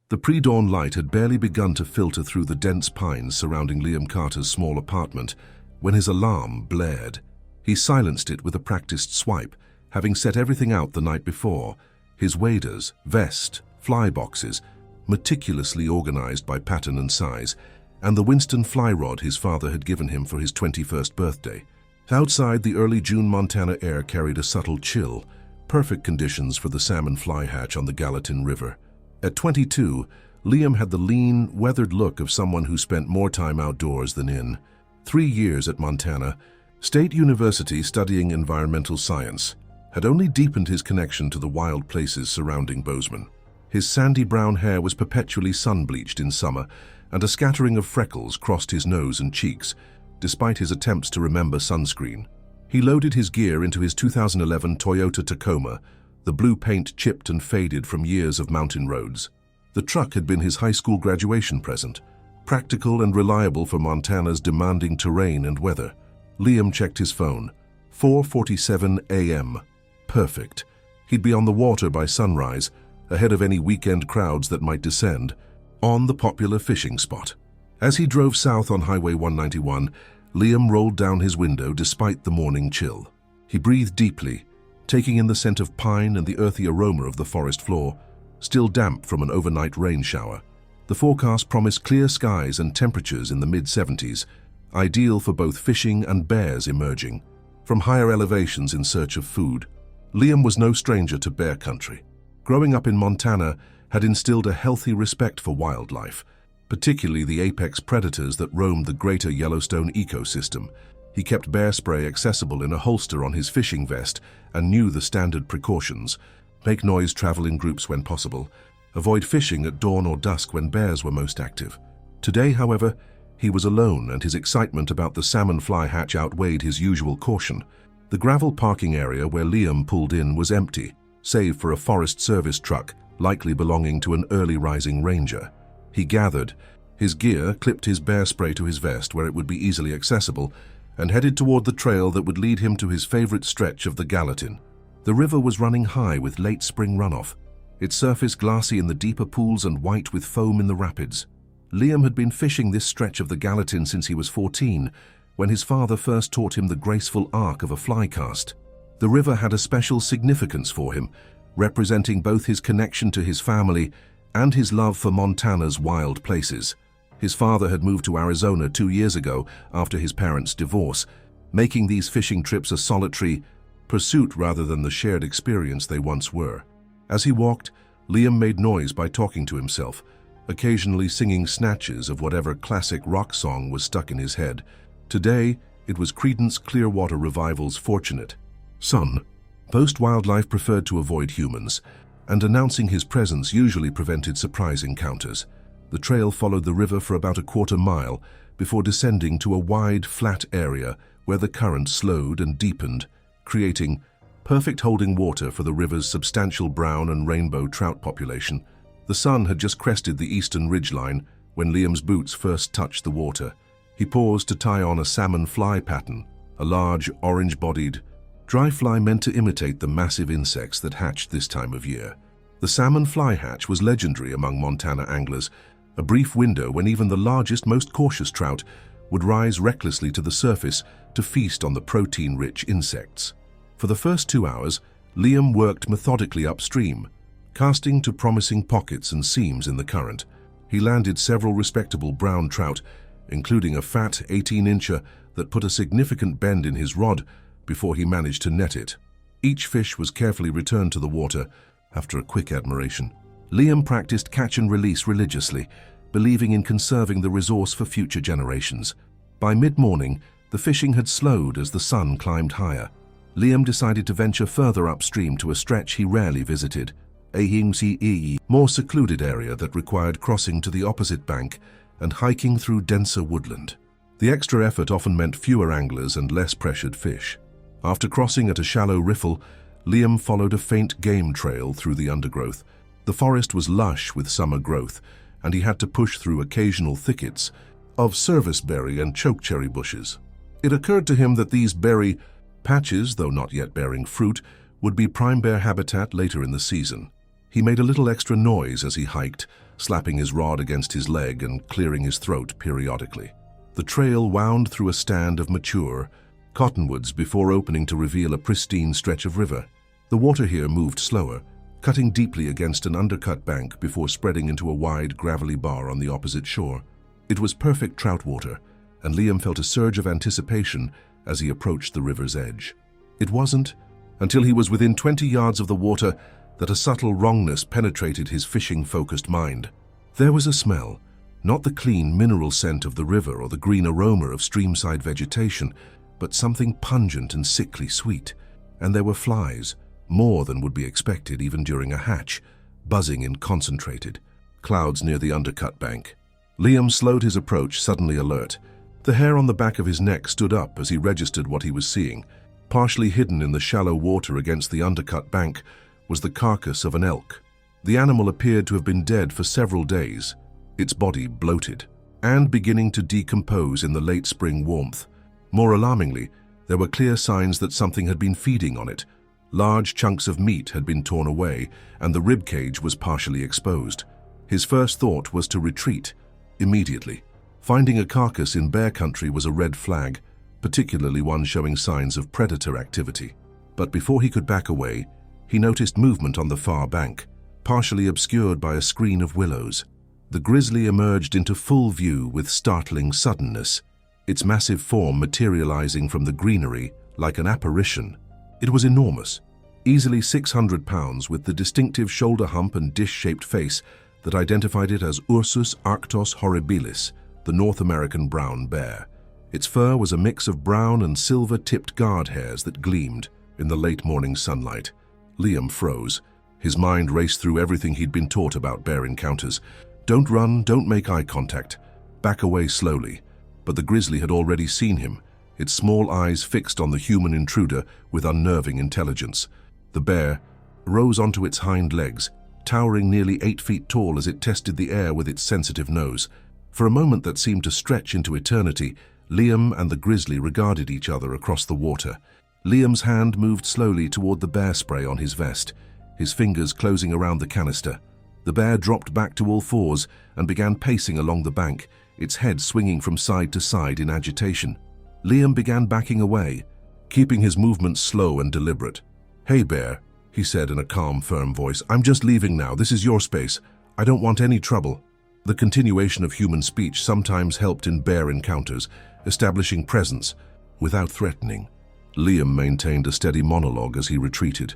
The pre-dawn light had barely begun to filter through the dense pines surrounding Liam Carter's small apartment when his alarm blared. He silenced it with a practiced swipe, having set everything out the night before: his waders, vest, fly boxes, meticulously organized by pattern and size, and the Winston fly rod his father had given him for his 21st birthday. Outside, the early June Montana air carried a subtle chill, perfect conditions for the salmon fly hatch on the Gallatin River. At 22, Liam had the lean, weathered look of someone who spent more time outdoors than in. 3 years at Montana State University studying environmental science had only deepened his connection to the wild places surrounding Bozeman. His sandy brown hair was perpetually sun-bleached in summer, and a scattering of freckles crossed his nose and cheeks, despite his attempts to remember sunscreen. He loaded his gear into his 2011 Toyota Tacoma, the blue paint chipped and faded from years of mountain roads. The truck had been his high school graduation present, practical and reliable for Montana's demanding terrain and weather. Liam checked his phone. 4:47 a.m. Perfect. He'd be on the water by sunrise, ahead of any weekend crowds that might descend, on the popular fishing spot. As he drove south on Highway 191, Liam rolled down his window despite the morning chill. He breathed deeply, taking in the scent of pine and the earthy aroma of the forest floor, still damp from an overnight rain shower. The forecast promised clear skies and temperatures in the mid-70s, ideal for both fishing and bears emerging from higher elevations in search of food. Liam was no stranger to bear country. Growing up in Montana had instilled a healthy respect for wildlife, particularly the apex predators that roamed the greater Yellowstone ecosystem. He kept bear spray accessible in a holster on his fishing vest and knew the standard precautions: make noise, travel in groups when possible, avoid fishing at dawn or dusk when bears were most active. Today, however, he was alone, and his excitement about the salmon fly hatch outweighed his usual caution. The gravel parking area where Liam pulled in was empty, save for a Forest Service truck, likely belonging to an early rising ranger. He gathered his gear, clipped his bear spray to his vest where it would be easily accessible, and headed toward the trail that would lead him to his favorite stretch of the Gallatin. The river was running high with late spring runoff, its surface glassy in the deeper pools and white with foam in the rapids. Liam had been fishing this stretch of the Gallatin since he was 14, when his father first taught him the graceful arc of a fly cast. The river had a special significance for him, representing both his connection to his family and his love for Montana's wild places. His father had moved to Arizona 2 years ago after his parents' divorce, making these fishing trips a solitary pursuit rather than the shared experience they once were. As he walked, Liam made noise by talking to himself, occasionally singing snatches of whatever classic rock song was stuck in his head. Today, it was Creedence Clearwater Revival's Fortunate Son. Most wildlife preferred to avoid humans, and announcing his presence usually prevented surprise encounters. The trail followed the river for about a quarter mile before descending to a wide, flat area where the current slowed and deepened, creating perfect holding water for the river's substantial brown and rainbow trout population. The sun had just crested the eastern ridgeline when Liam's boots first touched the water. He paused to tie on a salmon fly pattern, a large, orange-bodied dry fly meant to imitate the massive insects that hatched this time of year. The salmon fly hatch was legendary among Montana anglers, a brief window when even the largest, most cautious trout would rise recklessly to the surface to feast on the protein-rich insects. For the first 2 hours, Liam worked methodically upstream, casting to promising pockets and seams in the current. He landed several respectable brown trout, including a fat 18-incher that put a significant bend in his rod before he managed to net it. Each fish was carefully returned to the water after a quick admiration. Liam practiced catch and release religiously, believing in conserving the resource for future generations. By mid-morning, the fishing had slowed as the sun climbed higher. Liam decided to venture further upstream to a stretch he rarely visited, a more secluded area that required crossing to the opposite bank and hiking through denser woodland. The extra effort often meant fewer anglers and less pressured fish. After crossing at a shallow riffle, Liam followed a faint game trail through the undergrowth. The forest was lush with summer growth, and he had to push through occasional thickets of serviceberry and chokecherry bushes. It occurred to him that these berry patches, though not yet bearing fruit, would be prime bear habitat later in the season. He made a little extra noise as he hiked, slapping his rod against his leg and clearing his throat periodically. The trail wound through a stand of mature cottonwoods before opening to reveal a pristine stretch of river. The water here moved slower, cutting deeply against an undercut bank before spreading into a wide, gravelly bar on the opposite shore. It was perfect trout water, and Liam felt a surge of anticipation as he approached the river's edge. It wasn't until he was within 20 yards of the water that a subtle wrongness penetrated his fishing-focused mind. There was a smell, not the clean mineral scent of the river or the green aroma of streamside vegetation, but something pungent and sickly sweet. And there were flies, more than would be expected even during a hatch, buzzing in concentrated clouds near the undercut bank. Liam slowed his approach, suddenly alert. The hair on the back of his neck stood up as he registered what he was seeing. Partially hidden in the shallow water against the undercut bank was the carcass of an elk. The animal appeared to have been dead for several days, its body bloated, and beginning to decompose in the late spring warmth. More alarmingly, there were clear signs that something had been feeding on it. Large chunks of meat had been torn away, and the rib cage was partially exposed. His first thought was to retreat immediately. Finding a carcass in bear country was a red flag, particularly one showing signs of predator activity. But before he could back away, he noticed movement on the far bank, partially obscured by a screen of willows. The grizzly emerged into full view with startling suddenness, its massive form materializing from the greenery like an apparition. It was enormous, easily 600 pounds, with the distinctive shoulder hump and dish-shaped face that identified it as Ursus arctos horribilis, the North American brown bear. Its fur was a mix of brown and silver-tipped guard hairs that gleamed in the late morning sunlight. Liam froze. His mind raced through everything he'd been taught about bear encounters. Don't run, don't make eye contact. Back away slowly. But the grizzly had already seen him, its small eyes fixed on the human intruder with unnerving intelligence. The bear rose onto its hind legs, towering nearly 8 feet tall as it tested the air with its sensitive nose. For a moment that seemed to stretch into eternity, Liam and the grizzly regarded each other across the water. Liam's hand moved slowly toward the bear spray on his vest, his fingers closing around the canister. The bear dropped back to all fours and began pacing along the bank, its head swinging from side to side in agitation. Liam began backing away, keeping his movements slow and deliberate. "Hey, bear," he said in a calm, firm voice. "I'm just leaving now. This is your space. I don't want any trouble." The continuation of human speech sometimes helped in bear encounters, establishing presence without threatening. Liam maintained a steady monologue as he retreated.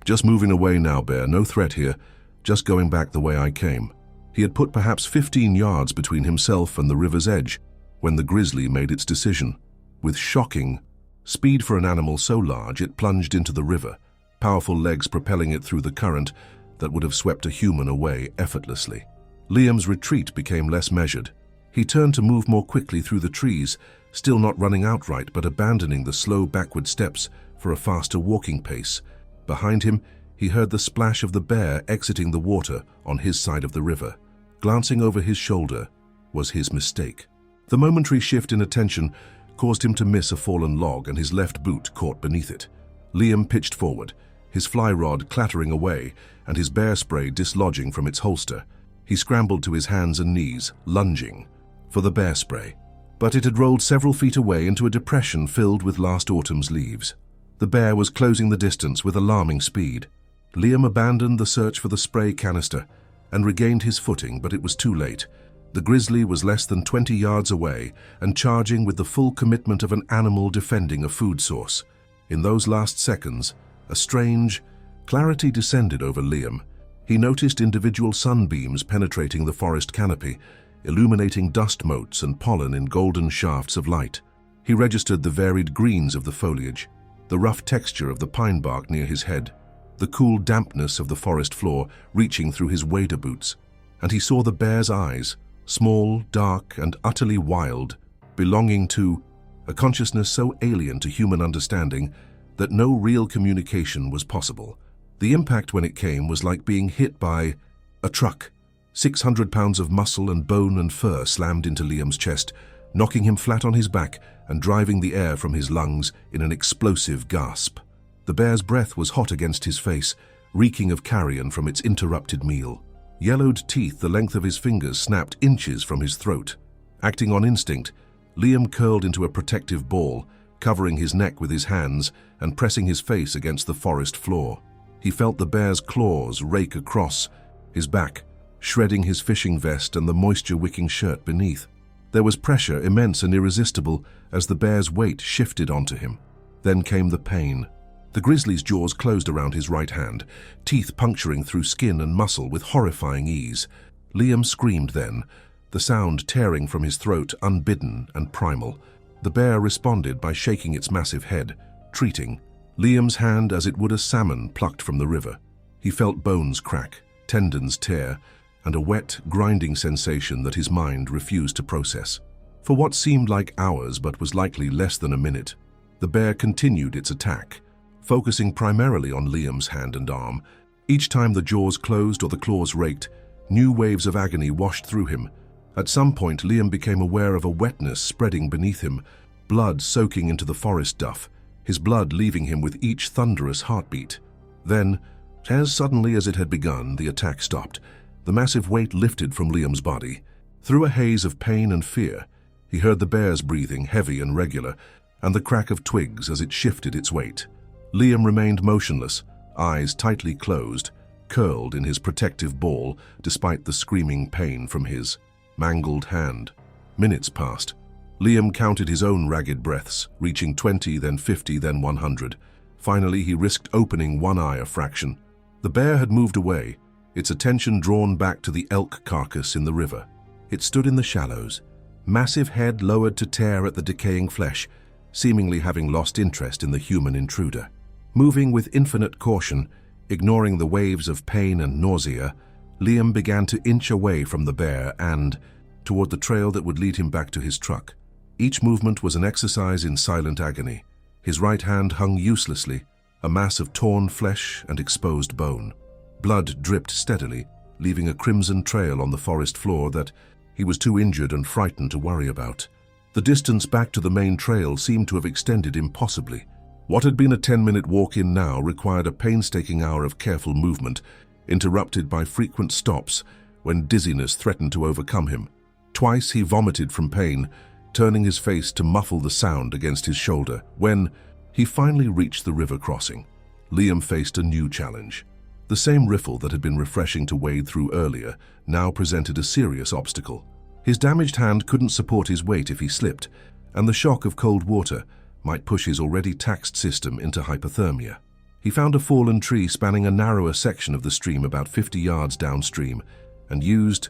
"Just moving away now, bear. No threat here. Just going back the way I came." He had put perhaps 15 yards between himself and the river's edge when the grizzly made its decision. With shocking speed for an animal so large, it plunged into the river, powerful legs propelling it through the current that would have swept a human away effortlessly. Liam's retreat became less measured. He turned to move more quickly through the trees, still not running outright but abandoning the slow backward steps for a faster walking pace. Behind him, he heard the splash of the bear exiting the water on his side of the river. Glancing over his shoulder was his mistake. The momentary shift in attention caused him to miss a fallen log, and his left boot caught beneath it. Liam pitched forward, his fly rod clattering away and his bear spray dislodging from its holster. He scrambled to his hands and knees, lunging for the bear spray. But it had rolled several feet away into a depression filled with last autumn's leaves. The bear was closing the distance with alarming speed. Liam abandoned the search for the spray canister and regained his footing, but it was too late. The grizzly was less than 20 yards away and charging with the full commitment of an animal defending a food source. In those last seconds, a strange clarity descended over Liam. He noticed individual sunbeams penetrating the forest canopy, illuminating dust motes and pollen in golden shafts of light. He registered the varied greens of the foliage, the rough texture of the pine bark near his head, the cool dampness of the forest floor reaching through his wader boots, and he saw the bear's eyes, small, dark, and utterly wild, belonging to a consciousness so alien to human understanding that no real communication was possible. The impact when it came was like being hit by a truck. 600 pounds of muscle and bone and fur slammed into Liam's chest, knocking him flat on his back and driving the air from his lungs in an explosive gasp. The bear's breath was hot against his face, reeking of carrion from its interrupted meal. Yellowed teeth the length of his fingers snapped inches from his throat. Acting on instinct, Liam curled into a protective ball, covering his neck with his hands and pressing his face against the forest floor. He felt the bear's claws rake across his back, shredding his fishing vest and the moisture-wicking shirt beneath. There was pressure immense and irresistible as the bear's weight shifted onto him. Then came the pain. The grizzly's jaws closed around his right hand, teeth puncturing through skin and muscle with horrifying ease. Liam screamed then, the sound tearing from his throat, unbidden and primal. The bear responded by shaking its massive head, treating Liam's hand as it would a salmon plucked from the river. He felt bones crack, tendons tear, and a wet, grinding sensation that his mind refused to process. For what seemed like hours but was likely less than a minute, the bear continued its attack, focusing primarily on Liam's hand and arm. Each time the jaws closed or the claws raked, new waves of agony washed through him. At some point, Liam became aware of a wetness spreading beneath him, blood soaking into the forest duff, his blood leaving him with each thunderous heartbeat. Then, as suddenly as it had begun, the attack stopped. The massive weight lifted from Liam's body. Through a haze of pain and fear, he heard the bear's breathing, heavy and regular, and the crack of twigs as it shifted its weight. Liam remained motionless, eyes tightly closed, curled in his protective ball despite the screaming pain from his mangled hand. Minutes passed. Liam counted his own ragged breaths, reaching 20, then 50, then 100. Finally, he risked opening one eye a fraction. The bear had moved away, its attention drawn back to the elk carcass in the river. It stood in the shallows, massive head lowered to tear at the decaying flesh, seemingly having lost interest in the human intruder. Moving with infinite caution, ignoring the waves of pain and nausea, Liam began to inch away from the bear and toward the trail that would lead him back to his truck. Each movement was an exercise in silent agony. His right hand hung uselessly, a mass of torn flesh and exposed bone. Blood dripped steadily, leaving a crimson trail on the forest floor that he was too injured and frightened to worry about. The distance back to the main trail seemed to have extended impossibly. What had been a 10-minute walk in now required a painstaking hour of careful movement, interrupted by frequent stops when dizziness threatened to overcome him. Twice he vomited from pain, turning his face to muffle the sound against his shoulder. When he finally reached the river crossing, Liam faced a new challenge. The same riffle that had been refreshing to wade through earlier now presented a serious obstacle. His damaged hand couldn't support his weight if he slipped, and the shock of cold water might push his already taxed system into hypothermia. He found a fallen tree spanning a narrower section of the stream about 50 yards downstream and used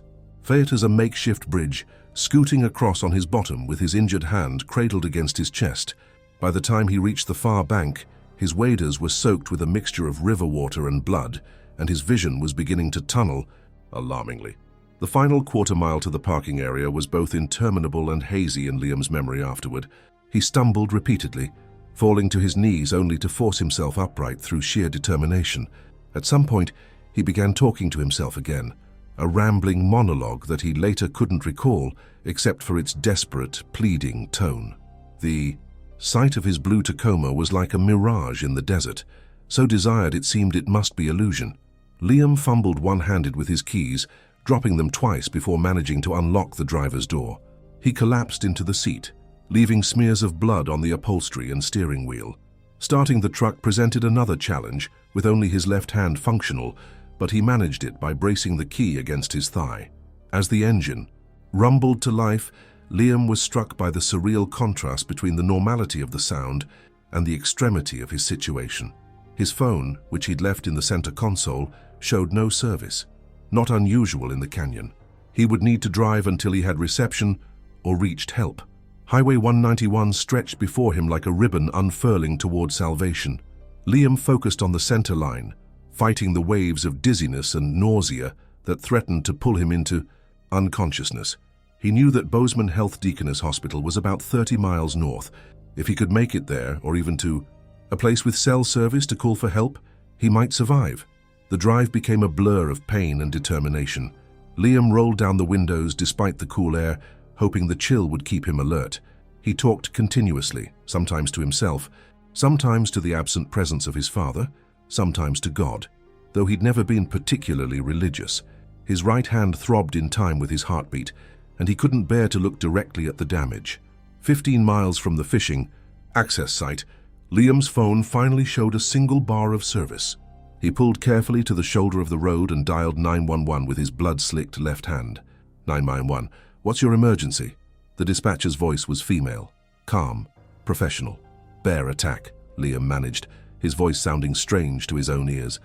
it as a makeshift bridge, scooting across on his bottom with his injured hand cradled against his chest. By the time he reached the far bank, his waders were soaked with a mixture of river water and blood, and his vision was beginning to tunnel, alarmingly. The final quarter-mile to the parking area was both interminable and hazy in Liam's memory afterward. He stumbled repeatedly, falling to his knees only to force himself upright through sheer determination. At some point, he began talking to himself again, a rambling monologue that he later couldn't recall except for its desperate, pleading tone. The sight of his blue Tacoma was like a mirage in the desert, so desired it seemed it must be illusion. Liam fumbled one-handed with his keys, dropping them twice before managing to unlock the driver's door. He collapsed into the seat, leaving smears of blood on the upholstery and steering wheel. Starting the truck presented another challenge, with only his left hand functional, but he managed it by bracing the key against his thigh. As the engine rumbled to life, Liam was struck by the surreal contrast between the normality of the sound and the extremity of his situation. His phone, which he'd left in the center console, showed no service, not unusual in the canyon. He would need to drive until he had reception or reached help. Highway 191 stretched before him like a ribbon unfurling toward salvation. Liam focused on the center line, fighting the waves of dizziness and nausea that threatened to pull him into unconsciousness. He knew that Bozeman Health Deaconess Hospital was about 30 miles north. If he could make it there, or even to a place with cell service to call for help, he might survive. The drive became a blur of pain and determination. Liam rolled down the windows despite the cool air, hoping the chill would keep him alert. He talked continuously, sometimes to himself, sometimes to the absent presence of his father, sometimes to God. Though he'd never been particularly religious, His right hand throbbed in time with his heartbeat, and he couldn't bear to look directly at the damage. 15 miles from the fishing access site, Liam's phone finally showed a single bar of service. He pulled carefully to the shoulder of the road and dialed 911 with his blood-slicked left hand. 911, what's your emergency? The dispatcher's voice was female, calm, professional. Bear attack, Liam managed, his voice sounding strange to his own ears.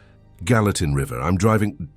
Gallatin River, I'm driving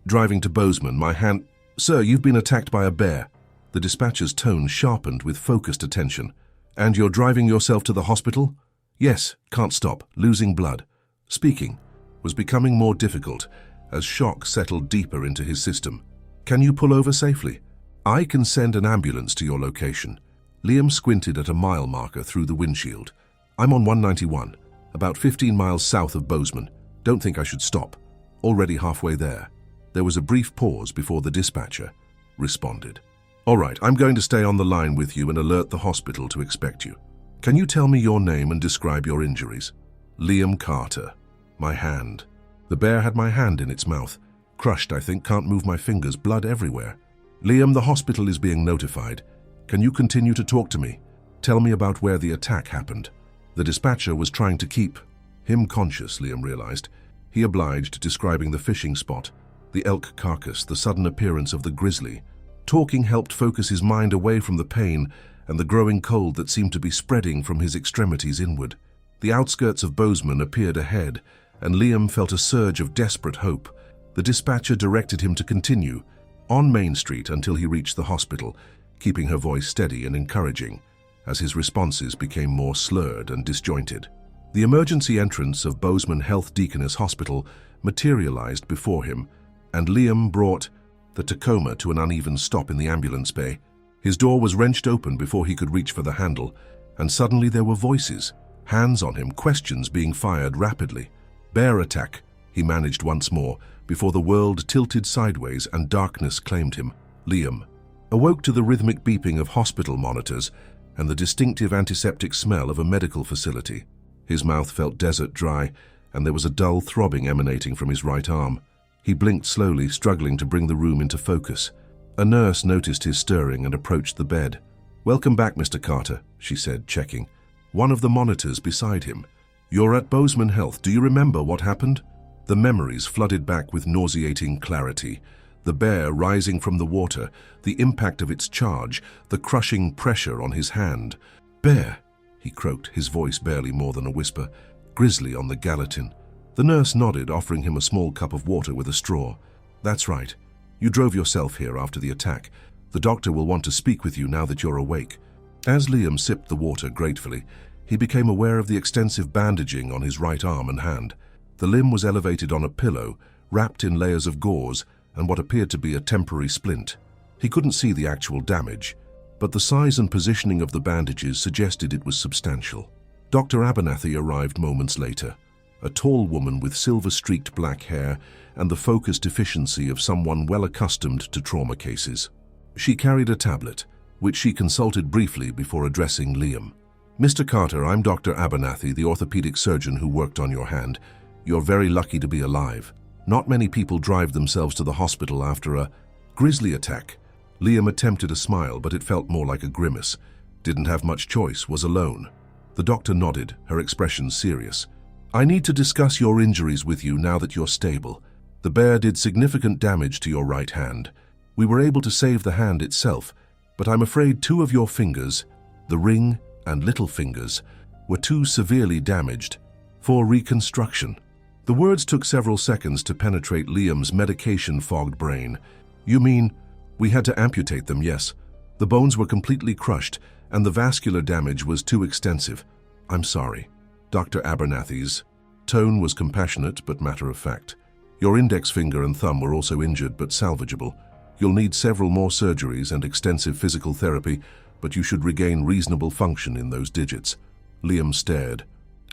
to Bozeman, my hand... Sir, you've been attacked by a bear. The dispatcher's tone sharpened with focused attention. And you're driving yourself to the hospital? Yes, can't stop, losing blood. Speaking was becoming more difficult as shock settled deeper into his system. Can you pull over safely? I can send an ambulance to your location. Liam squinted at a mile marker through the windshield. I'm on 191, about 15 miles south of Bozeman. Don't think I should stop. Already halfway there. There was a brief pause before the dispatcher responded. All right, I'm going to stay on the line with you and alert the hospital to expect you. Can you tell me your name and describe your injuries? Liam Carter. My hand. The bear had my hand in its mouth. Crushed, I think, can't move my fingers, blood everywhere. Liam, the hospital is being notified. Can you continue to talk to me? Tell me about where the attack happened. The dispatcher was trying to keep him conscious, Liam realized. He obliged, describing the fishing spot, the elk carcass, the sudden appearance of the grizzly. Talking helped focus his mind away from the pain and the growing cold that seemed to be spreading from his extremities inward. The outskirts of Bozeman appeared ahead, and Liam felt a surge of desperate hope. The dispatcher directed him to continue on Main Street until he reached the hospital, keeping her voice steady and encouraging, as his responses became more slurred and disjointed. The emergency entrance of Bozeman Health Deaconess Hospital materialized before him, and Liam brought the Tacoma to an uneven stop in the ambulance bay. His door was wrenched open before he could reach for the handle, and suddenly there were voices, hands on him, questions being fired rapidly. Bear attack, he managed once more, before the world tilted sideways and darkness claimed him. Liam awoke to the rhythmic beeping of hospital monitors and the distinctive antiseptic smell of a medical facility. His mouth felt desert dry, and there was a dull throbbing emanating from his right arm. He blinked slowly, struggling to bring the room into focus. A nurse noticed his stirring and approached the bed. "Welcome back, Mr. Carter," she said, checking. One of the monitors beside him. "You're at Bozeman Health. Do you remember what happened?" The memories flooded back with nauseating clarity. The bear rising from the water, the impact of its charge, the crushing pressure on his hand. "Bear," he croaked, his voice barely more than a whisper. "Grizzly on the Gallatin." The nurse nodded, offering him a small cup of water with a straw. "That's right. You drove yourself here after the attack. The doctor will want to speak with you now that you're awake." As Liam sipped the water gratefully, he became aware of the extensive bandaging on his right arm and hand. The limb was elevated on a pillow, wrapped in layers of gauze and what appeared to be a temporary splint. He couldn't see the actual damage, but the size and positioning of the bandages suggested it was substantial. Dr. Abernathy arrived moments later, a tall woman with silver-streaked black hair and the focused efficiency of someone well accustomed to trauma cases. She carried a tablet, which she consulted briefly before addressing Liam. "Mr. Carter, I'm Dr. Abernathy, the orthopedic surgeon who worked on your hand. You're very lucky to be alive. Not many people drive themselves to the hospital after a grizzly attack." Liam attempted a smile, but it felt more like a grimace. Didn't have much choice, was alone. The doctor nodded, her expression serious. "I need to discuss your injuries with you now that you're stable. The bear did significant damage to your right hand. We were able to save the hand itself, but I'm afraid 2 of your fingers, the ring and little fingers, were too severely damaged for reconstruction." The words took several seconds to penetrate Liam's medication-fogged brain. "You mean, we had to amputate them, yes. The bones were completely crushed, and the vascular damage was too extensive. I'm sorry." Dr. Abernathy's tone was compassionate but matter-of-fact. "Your index finger and thumb were also injured but salvageable. You'll need several more surgeries and extensive physical therapy, but you should regain reasonable function in those digits." Liam stared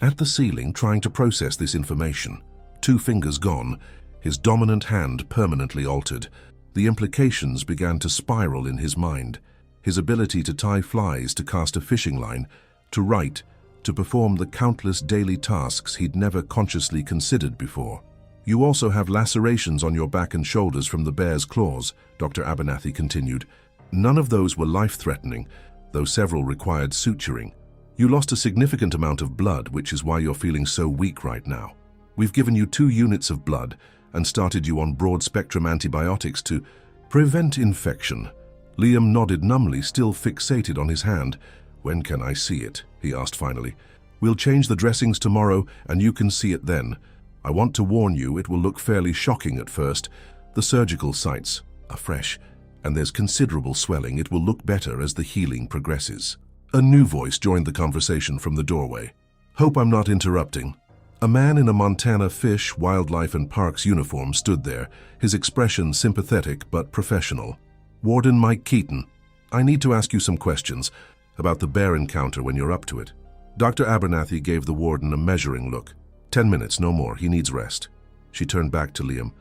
at the ceiling, trying to process this information. 2 fingers gone, his dominant hand permanently altered. The implications began to spiral in his mind. His ability to tie flies, to cast a fishing line, to write, to perform the countless daily tasks he'd never consciously considered before. You also have lacerations on your back and shoulders from the bear's claws, Dr. Abernathy continued. None of those were life-threatening, though several required suturing. You lost a significant amount of blood, which is why you're feeling so weak right now. We've given you 2 units of blood and started you on broad-spectrum antibiotics to prevent infection. Liam nodded numbly, still fixated on his hand. When can I see it? He asked finally. We'll change the dressings tomorrow and you can see it then. I want to warn you, it will look fairly shocking at first. The surgical sites are fresh, and there's considerable swelling. It will look better as the healing progresses. A new voice joined the conversation from the doorway. Hope I'm not interrupting. A man in a Montana Fish, Wildlife and Parks uniform stood there, his expression sympathetic but professional. Warden Mike Keaton, I need to ask you some questions about the bear encounter when you're up to it. Dr. Abernathy gave the warden a measuring look. 10 minutes, no more. He needs rest. She turned back to Liam.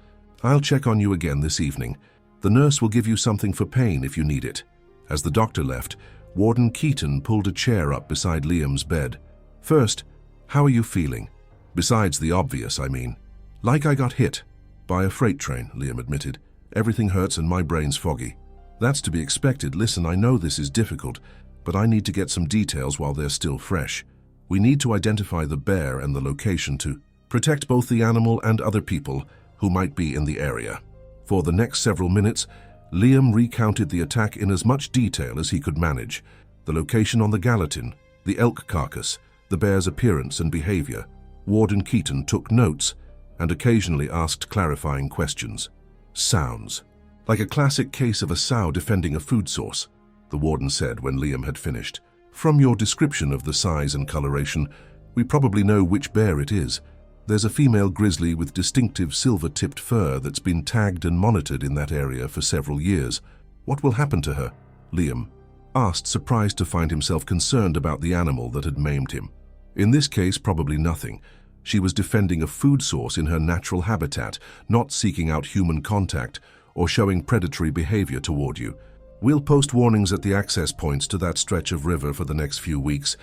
I'll check on you again this evening. The nurse will give you something for pain if you need it. As the doctor left, Warden Keaton pulled a chair up beside Liam's bed. First, how are you feeling? Besides the obvious, I mean. Like I got hit. By a freight train, Liam admitted. Everything hurts and my brain's foggy. That's to be expected. Listen, I know this is difficult, but I need to get some details while they're still fresh. We need to identify the bear and the location to protect both the animal and other people who might be in the area. For the next several minutes, Liam recounted the attack in as much detail as he could manage. The location on the Gallatin, the elk carcass, the bear's appearance and behavior. Warden Keaton took notes and occasionally asked clarifying questions. Sounds. Like a classic case of a sow defending a food source, the warden said when Liam had finished. From your description of the size and coloration, we probably know which bear it is. There's a female grizzly with distinctive silver-tipped fur that's been tagged and monitored in that area for several years. What will happen to her? Liam asked, surprised to find himself concerned about the animal that had maimed him. In this case, probably nothing. She was defending a food source in her natural habitat, not seeking out human contact or showing predatory behavior toward you. We'll post warnings at the access points to that stretch of river for the next few weeks,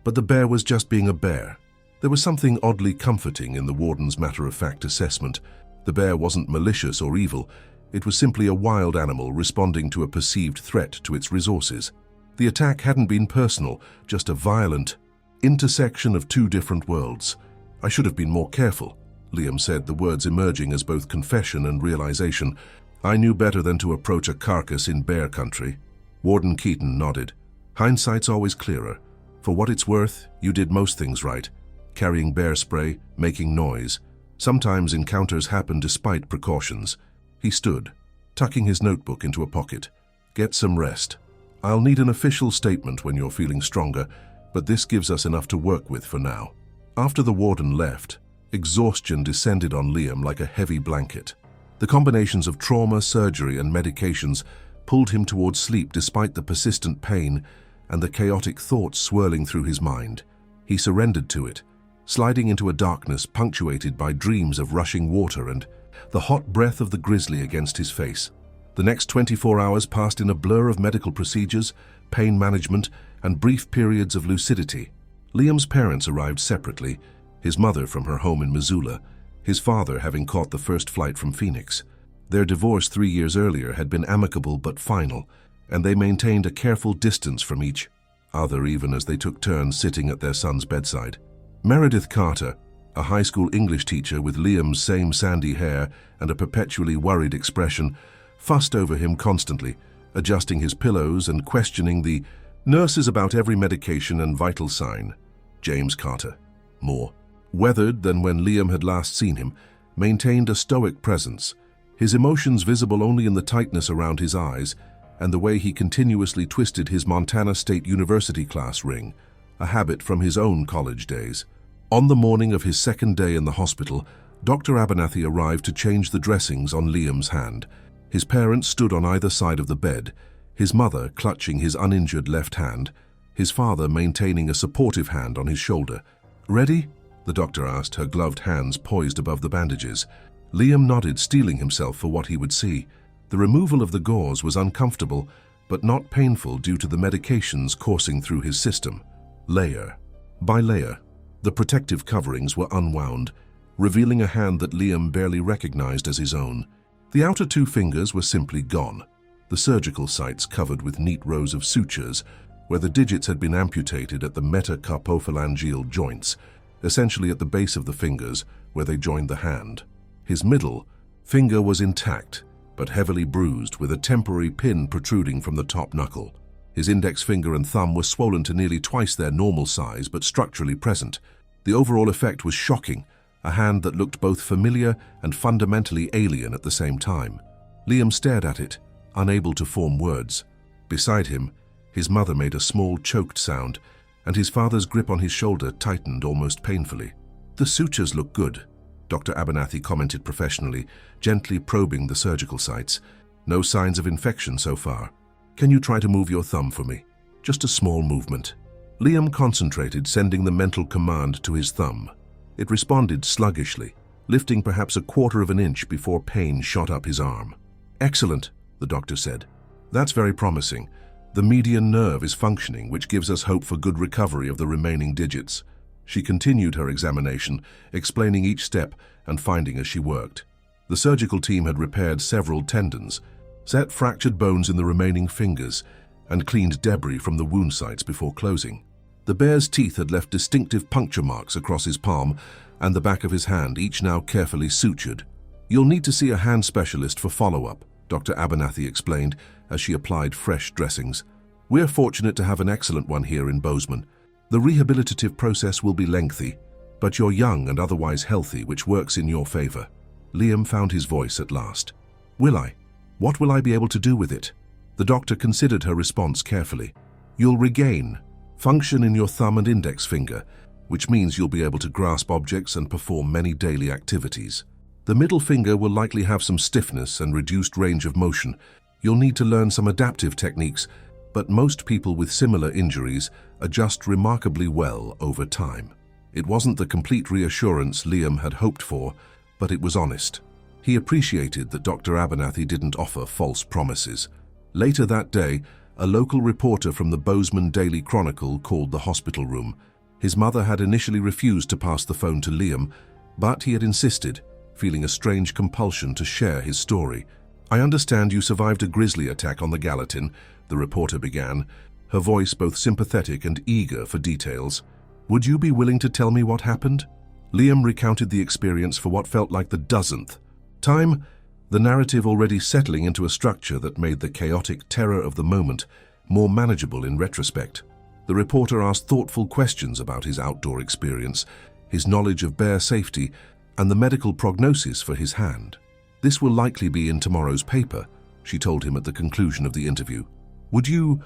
but the bear was just being a bear. There was something oddly comforting in the warden's matter-of-fact assessment. The bear wasn't malicious or evil. It was simply a wild animal responding to a perceived threat to its resources. The attack hadn't been personal, just a violent intersection of 2 different worlds. I should have been more careful, Liam said, the words emerging as both confession and realization. I knew better than to approach a carcass in bear country. Warden Keaton nodded. Hindsight's always clearer. For what it's worth, you did most things right. Carrying bear spray, making noise. Sometimes encounters happen despite precautions. He stood, tucking his notebook into a pocket. Get some rest. I'll need an official statement when you're feeling stronger, but this gives us enough to work with for now. After the warden left, exhaustion descended on Liam like a heavy blanket. The combinations of trauma, surgery, and medications pulled him towards sleep despite the persistent pain and the chaotic thoughts swirling through his mind. He surrendered to it, sliding into a darkness punctuated by dreams of rushing water and the hot breath of the grizzly against his face. The next 24 hours passed in a blur of medical procedures, pain management, and brief periods of lucidity. Liam's parents arrived separately, his mother from her home in Missoula, his father having caught the first flight from Phoenix. Their divorce 3 years earlier had been amicable but final, and they maintained a careful distance from each other even as they took turns sitting at their son's bedside. Meredith Carter, a high school English teacher with Liam's same sandy hair and a perpetually worried expression, fussed over him constantly, adjusting his pillows and questioning the nurses about every medication and vital sign. James Carter, more weathered than when Liam had last seen him, maintained a stoic presence, his emotions visible only in the tightness around his eyes and the way he continuously twisted his Montana State University class ring, a habit from his own college days. On the morning of his 2nd day in the hospital, Dr. Abernathy arrived to change the dressings on Liam's hand. His parents stood on either side of the bed, his mother clutching his uninjured left hand, his father maintaining a supportive hand on his shoulder. Ready? The doctor asked, her gloved hands poised above the bandages. Liam nodded, steeling himself for what he would see. The removal of the gauze was uncomfortable, but not painful due to the medications coursing through his system. Layer by layer, the protective coverings were unwound, revealing a hand that Liam barely recognized as his own. The outer two fingers were simply gone, the surgical sites covered with neat rows of sutures, where the digits had been amputated at the metacarpophalangeal joints, essentially at the base of the fingers where they joined the hand. His middle finger was intact, but heavily bruised, with a temporary pin protruding from the top knuckle. His index finger and thumb were swollen to nearly twice their normal size, but structurally present. The overall effect was shocking, a hand that looked both familiar and fundamentally alien at the same time. Liam stared at it, unable to form words. Beside him, his mother made a small, choked sound, and his father's grip on his shoulder tightened almost painfully. "The sutures look good," Dr. Abernathy commented professionally, gently probing the surgical sites. "No signs of infection so far. Can you try to move your thumb for me? Just a small movement." Liam concentrated, sending the mental command to his thumb. It responded sluggishly, lifting perhaps a quarter of an inch before pain shot up his arm. "Excellent," the doctor said. "That's very promising. The median nerve is functioning, which gives us hope for good recovery of the remaining digits." She continued her examination, explaining each step and finding as she worked. The surgical team had repaired several tendons, set fractured bones in the remaining fingers, and cleaned debris from the wound sites before closing. The bear's teeth had left distinctive puncture marks across his palm and the back of his hand, each now carefully sutured. "You'll need to see a hand specialist for follow-up," Dr. Abernathy explained as she applied fresh dressings. "We're fortunate to have an excellent one here in Bozeman. The rehabilitative process will be lengthy, but you're young and otherwise healthy, which works in your favor." Liam found his voice at last. "Will I? What will I be able to do with it?" The doctor considered her response carefully. "You'll regain function in your thumb and index finger, which means you'll be able to grasp objects and perform many daily activities. The middle finger will likely have some stiffness and reduced range of motion. You'll need to learn some adaptive techniques, but most people with similar injuries adjust remarkably well over time." It wasn't the complete reassurance Liam had hoped for, but it was honest. He appreciated that Dr. Abernathy didn't offer false promises. Later that day, a local reporter from the Bozeman Daily Chronicle called the hospital room. His mother had initially refused to pass the phone to Liam, but he had insisted, feeling a strange compulsion to share his story. "I understand you survived a grisly attack on the Gallatin," the reporter began, her voice both sympathetic and eager for details. "Would you be willing to tell me what happened?" Liam recounted the experience for what felt like the dozenth time, the narrative already settling into a structure that made the chaotic terror of the moment more manageable in retrospect. The reporter asked thoughtful questions about his outdoor experience, his knowledge of bear safety, and the medical prognosis for his hand. "This will likely be in tomorrow's paper," she told him at the conclusion of the interview. "Would you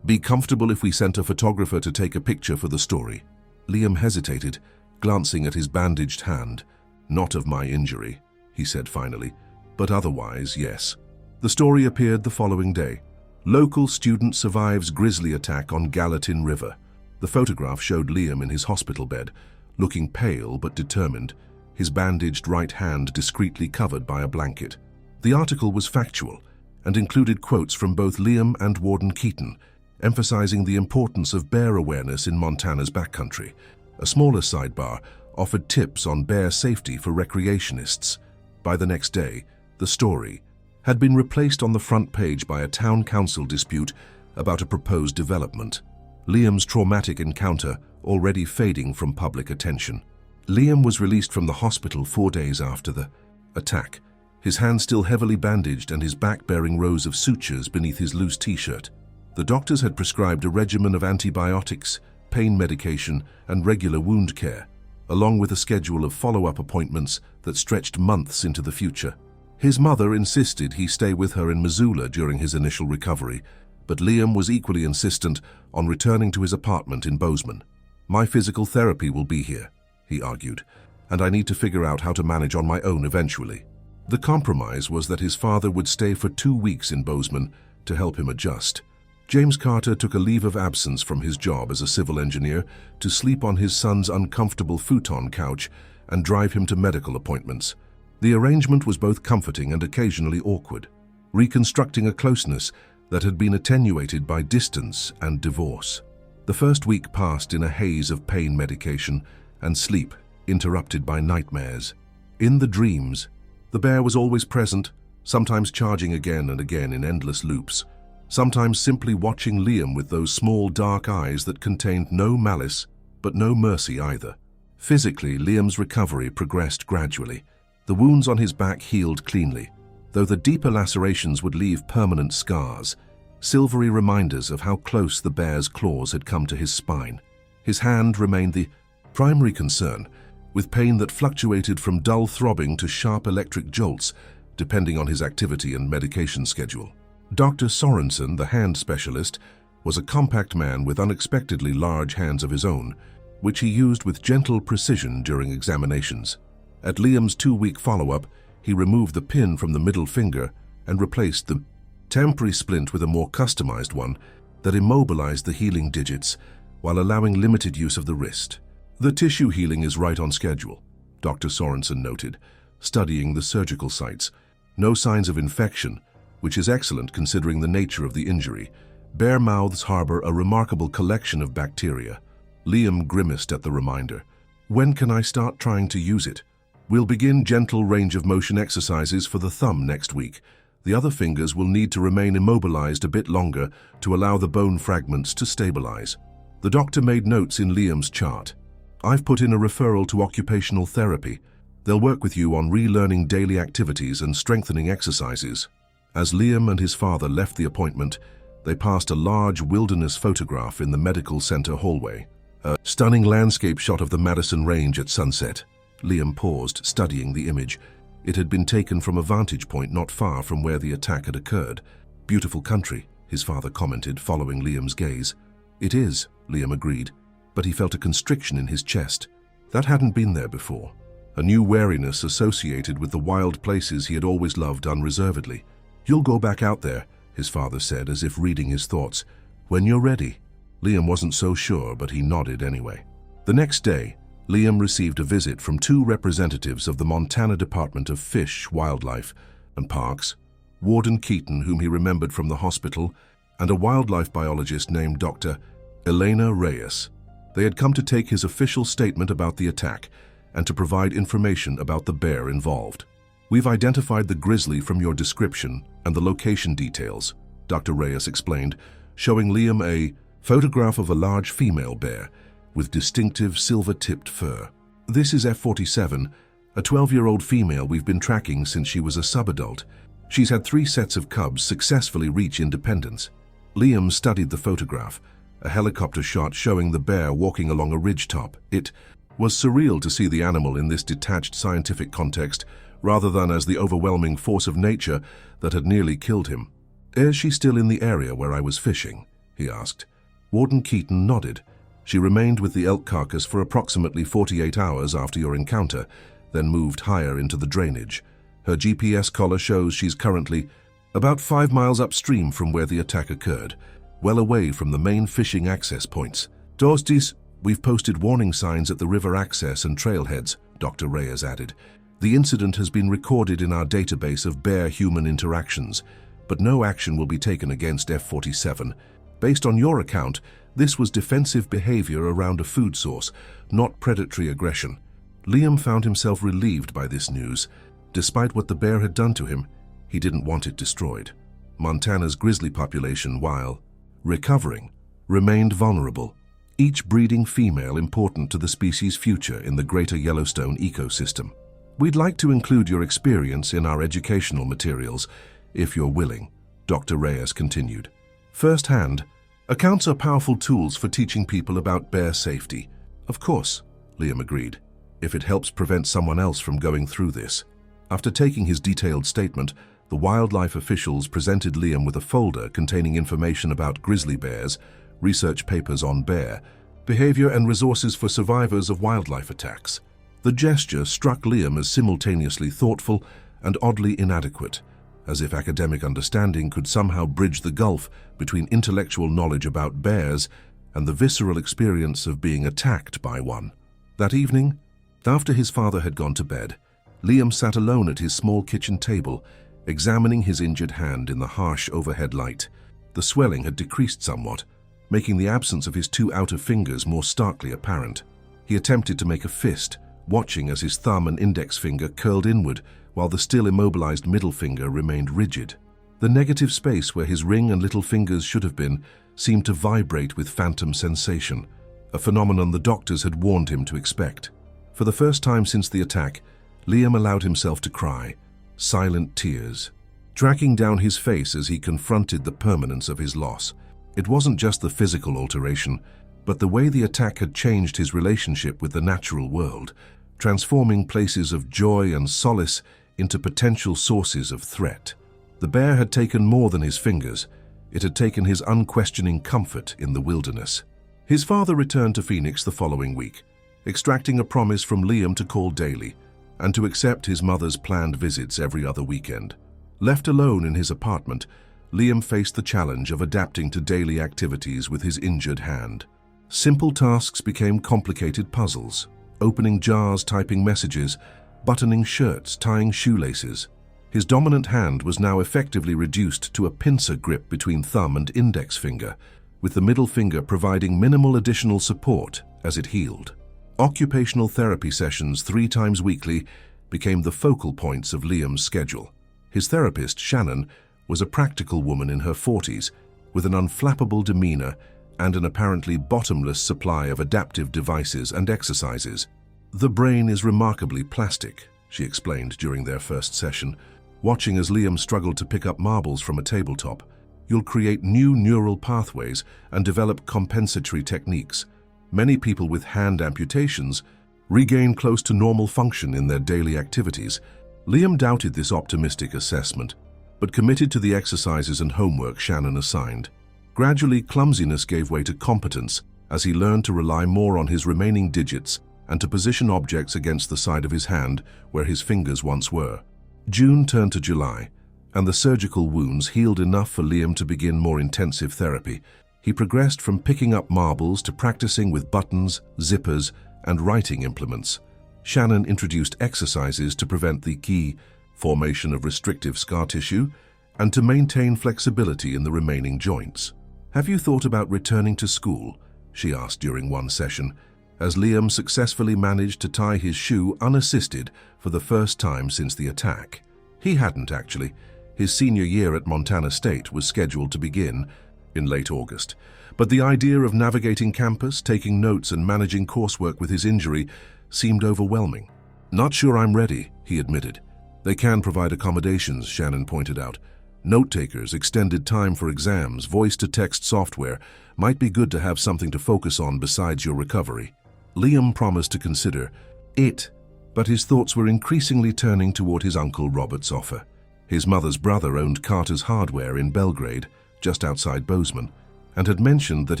be comfortable if we sent a photographer to take a picture for the story?" Liam hesitated, glancing at his bandaged hand. "Not of my injury," he said finally, "but otherwise, yes." The story appeared the following day. "Local student survives grisly attack on Gallatin River." The photograph showed Liam in his hospital bed, looking pale but determined, his bandaged right hand discreetly covered by a blanket. The article was factual and included quotes from both Liam and Warden Keaton, emphasizing the importance of bear awareness in Montana's backcountry. A smaller sidebar offered tips on bear safety for recreationists. By the next day, the story had been replaced on the front page by a town council dispute about a proposed development. Liam's traumatic encounter already fading from public attention. Liam was released from the hospital 4 days after the attack, his hand still heavily bandaged and his back bearing rows of sutures beneath his loose t-shirt. The doctors had prescribed a regimen of antibiotics, pain medication, and regular wound care, along with a schedule of follow-up appointments that stretched months into the future. His mother insisted he stay with her in Missoula during his initial recovery, but Liam was equally insistent on returning to his apartment in Bozeman. "My physical therapy will be here," he argued, "and I need to figure out how to manage on my own eventually." The compromise was that his father would stay for 2 weeks in Bozeman to help him adjust. James Carter took a leave of absence from his job as a civil engineer to sleep on his son's uncomfortable futon couch and drive him to medical appointments. The arrangement was both comforting and occasionally awkward, reconstructing a closeness that had been attenuated by distance and divorce. The first week passed in a haze of pain medication and sleep interrupted by nightmares. In the dreams, the bear was always present, sometimes charging again and again in endless loops, sometimes simply watching Liam with those small dark eyes that contained no malice, but no mercy either. Physically, Liam's recovery progressed gradually. The wounds on his back healed cleanly, though the deeper lacerations would leave permanent scars, silvery reminders of how close the bear's claws had come to his spine. His hand remained the primary concern, with pain that fluctuated from dull throbbing to sharp electric jolts, depending on his activity and medication schedule. Dr. Sorensen, the hand specialist, was a compact man with unexpectedly large hands of his own, which he used with gentle precision during examinations. At Liam's 2-week follow-up, he removed the pin from the middle finger and replaced the temporary splint with a more customized one that immobilized the healing digits while allowing limited use of the wrist. The tissue healing is right on schedule, Dr. Sorensen noted, studying the surgical sites. No signs of infection, which is excellent considering the nature of the injury. Bear mouths harbor a remarkable collection of bacteria. Liam grimaced at the reminder. When can I start trying to use it? We'll begin gentle range of motion exercises for the thumb next week. The other fingers will need to remain immobilized a bit longer to allow the bone fragments to stabilize. The doctor made notes in Liam's chart. I've put in a referral to occupational therapy. They'll work with you on relearning daily activities and strengthening exercises. As Liam and his father left the appointment, they passed a large wilderness photograph in the medical center hallway. A stunning landscape shot of the Madison Range at sunset. Liam paused, studying the image. It had been taken from a vantage point not far from where the attack had occurred. Beautiful country, his father commented, following Liam's gaze. It is, Liam agreed, but he felt a constriction in his chest. That hadn't been there before. A new wariness associated with the wild places he had always loved unreservedly. You'll go back out there, his father said, as if reading his thoughts. When you're ready. Liam wasn't so sure, but he nodded anyway. The next day, Liam received a visit from 2 representatives of the Montana Department of Fish, Wildlife, and Parks, Warden Keaton, whom he remembered from the hospital, and a wildlife biologist named Dr. Elena Reyes. They had come to take his official statement about the attack and to provide information about the bear involved. We've identified the grizzly from your description and the location details, Dr. Reyes explained, showing Liam a photograph of a large female bear with distinctive silver-tipped fur. This is F.47, a 12-year-old female we've been tracking since she was a subadult. She's had 3 sets of cubs successfully reach independence. Liam studied the photograph, a helicopter shot showing the bear walking along a ridgetop. It was surreal to see the animal in this detached scientific context, rather than as the overwhelming force of nature that had nearly killed him. Is she still in the area where I was fishing? He asked. Warden Keaton nodded. She remained with the elk carcass for approximately 48 hours after your encounter, then moved higher into the drainage. Her GPS collar shows she's currently about 5 miles upstream from where the attack occurred, well away from the main fishing access points. Dostis, we've posted warning signs at the river access and trailheads, Dr. Reyes added. The incident has been recorded in our database of bear-human interactions, but no action will be taken against F.47. Based on your account, this was defensive behavior around a food source, not predatory aggression. Liam found himself relieved by this news. Despite what the bear had done to him, he didn't want it destroyed. Montana's grizzly population, while recovering, remained vulnerable, each breeding female important to the species' future in the greater Yellowstone ecosystem. We'd like to include your experience in our educational materials, if you're willing, Dr. Reyes continued. Firsthand, accounts are powerful tools for teaching people about bear safety. Of course, Liam agreed, if it helps prevent someone else from going through this. After taking his detailed statement, the wildlife officials presented Liam with a folder containing information about grizzly bears, research papers on bear, behavior and resources for survivors of wildlife attacks. The gesture struck Liam as simultaneously thoughtful and oddly inadequate, as if academic understanding could somehow bridge the gulf between intellectual knowledge about bears and the visceral experience of being attacked by one. That evening, after his father had gone to bed, Liam sat alone at his small kitchen table, examining his injured hand in the harsh overhead light. The swelling had decreased somewhat, making the absence of his 2 outer fingers more starkly apparent. He attempted to make a fist, watching as his thumb and index finger curled inward while the still immobilized middle finger remained rigid. The negative space where his ring and little fingers should have been seemed to vibrate with phantom sensation, a phenomenon the doctors had warned him to expect. For the first time since the attack, Liam allowed himself to cry, silent tears, tracking down his face as he confronted the permanence of his loss. It wasn't just the physical alteration, but the way the attack had changed his relationship with the natural world, transforming places of joy and solace into potential sources of threat. The bear had taken more than his fingers. It had taken his unquestioning comfort in the wilderness. His father returned to Phoenix the following week, extracting a promise from Liam to call daily and to accept his mother's planned visits every other weekend. Left alone in his apartment, Liam faced the challenge of adapting to daily activities with his injured hand. Simple tasks became complicated puzzles, opening jars, typing messages, buttoning shirts, tying shoelaces. His dominant hand was now effectively reduced to a pincer grip between thumb and index finger, with the middle finger providing minimal additional support as it healed. Occupational therapy sessions 3 times weekly became the focal points of Liam's schedule. His therapist, Shannon, was a practical woman in her 40s, with an unflappable demeanor and an apparently bottomless supply of adaptive devices and exercises. "The brain is remarkably plastic," she explained during their first session, watching as Liam struggled to pick up marbles from a tabletop. "You'll create new neural pathways and develop compensatory techniques. Many people with hand amputations regain close to normal function in their daily activities." Liam doubted this optimistic assessment, but committed to the exercises and homework Shannon assigned. Gradually, clumsiness gave way to competence as he learned to rely more on his remaining digits and to position objects against the side of his hand where his fingers once were. June turned to July, and the surgical wounds healed enough for Liam to begin more intensive therapy. He progressed from picking up marbles to practicing with buttons, zippers, and writing implements. Shannon introduced exercises to prevent the key formation of restrictive scar tissue and to maintain flexibility in the remaining joints. "Have you thought about returning to school?" she asked during one session, as Liam successfully managed to tie his shoe unassisted for the first time since the attack. He hadn't, actually. His senior year at Montana State was scheduled to begin in late August, but the idea of navigating campus, taking notes, and managing coursework with his injury seemed overwhelming. "Not sure I'm ready," he admitted. "They can provide accommodations," Shannon pointed out. "Note-takers, extended time for exams, voice-to-text software. Might be good to have something to focus on besides your recovery." Liam promised to consider it, but his thoughts were increasingly turning toward his Uncle Robert's offer. His mother's brother owned Carter's Hardware in Belgrade, just outside Bozeman, and had mentioned that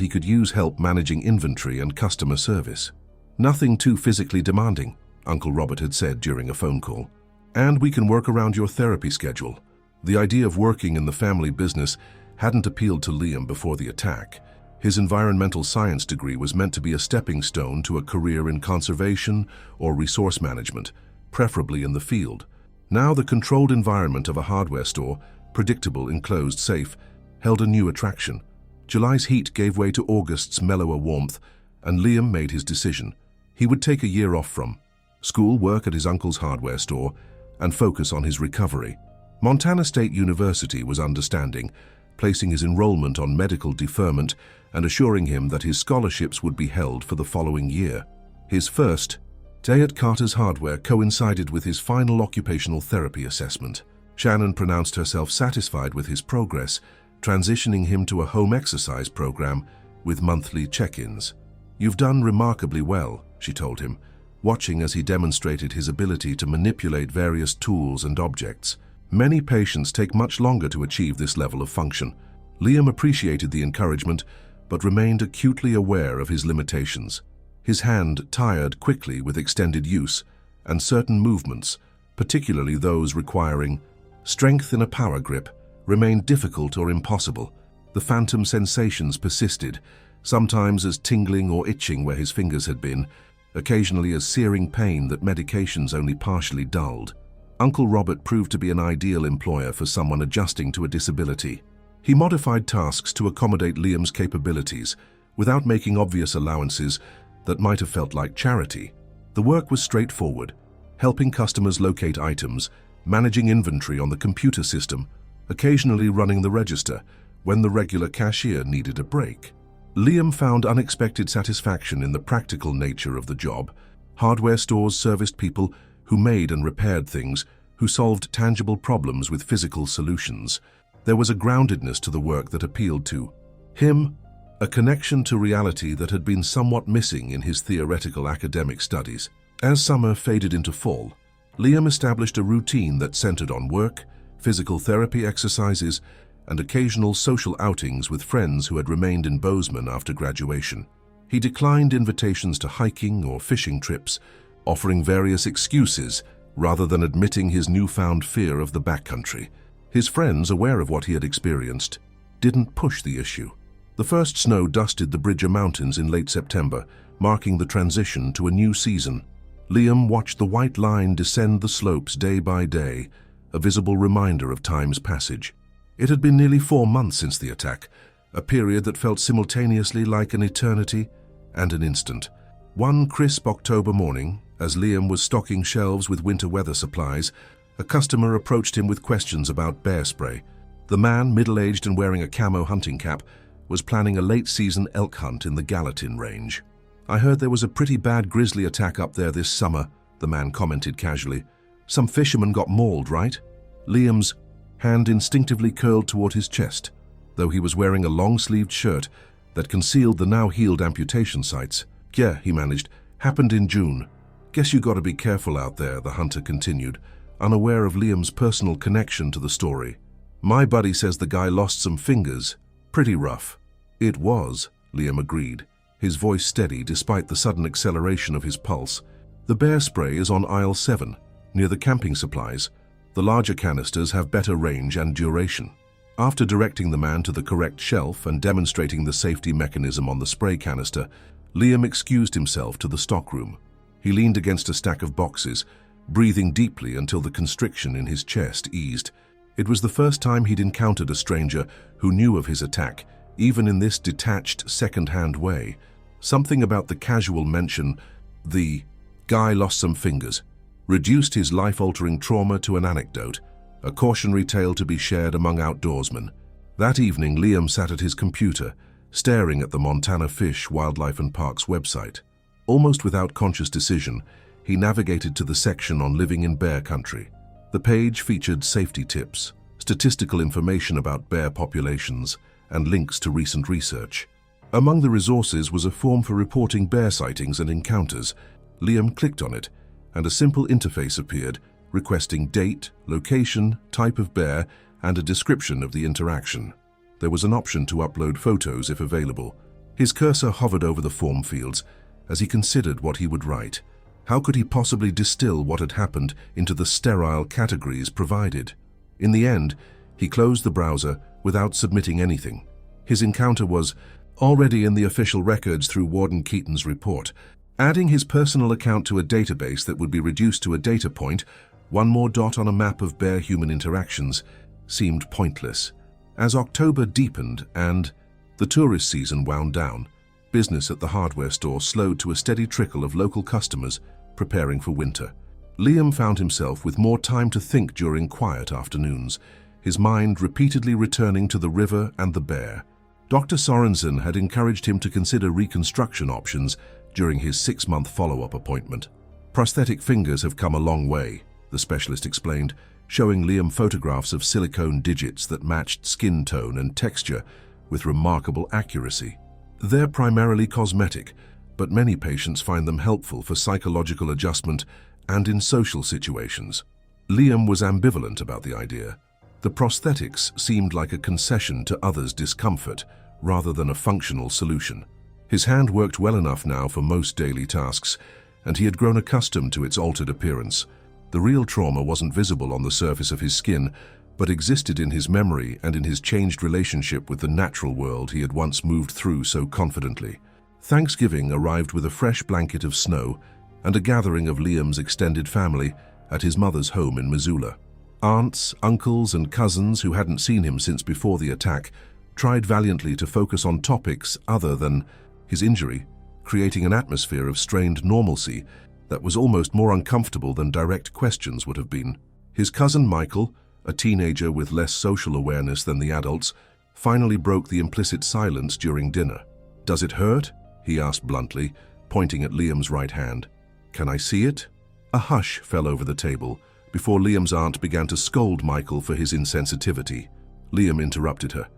he could use help managing inventory and customer service. "Nothing too physically demanding," Uncle Robert had said during a phone call. "And we can work around your therapy schedule." The idea of working in the family business hadn't appealed to Liam before the attack. His environmental science degree was meant to be a stepping stone to a career in conservation or resource management, preferably in the field. Now the controlled environment of a hardware store, predictable, enclosed, safe, held a new attraction. July's heat gave way to August's mellower warmth, and Liam made his decision. He would take a year off from school, work at his uncle's hardware store, and focus on his recovery. Montana State University was understanding, placing his enrollment on medical deferment and assuring him that his scholarships would be held for the following year. His first day at Carter's Hardware coincided with his final occupational therapy assessment. Shannon pronounced herself satisfied with his progress, transitioning him to a home exercise program with monthly check-ins. "You've done remarkably well," she told him, watching as he demonstrated his ability to manipulate various tools and objects. "Many patients take much longer to achieve this level of function." Liam appreciated the encouragement, but remained acutely aware of his limitations. His hand tired quickly with extended use, and certain movements, particularly those requiring strength in a power grip, remained difficult or impossible. The phantom sensations persisted, sometimes as tingling or itching where his fingers had been, occasionally as searing pain that medications only partially dulled. Uncle Robert proved to be an ideal employer for someone adjusting to a disability. He modified tasks to accommodate Liam's capabilities, without making obvious allowances that might have felt like charity. The work was straightforward, helping customers locate items, managing inventory on the computer system, occasionally running the register when the regular cashier needed a break. Liam found unexpected satisfaction in the practical nature of the job. Hardware stores serviced people who made and repaired things, who solved tangible problems with physical solutions. There was a groundedness to the work that appealed to him, a connection to reality that had been somewhat missing in his theoretical academic studies. As summer faded into fall, Liam established a routine that centered on work, physical therapy exercises, and occasional social outings with friends who had remained in Bozeman after graduation. He declined invitations to hiking or fishing trips, offering various excuses rather than admitting his newfound fear of the backcountry. His friends, aware of what he had experienced, didn't push the issue. The first snow dusted the Bridger Mountains in late September, marking the transition to a new season. Liam watched the white line descend the slopes day by day, a visible reminder of time's passage. It had been nearly 4 months since the attack, a period that felt simultaneously like an eternity and an instant. One crisp October morning, as Liam was stocking shelves with winter weather supplies, a customer approached him with questions about bear spray. The man, middle-aged and wearing a camo hunting cap, was planning a late-season elk hunt in the Gallatin Range. "I heard there was a pretty bad grizzly attack up there this summer," the man commented casually. "Some fishermen got mauled, right?" Liam's hand instinctively curled toward his chest, though he was wearing a long-sleeved shirt that concealed the now-healed amputation sites. "Yeah," he managed. "Happened in June. Guess you gotta be careful out there," the hunter continued, unaware of Liam's personal connection to the story. "My buddy says the guy lost some fingers. Pretty rough." "It was," Liam agreed, his voice steady despite the sudden acceleration of his pulse. "The bear spray is on aisle 7, near the camping supplies. The larger canisters have better range and duration." After directing the man to the correct shelf and demonstrating the safety mechanism on the spray canister, Liam excused himself to the stockroom. He leaned against a stack of boxes, breathing deeply until the constriction in his chest eased. It was the first time he'd encountered a stranger who knew of his attack, even in this detached, second-hand way. Something about the casual mention, "the guy lost some fingers," reduced his life-altering trauma to an anecdote, a cautionary tale to be shared among outdoorsmen. That evening, Liam sat at his computer, staring at the Montana Fish, Wildlife and Parks website. Almost without conscious decision, he navigated to the section on living in bear country. The page featured safety tips, statistical information about bear populations, and links to recent research. Among the resources was a form for reporting bear sightings and encounters. Liam clicked on it, and a simple interface appeared, requesting date, location, type of bear, and a description of the interaction. There was an option to upload photos if available. His cursor hovered over the form fields as he considered what he would write. How could he possibly distill what had happened into the sterile categories provided? In the end, he closed the browser without submitting anything. His encounter was already in the official records through Warden Keaton's report. Adding his personal account to a database that would be reduced to a data point, one more dot on a map of bear-human interactions, seemed pointless. As October deepened and the tourist season wound down, business at the hardware store slowed to a steady trickle of local customers preparing for winter. Liam found himself with more time to think during quiet afternoons, his mind repeatedly returning to the river and the bear. Dr. Sorensen had encouraged him to consider reconstruction options during his 6-month follow-up appointment. "Prosthetic fingers have come a long way," the specialist explained, showing Liam photographs of silicone digits that matched skin tone and texture with remarkable accuracy. "They're primarily cosmetic, but many patients find them helpful for psychological adjustment and in social situations." Liam was ambivalent about the idea. The prosthetics seemed like a concession to others' discomfort rather than a functional solution. His hand worked well enough now for most daily tasks, and he had grown accustomed to its altered appearance. The real trauma wasn't visible on the surface of his skin, but existed in his memory and in his changed relationship with the natural world he had once moved through so confidently. Thanksgiving arrived with a fresh blanket of snow and a gathering of Liam's extended family at his mother's home in Missoula. Aunts, uncles, and cousins who hadn't seen him since before the attack tried valiantly to focus on topics other than his injury, creating an atmosphere of strained normalcy that was almost more uncomfortable than direct questions would have been. His cousin Michael, a teenager with less social awareness than the adults, finally broke the implicit silence during dinner. "Does it hurt?" he asked bluntly, pointing at Liam's right hand. "Can I see it?" A hush fell over the table before Liam's aunt began to scold Michael for his insensitivity. Liam interrupted her.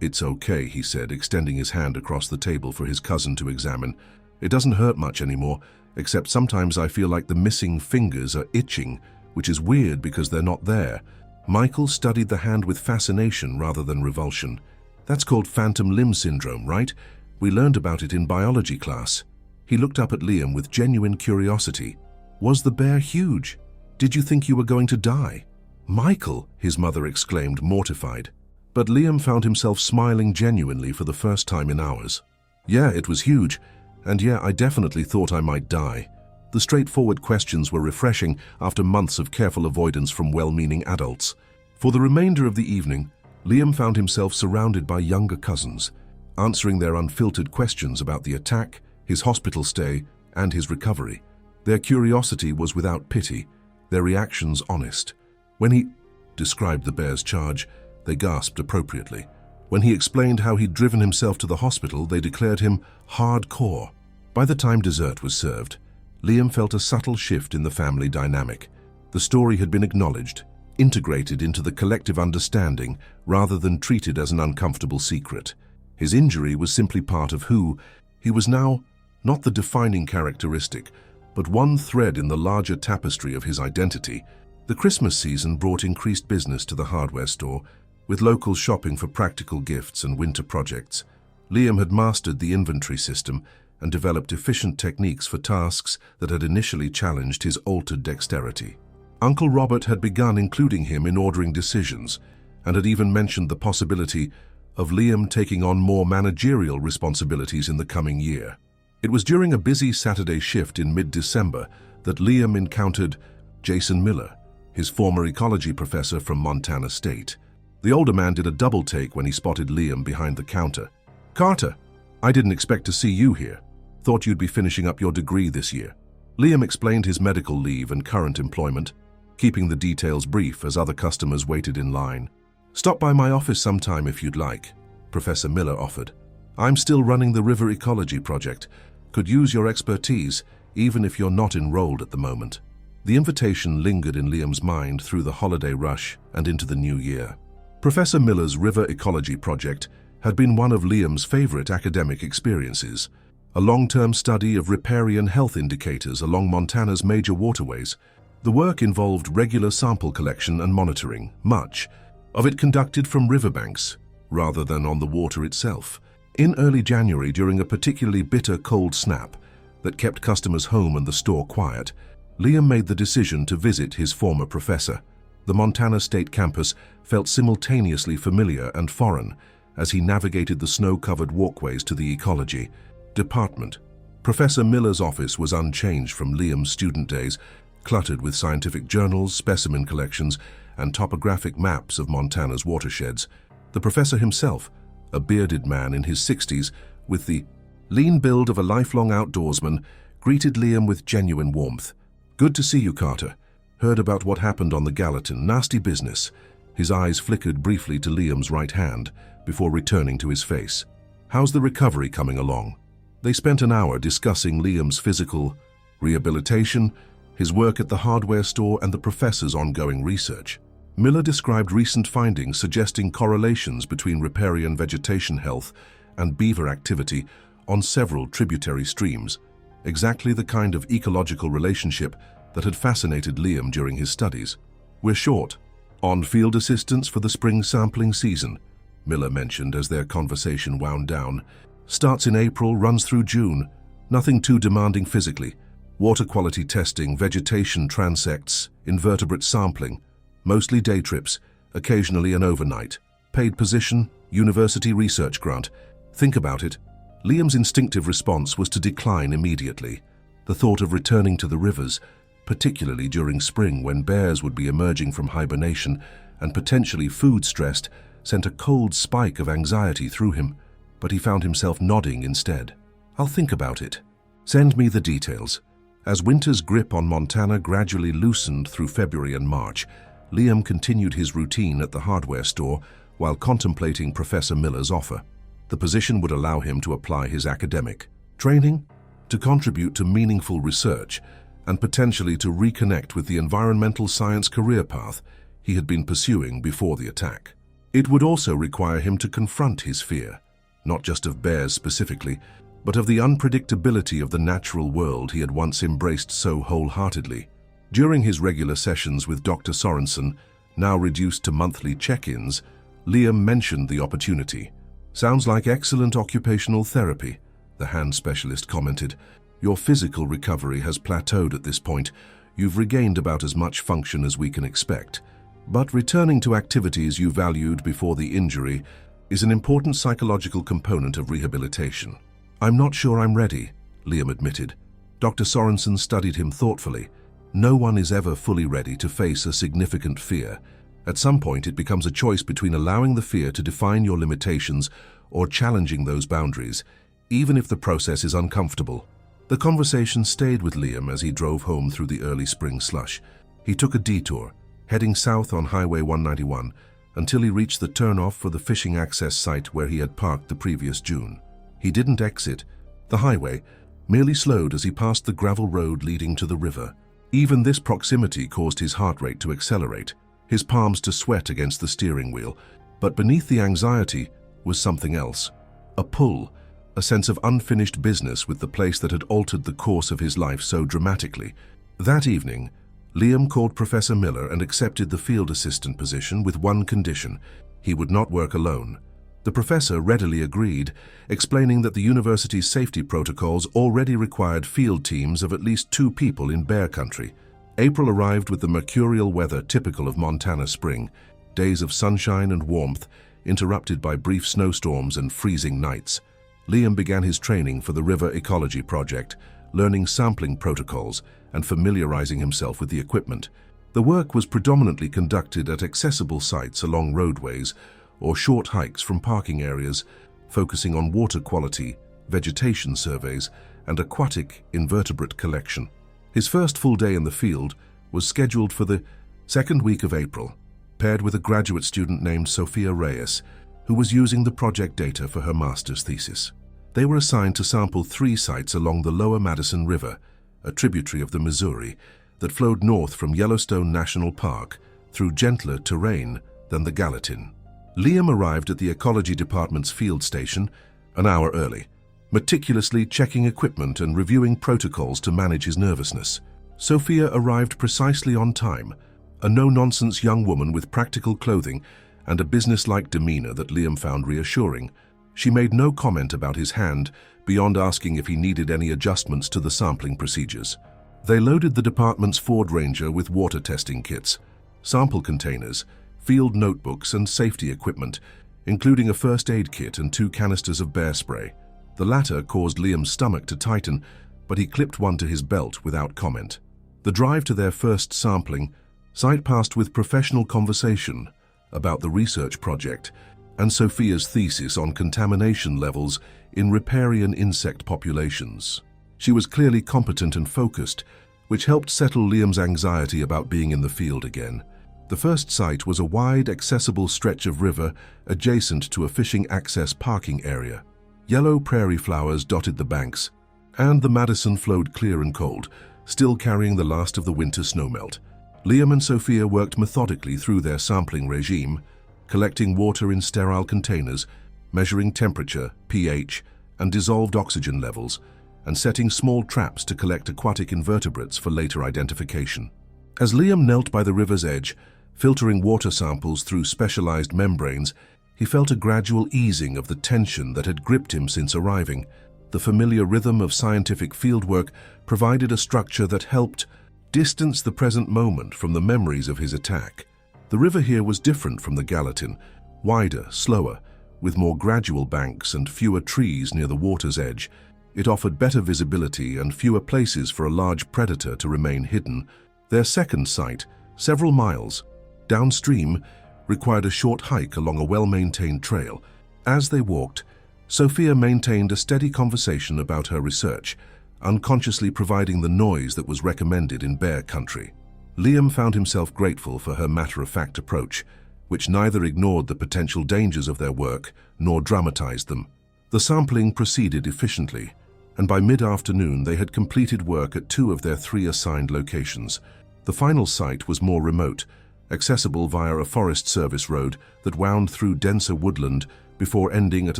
"It's okay," he said, extending his hand across the table for his cousin to examine. "It doesn't hurt much anymore, except sometimes I feel like the missing fingers are itching, which is weird because they're not there." Michael studied the hand with fascination rather than revulsion. "That's called phantom limb syndrome, right? We learned about it in biology class." He looked up at Liam with genuine curiosity. "Was the bear huge? Did you think you were going to die?" "Michael!" his mother exclaimed, mortified. But Liam found himself smiling genuinely for the first time in hours. "Yeah, it was huge, and yeah, I definitely thought I might die." The straightforward questions were refreshing after months of careful avoidance from well-meaning adults. For the remainder of the evening, Liam found himself surrounded by younger cousins, answering their unfiltered questions about the attack, his hospital stay, and his recovery. Their curiosity was without pity, their reactions honest. When he described the bear's charge, they gasped appropriately. When he explained how he'd driven himself to the hospital, they declared him hardcore. By the time dessert was served, Liam felt a subtle shift in the family dynamic. The story had been acknowledged, integrated into the collective understanding rather than treated as an uncomfortable secret. His injury was simply part of who he was now, not the defining characteristic, but one thread in the larger tapestry of his identity. The Christmas season brought increased business to the hardware store, with locals shopping for practical gifts and winter projects. Liam had mastered the inventory system and developed efficient techniques for tasks that had initially challenged his altered dexterity. Uncle Robert had begun including him in ordering decisions and had even mentioned the possibility of Liam taking on more managerial responsibilities in the coming year. It was during a busy Saturday shift in mid-December that Liam encountered Jason Miller, his former ecology professor from Montana State. The older man did a double take when he spotted Liam behind the counter. "Carter, I didn't expect to see you here. Thought you'd be finishing up your degree this year." Liam explained his medical leave and current employment, keeping the details brief as other customers waited in line. "Stop by my office sometime if you'd like," Professor Miller offered. "I'm still running the river ecology project. Could use your expertise, even if you're not enrolled at the moment." The invitation lingered in Liam's mind through the holiday rush and into the new year. Professor Miller's river ecology project had been one of Liam's favorite academic experiences. A long-term study of riparian health indicators along Montana's major waterways. The work involved regular sample collection and monitoring, much of it conducted from riverbanks, rather than on the water itself. In early January, during a particularly bitter cold snap that kept customers home and the store quiet, Liam made the decision to visit his former professor. The Montana State campus felt simultaneously familiar and foreign as he navigated the snow-covered walkways to the ecology department. Professor Miller's office was unchanged from Liam's student days, cluttered with scientific journals, specimen collections, and topographic maps of Montana's watersheds. The professor himself, a bearded man in his 60s, with the lean build of a lifelong outdoorsman, greeted Liam with genuine warmth. "Good to see you, Carter. Heard about what happened on the Gallatin. Nasty business." His eyes flickered briefly to Liam's right hand before returning to his face. "How's the recovery coming along?" They spent an hour discussing Liam's physical rehabilitation, his work at the hardware store, and the professor's ongoing research. Miller described recent findings suggesting correlations between riparian vegetation health and beaver activity on several tributary streams, exactly the kind of ecological relationship that had fascinated Liam during his studies. "We're short on field assistants for the spring sampling season," Miller mentioned as their conversation wound down. "Starts in April, runs through June. Nothing too demanding physically. Water quality testing, vegetation transects, invertebrate sampling. Mostly day trips, occasionally an overnight. Paid position, university research grant. Think about it." Liam's instinctive response was to decline immediately. The thought of returning to the rivers, particularly during spring when bears would be emerging from hibernation and potentially food-stressed, sent a cold spike of anxiety through him, but he found himself nodding instead. "I'll think about it. Send me the details." As winter's grip on Montana gradually loosened through February and March, Liam continued his routine at the hardware store while contemplating Professor Miller's offer. The position would allow him to apply his academic training, to contribute to meaningful research, and potentially to reconnect with the environmental science career path he had been pursuing before the attack. It would also require him to confront his fear, not just of bears specifically, but of the unpredictability of the natural world he had once embraced so wholeheartedly. During his regular sessions with Dr. Sorensen, now reduced to monthly check-ins, Liam mentioned the opportunity. "Sounds like excellent occupational therapy," the hand specialist commented. "Your physical recovery has plateaued at this point. You've regained about as much function as we can expect. But returning to activities you valued before the injury is an important psychological component of rehabilitation." "I'm not sure I'm ready," Liam admitted. Dr. Sorensen studied him thoughtfully. No one is ever fully ready to face a significant fear. At some point, it becomes a choice between allowing the fear to define your limitations or challenging those boundaries, even if the process is uncomfortable. The conversation stayed with Liam as he drove home through the early spring slush. He took a detour, heading south on Highway 191, until he reached the turnoff for the fishing access site where he had parked the previous June. He didn't exit the highway, merely slowed as he passed the gravel road leading to the river. Even this proximity caused his heart rate to accelerate, his palms to sweat against the steering wheel. But beneath the anxiety was something else. A pull, a sense of unfinished business with the place that had altered the course of his life so dramatically. That evening, Liam called Professor Miller and accepted the field assistant position with one condition: he would not work alone. The professor readily agreed, explaining that the university's safety protocols already required field teams of at least 2 people in bear country. April arrived with the mercurial weather typical of Montana spring, days of sunshine and warmth, interrupted by brief snowstorms and freezing nights. Liam began his training for the River Ecology Project, learning sampling protocols and familiarizing himself with the equipment. The work was predominantly conducted at accessible sites along roadways or short hikes from parking areas, focusing on water quality, vegetation surveys, and aquatic invertebrate collection. His first full day in the field was scheduled for the second week of April, paired with a graduate student named Sophia Reyes, who was using the project data for her master's thesis. They were assigned to sample 3 sites along the Lower Madison River, a tributary of the Missouri, that flowed north from Yellowstone National Park through gentler terrain than the Gallatin. Liam arrived at the Ecology Department's field station an hour early, meticulously checking equipment and reviewing protocols to manage his nervousness. Sophia arrived precisely on time, a no-nonsense young woman with practical clothing and a business-like demeanor that Liam found reassuring. She made no comment about his hand, beyond asking if he needed any adjustments to the sampling procedures. They loaded the department's Ford Ranger with water testing kits, sample containers, field notebooks, and safety equipment, including a first aid kit and 2 canisters of bear spray. The latter caused Liam's stomach to tighten, but he clipped one to his belt without comment. The drive to their first sampling site passed with professional conversation about the research project and Sophia's thesis on contamination levels in riparian insect populations. She was clearly competent and focused, which helped settle Liam's anxiety about being in the field again. The first site was a wide, accessible stretch of river adjacent to a fishing access parking area. Yellow prairie flowers dotted the banks, and the Madison flowed clear and cold, still carrying the last of the winter snowmelt. Liam and Sophia worked methodically through their sampling regime, collecting water in sterile containers, measuring temperature, pH, and dissolved oxygen levels, and setting small traps to collect aquatic invertebrates for later identification. As Liam knelt by the river's edge, filtering water samples through specialized membranes, he felt a gradual easing of the tension that had gripped him since arriving. The familiar rhythm of scientific fieldwork provided a structure that helped distance the present moment from the memories of his attack. The river here was different from the Gallatin, wider, slower, with more gradual banks and fewer trees near the water's edge. It offered better visibility and fewer places for a large predator to remain hidden. Their second site, several miles downstream, required a short hike along a well-maintained trail. As they walked, Sophia maintained a steady conversation about her research, unconsciously providing the noise that was recommended in bear country. Liam found himself grateful for her matter-of-fact approach, which neither ignored the potential dangers of their work nor dramatized them. The sampling proceeded efficiently, and by mid-afternoon they had completed work at 2 of their 3 assigned locations. The final site was more remote, accessible via a Forest Service road that wound through denser woodland before ending at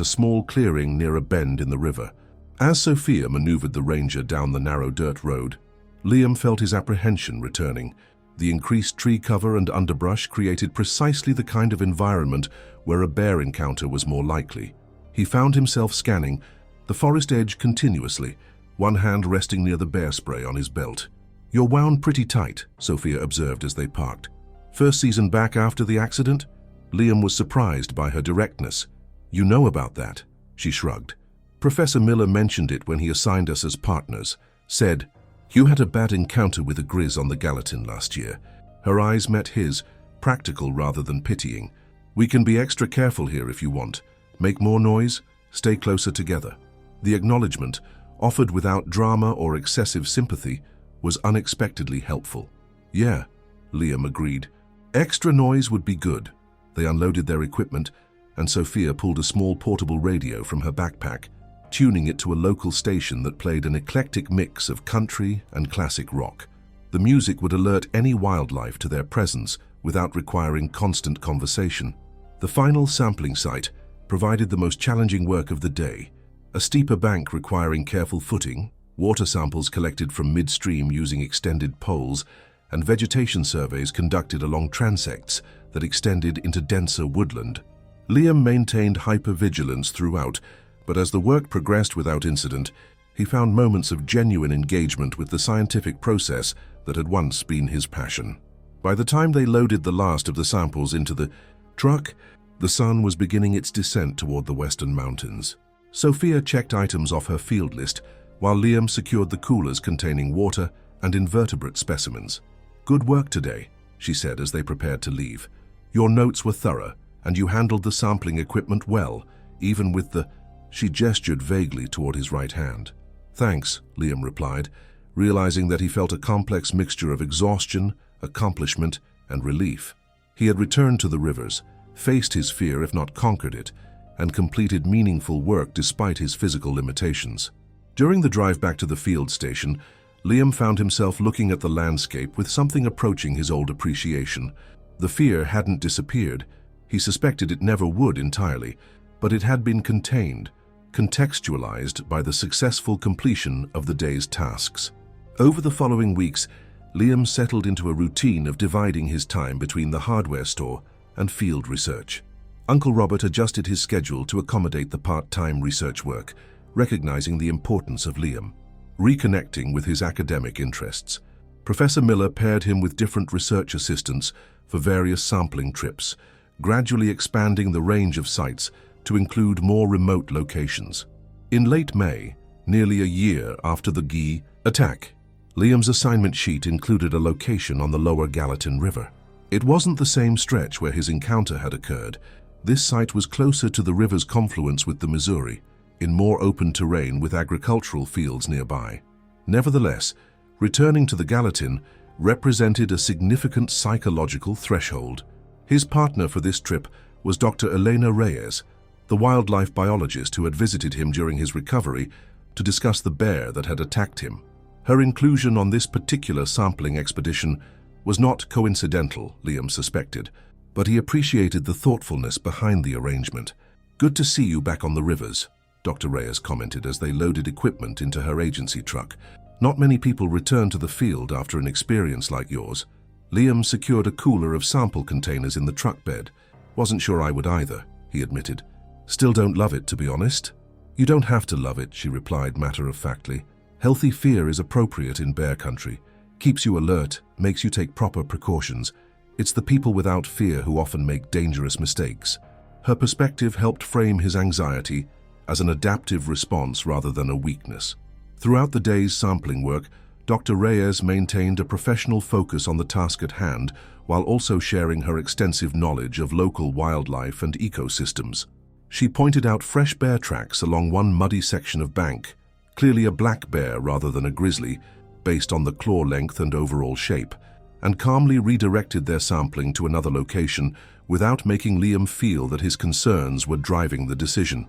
a small clearing near a bend in the river. As Sophia maneuvered the ranger down the narrow dirt road, Liam felt his apprehension returning. The increased tree cover and underbrush created precisely the kind of environment where a bear encounter was more likely. He found himself scanning the forest edge continuously, one hand resting near the bear spray on his belt. "You're wound pretty tight," Sophia observed as they parked. "First season back after the accident?" Liam was surprised by her directness. "You know about that," she shrugged. "Professor Miller mentioned it when he assigned us as partners. Said, you had a bad encounter with a grizz on the Gallatin last year." Her eyes met his, practical rather than pitying. "We can be extra careful here if you want. Make more noise, stay closer together." The acknowledgement, offered without drama or excessive sympathy, was unexpectedly helpful. "Yeah," Liam agreed. "Extra noise would be good." They unloaded their equipment, and Sophia pulled a small portable radio from her backpack, tuning it to a local station that played an eclectic mix of country and classic rock. The music would alert any wildlife to their presence without requiring constant conversation. The final sampling site provided the most challenging work of the day. A steeper bank requiring careful footing, water samples collected from midstream using extended poles, and vegetation surveys conducted along transects that extended into denser woodland. Liam maintained hypervigilance throughout, but as the work progressed without incident, he found moments of genuine engagement with the scientific process that had once been his passion. By the time they loaded the last of the samples into the truck, the sun was beginning its descent toward the western mountains. Sophia checked items off her field list, while Liam secured the coolers containing water and invertebrate specimens. "Good work today," she said as they prepared to leave. "Your notes were thorough, and you handled the sampling equipment well, even with the—" She gestured vaguely toward his right hand. "Thanks," Liam replied, realizing that he felt a complex mixture of exhaustion, accomplishment, and relief. He had returned to the rivers, faced his fear if not conquered it, and completed meaningful work despite his physical limitations. During the drive back to the field station, Liam found himself looking at the landscape with something approaching his old appreciation. The fear hadn't disappeared. He suspected it never would entirely, but it had been contained, contextualized by the successful completion of the day's tasks. Over the following weeks, Liam settled into a routine of dividing his time between the hardware store and field research. Uncle Robert adjusted his schedule to accommodate the part-time research work, recognizing the importance of Liam. Reconnecting with his academic interests, Professor Miller paired him with different research assistants for various sampling trips, gradually expanding the range of sites to include more remote locations. In late May, nearly a year after the Guy attack, Liam's assignment sheet included a location on the lower Gallatin River. It wasn't the same stretch where his encounter had occurred. This site was closer to the river's confluence with the Missouri, in more open terrain with agricultural fields nearby. Nevertheless, returning to the Gallatin represented a significant psychological threshold. His partner for this trip was Dr. Elena Reyes, the wildlife biologist who had visited him during his recovery to discuss the bear that had attacked him. Her inclusion on this particular sampling expedition was not coincidental, Liam suspected, but he appreciated the thoughtfulness behind the arrangement. "Good to see you back on the rivers," Dr. Reyes commented as they loaded equipment into her agency truck. "Not many people return to the field after an experience like yours." Liam secured a cooler of sample containers in the truck bed. "Wasn't sure I would either," he admitted. "Still don't love it, to be honest." "You don't have to love it," she replied matter-of-factly. "Healthy fear is appropriate in bear country. Keeps you alert, makes you take proper precautions. It's the people without fear who often make dangerous mistakes." Her perspective helped frame his anxiety as an adaptive response rather than a weakness. Throughout the day's sampling work, Dr. Reyes maintained a professional focus on the task at hand while also sharing her extensive knowledge of local wildlife and ecosystems. She pointed out fresh bear tracks along one muddy section of bank, clearly a black bear rather than a grizzly, based on the claw length and overall shape, and calmly redirected their sampling to another location without making Liam feel that his concerns were driving the decision.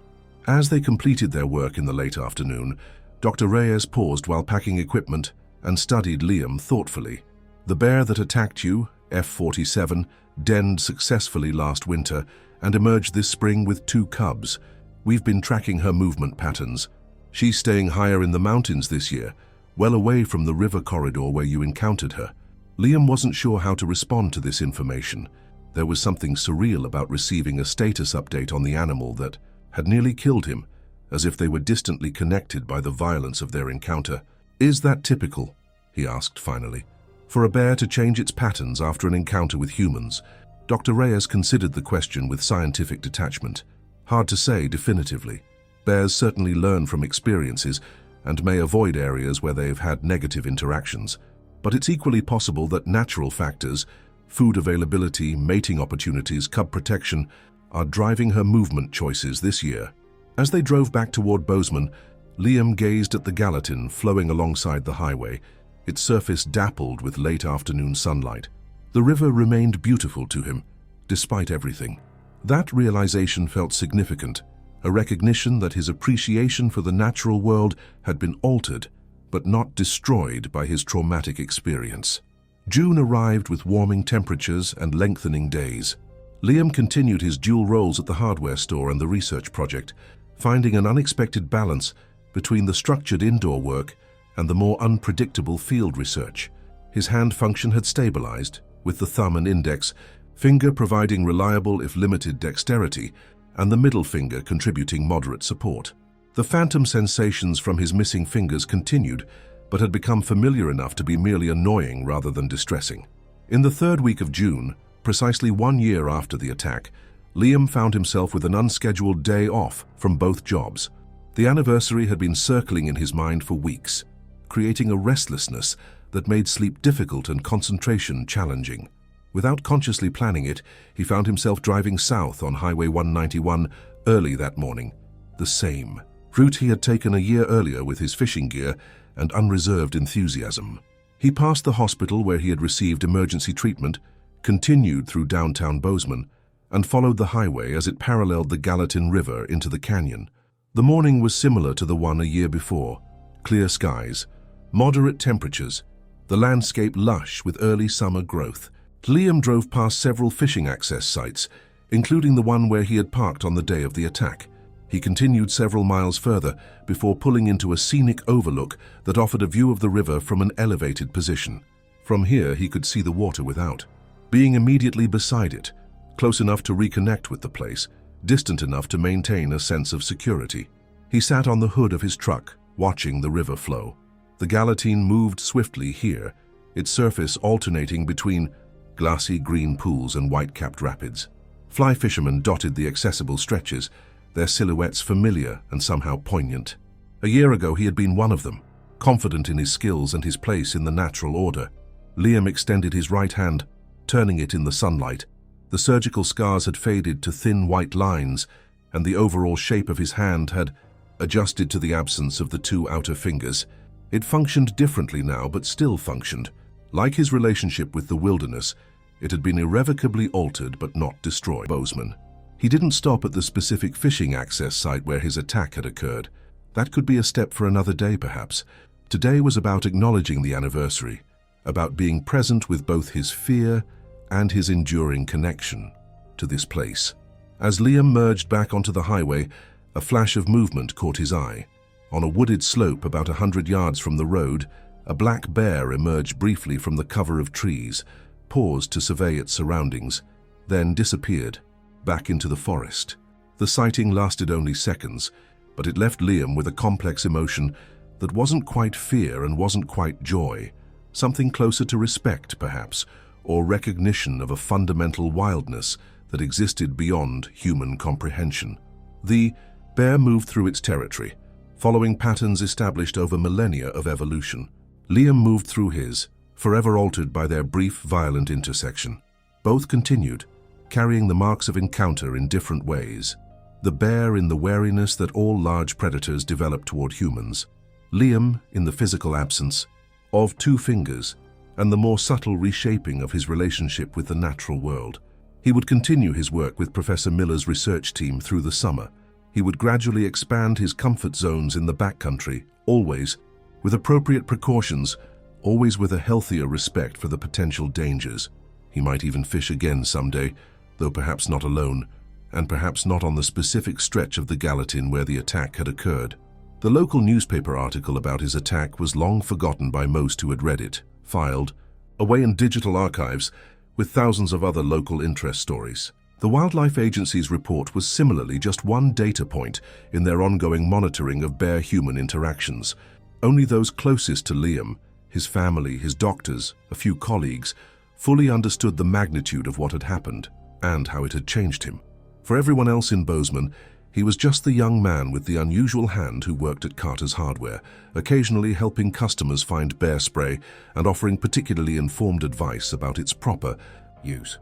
As they completed their work in the late afternoon, Dr. Reyes paused while packing equipment and studied Liam thoughtfully. The bear that attacked you, F.47, denned successfully last winter and emerged this spring with 2 cubs. We've been tracking her movement patterns. She's staying higher in the mountains this year, well away from the river corridor where you encountered her. Liam wasn't sure how to respond to this information. There was something surreal about receiving a status update on the animal that had nearly killed him, as if they were distantly connected by the violence of their encounter. "Is that typical?" he asked finally. "For a bear to change its patterns after an encounter with humans?" Dr. Reyes considered the question with scientific detachment. Hard to say definitively. Bears certainly learn from experiences and may avoid areas where they've had negative interactions. But it's equally possible that natural factors, food availability, mating opportunities, cub protection, are driving her movement choices this year. As they drove back toward Bozeman, Liam gazed at the Gallatin flowing alongside the highway, its surface dappled with late afternoon sunlight. The river remained beautiful to him, despite everything. That realization felt significant, a recognition that his appreciation for the natural world had been altered, but not destroyed by his traumatic experience. June arrived with warming temperatures and lengthening days. Liam continued his dual roles at the hardware store and the research project, finding an unexpected balance between the structured indoor work and the more unpredictable field research. His hand function had stabilized, with the thumb and index finger providing reliable if limited dexterity, and the middle finger contributing moderate support. The phantom sensations from his missing fingers continued, but had become familiar enough to be merely annoying rather than distressing. In the 3rd week of June, precisely 1 year after the attack, Liam found himself with an unscheduled day off from both jobs. The anniversary had been circling in his mind for weeks, creating a restlessness that made sleep difficult and concentration challenging. Without consciously planning it, he found himself driving south on Highway 191 early that morning, the same route he had taken a year earlier with his fishing gear and unreserved enthusiasm. He passed the hospital where he had received emergency treatment, continued through downtown Bozeman, and followed the highway as it paralleled the Gallatin River into the canyon. The morning was similar to the one a year before. Clear skies, moderate temperatures, the landscape lush with early summer growth. Liam drove past several fishing access sites, including the one where he had parked on the day of the attack. He continued several miles further before pulling into a scenic overlook that offered a view of the river from an elevated position. From here, he could see the water without. Being immediately beside it, close enough to reconnect with the place, distant enough to maintain a sense of security. He sat on the hood of his truck, watching the river flow. The Gallatin moved swiftly here, its surface alternating between glassy green pools and white-capped rapids. Fly fishermen dotted the accessible stretches, their silhouettes familiar and somehow poignant. A year ago he had been one of them, confident in his skills and his place in the natural order. Liam extended his right hand, turning it in the sunlight. The surgical scars had faded to thin white lines, and the overall shape of his hand had adjusted to the absence of the 2 outer fingers. It functioned differently now, but still functioned. Like his relationship with the wilderness, it had been irrevocably altered but not destroyed. Bozeman. He didn't stop at the specific fishing access site where his attack had occurred. That could be a step for another day, perhaps. Today was about acknowledging the anniversary, about being present with both his fear and his enduring connection to this place. As Liam merged back onto the highway, a flash of movement caught his eye. On a wooded slope about 100 yards from the road, a black bear emerged briefly from the cover of trees, paused to survey its surroundings, then disappeared, back into the forest. The sighting lasted only seconds, but it left Liam with a complex emotion that wasn't quite fear and wasn't quite joy, something closer to respect, perhaps, or recognition of a fundamental wildness that existed beyond human comprehension. The bear moved through its territory, following patterns established over millennia of evolution. Liam moved through his, forever altered by their brief, violent intersection. Both continued, carrying the marks of encounter in different ways. The bear in the wariness that all large predators develop toward humans. Liam, in the physical absence of two fingers and the more subtle reshaping of his relationship with the natural world. He would continue his work with Professor Miller's research team through the summer. He would gradually expand his comfort zones in the backcountry, always with appropriate precautions, always with a healthier respect for the potential dangers. He might even fish again someday, though perhaps not alone, and perhaps not on the specific stretch of the Gallatin where the attack had occurred. The local newspaper article about his attack was long forgotten by most who had read it, filed away in digital archives with thousands of other local interest stories. The Wildlife Agency's report was similarly just one data point in their ongoing monitoring of bear-human interactions. Only those closest to Liam, his family, his doctors, a few colleagues, fully understood the magnitude of what had happened and how it had changed him. For everyone else in Bozeman, he was just the young man with the unusual hand who worked at Carter's Hardware, occasionally helping customers find bear spray and offering particularly informed advice about its proper use.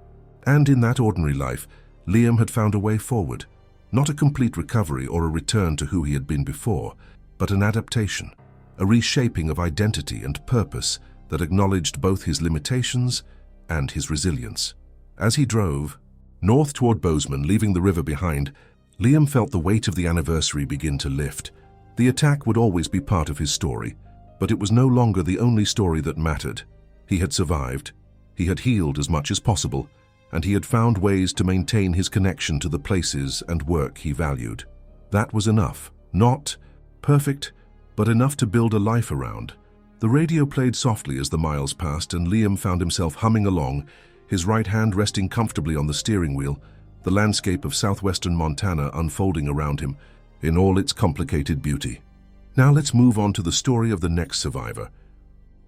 And in that ordinary life, Liam had found a way forward. Not a complete recovery or a return to who he had been before, but an adaptation, a reshaping of identity and purpose that acknowledged both his limitations and his resilience. As he drove north toward Bozeman, leaving the river behind, Liam felt the weight of the anniversary begin to lift. The attack would always be part of his story, but it was no longer the only story that mattered. He had survived, he had healed as much as possible, and he had found ways to maintain his connection to the places and work he valued. That was enough. Not perfect, but enough to build a life around. The radio played softly as the miles passed, and Liam found himself humming along, his right hand resting comfortably on the steering wheel, the landscape of southwestern Montana unfolding around him in all its complicated beauty. Now let's move on to the story of the next survivor.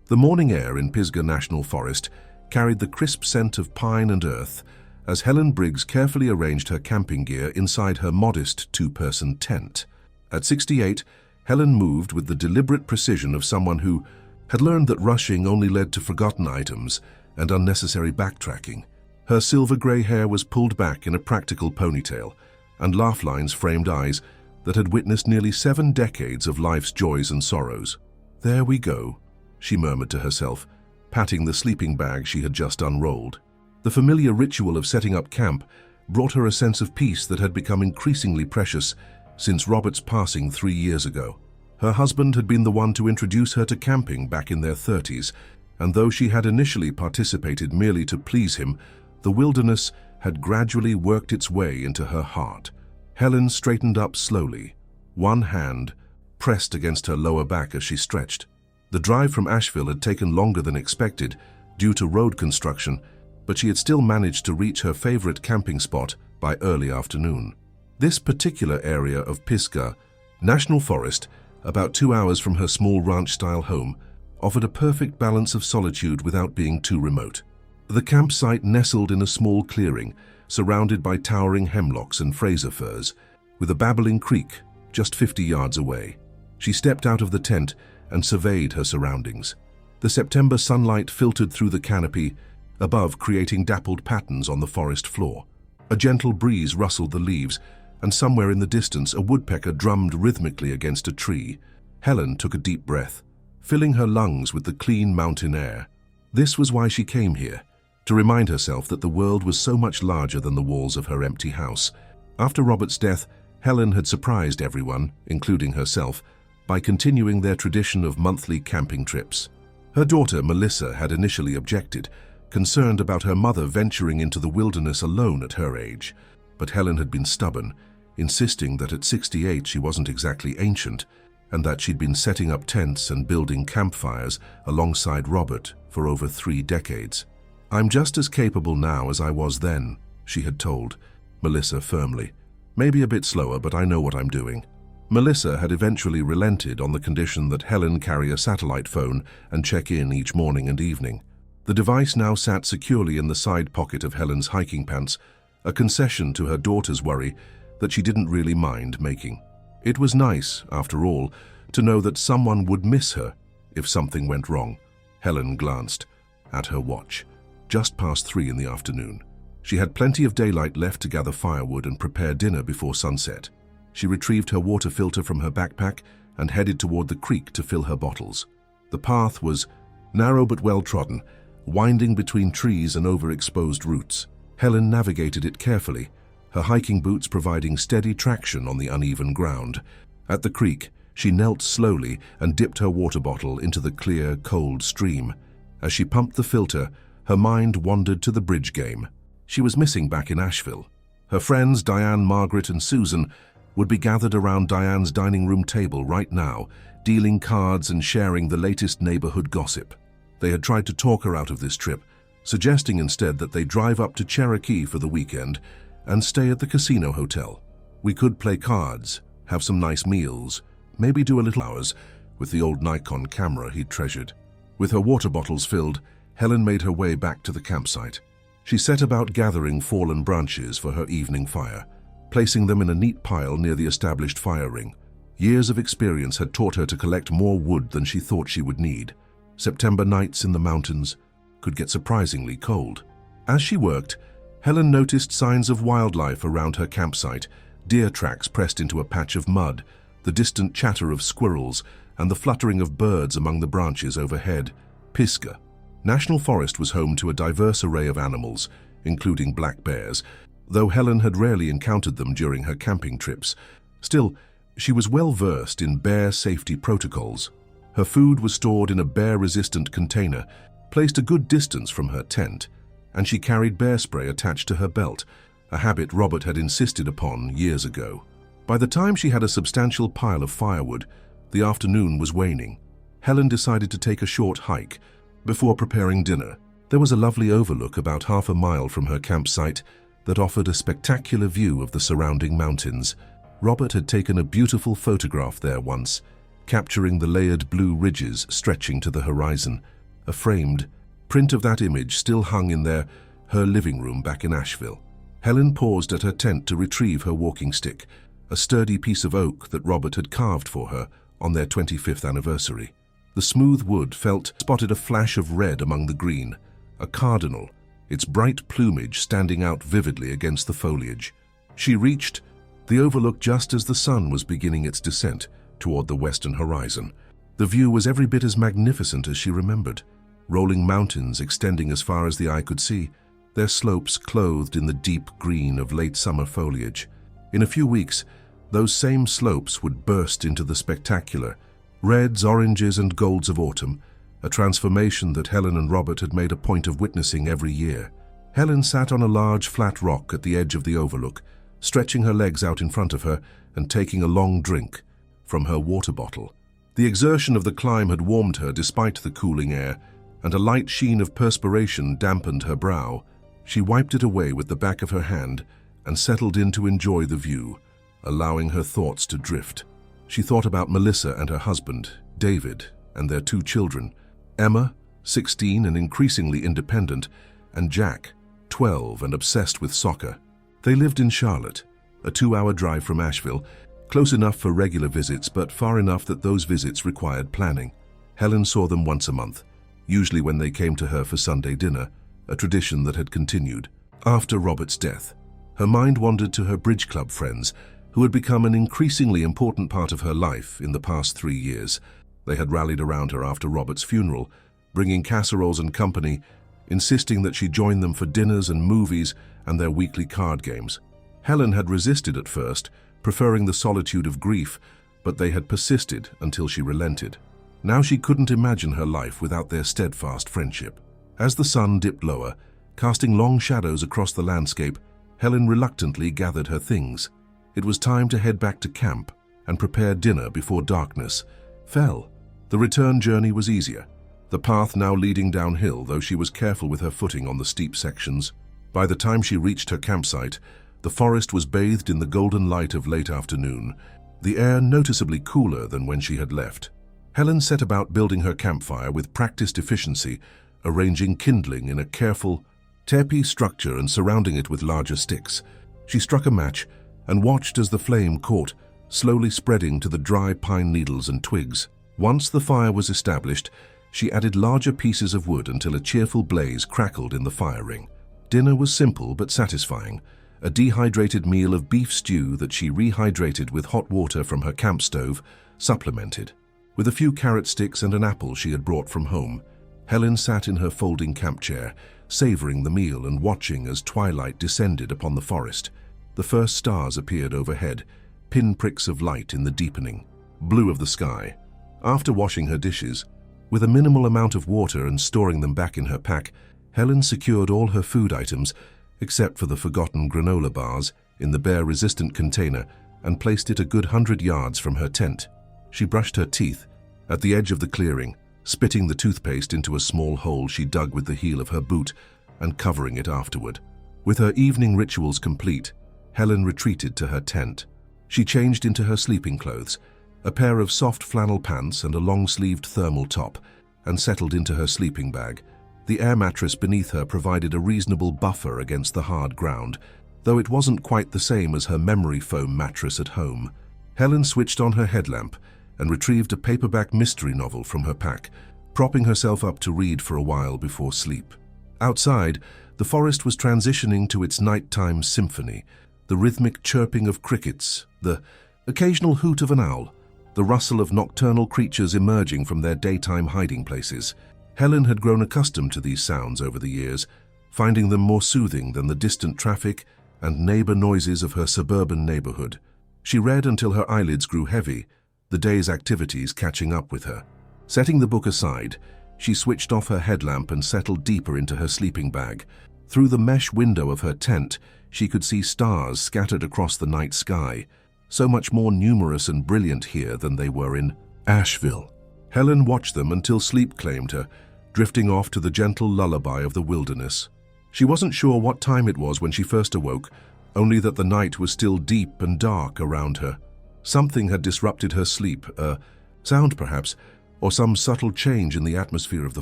The morning air in Pisgah National Forest carried the crisp scent of pine and earth as Helen Briggs carefully arranged her camping gear inside her modest two-person tent. At 68, Helen moved with the deliberate precision of someone who had learned that rushing only led to forgotten items and unnecessary backtracking. Her silver-gray hair was pulled back in a practical ponytail, and laugh lines framed eyes that had witnessed nearly 7 decades of life's joys and sorrows. "There we go," she murmured to herself, patting the sleeping bag she had just unrolled. The familiar ritual of setting up camp brought her a sense of peace that had become increasingly precious since Robert's passing 3 years ago. Her husband had been the one to introduce her to camping back in their 30s, and though she had initially participated merely to please him, the wilderness had gradually worked its way into her heart. Helen straightened up slowly, one hand pressed against her lower back as she stretched. The drive from Asheville had taken longer than expected due to road construction, but she had still managed to reach her favorite camping spot by early afternoon. This particular area of Pisgah National Forest, about 2 hours from her small ranch-style home, offered a perfect balance of solitude without being too remote. The campsite nestled in a small clearing, surrounded by towering hemlocks and Fraser firs, with a babbling creek just 50 yards away. She stepped out of the tent and surveyed her surroundings. The September sunlight filtered through the canopy above, creating dappled patterns on the forest floor. A gentle breeze rustled the leaves, and somewhere in the distance a woodpecker drummed rhythmically against a tree. Helen took a deep breath, filling her lungs with the clean mountain air. This was why she came here, to remind herself that the world was so much larger than the walls of her empty house. After Robert's death, Helen had surprised everyone, including herself, by continuing their tradition of monthly camping trips. Her daughter, Melissa, had initially objected, concerned about her mother venturing into the wilderness alone at her age. But Helen had been stubborn, insisting that at 68 she wasn't exactly ancient, and that she'd been setting up tents and building campfires alongside Robert for over 3 decades. "I'm just as capable now as I was then," she had told Melissa firmly. "Maybe a bit slower, but I know what I'm doing." Melissa had eventually relented on the condition that Helen carry a satellite phone and check in each morning and evening. The device now sat securely in the side pocket of Helen's hiking pants, a concession to her daughter's worry that she didn't really mind making. It was nice, after all, to know that someone would miss her if something went wrong. Helen glanced at her watch. Just past 3 in the afternoon. She had plenty of daylight left to gather firewood and prepare dinner before sunset. She retrieved her water filter from her backpack and headed toward the creek to fill her bottles. The path was narrow but well-trodden, winding between trees and overexposed roots. Helen navigated it carefully, her hiking boots providing steady traction on the uneven ground. At the creek, she knelt slowly and dipped her water bottle into the clear, cold stream. As she pumped the filter, her mind wandered to the bridge game. She was missing back in Asheville. Her friends Diane, Margaret, and Susan would be gathered around Diane's dining room table right now, dealing cards and sharing the latest neighborhood gossip. They had tried to talk her out of this trip, suggesting instead that they drive up to Cherokee for the weekend and stay at the casino hotel. "We could play cards, have some nice meals, maybe do a little hours," with the old Nikon camera he'd treasured. With her water bottles filled, Helen made her way back to the campsite. She set about gathering fallen branches for her evening fire, placing them in a neat pile near the established fire ring. Years of experience had taught her to collect more wood than she thought she would need. September nights in the mountains could get surprisingly cold. As she worked, Helen noticed signs of wildlife around her campsite, deer tracks pressed into a patch of mud, the distant chatter of squirrels, and the fluttering of birds among the branches overhead. Pisgah National Forest was home to a diverse array of animals, including black bears, though Helen had rarely encountered them during her camping trips. Still, she was well versed in bear safety protocols. Her food was stored in a bear-resistant container, placed a good distance from her tent, and she carried bear spray attached to her belt, a habit Robert had insisted upon years ago. By the time she had a substantial pile of firewood, the afternoon was waning. Helen decided to take a short hike before preparing dinner. There was a lovely overlook about half a mile from her campsite that offered a spectacular view of the surrounding mountains. Robert had taken a beautiful photograph there once, capturing the layered blue ridges stretching to the horizon. A framed print of that image still hung in her living room back in Asheville. Helen paused at her tent to retrieve her walking stick, a sturdy piece of oak that Robert had carved for her on their 25th anniversary. The smooth wood spotted a flash of red among the green, a cardinal, its bright plumage standing out vividly against the foliage. She reached the overlook just as the sun was beginning its descent toward the western horizon. The view was every bit as magnificent as she remembered. Rolling mountains extending as far as the eye could see, their slopes clothed in the deep green of late summer foliage. In a few weeks, those same slopes would burst into the spectacular reds, oranges, and golds of autumn, a transformation that Helen and Robert had made a point of witnessing every year. Helen sat on a large flat rock at the edge of the overlook, stretching her legs out in front of her and taking a long drink from her water bottle. The exertion of the climb had warmed her despite the cooling air, and a light sheen of perspiration dampened her brow. She wiped it away with the back of her hand and settled in to enjoy the view, allowing her thoughts to drift. She thought about Melissa and her husband, David, and their 2 children, Emma, 16 and increasingly independent, and Jack, 12 and obsessed with soccer. They lived in Charlotte, a 2-hour drive from Asheville, close enough for regular visits but far enough that those visits required planning. Helen saw them once a month, usually when they came to her for Sunday dinner, a tradition that had continued. After Robert's death, her mind wandered to her bridge club friends, who had become an increasingly important part of her life in the past 3 years. They had rallied around her after Robert's funeral, bringing casseroles and company, insisting that she join them for dinners and movies and their weekly card games. Helen had resisted at first, preferring the solitude of grief, but they had persisted until she relented. Now she couldn't imagine her life without their steadfast friendship. As the sun dipped lower, casting long shadows across the landscape, Helen reluctantly gathered her things. It was time to head back to camp and prepare dinner before darkness fell. The return journey was easier, the path now leading downhill, though she was careful with her footing on the steep sections. By the time she reached her campsite, the forest was bathed in the golden light of late afternoon, the air noticeably cooler than when she had left. Helen set about building her campfire with practiced efficiency, arranging kindling in a careful, teepee structure and surrounding it with larger sticks. She struck a match and watched as the flame caught, slowly spreading to the dry pine needles and twigs. Once the fire was established, she added larger pieces of wood until a cheerful blaze crackled in the fire ring. Dinner was simple but satisfying, a dehydrated meal of beef stew that she rehydrated with hot water from her camp stove, supplemented. With a few carrot sticks and an apple she had brought from home, Helen sat in her folding camp chair, savoring the meal and watching as twilight descended upon the forest. The first stars appeared overhead, pinpricks of light in the deepening blue of the sky. After washing her dishes, with a minimal amount of water and storing them back in her pack, Helen secured all her food items, except for the forgotten granola bars, in the bear-resistant container and placed it a good 100 yards from her tent. She brushed her teeth at the edge of the clearing, spitting the toothpaste into a small hole she dug with the heel of her boot and covering it afterward. With her evening rituals complete, Helen retreated to her tent. She changed into her sleeping clothes, a pair of soft flannel pants and a long-sleeved thermal top, and settled into her sleeping bag. The air mattress beneath her provided a reasonable buffer against the hard ground, though it wasn't quite the same as her memory foam mattress at home. Helen switched on her headlamp and retrieved a paperback mystery novel from her pack, propping herself up to read for a while before sleep. Outside, the forest was transitioning to its nighttime symphony, the rhythmic chirping of crickets, the occasional hoot of an owl, the rustle of nocturnal creatures emerging from their daytime hiding places. Helen had grown accustomed to these sounds over the years, finding them more soothing than the distant traffic and neighbor noises of her suburban neighborhood. She read until her eyelids grew heavy, the day's activities catching up with her. Setting the book aside, she switched off her headlamp and settled deeper into her sleeping bag. Through the mesh window of her tent, she could see stars scattered across the night sky, so much more numerous and brilliant here than they were in Asheville. Helen watched them until sleep claimed her, drifting off to the gentle lullaby of the wilderness. She wasn't sure what time it was when she first awoke, only that the night was still deep and dark around her. Something had disrupted her sleep, a sound perhaps, or some subtle change in the atmosphere of the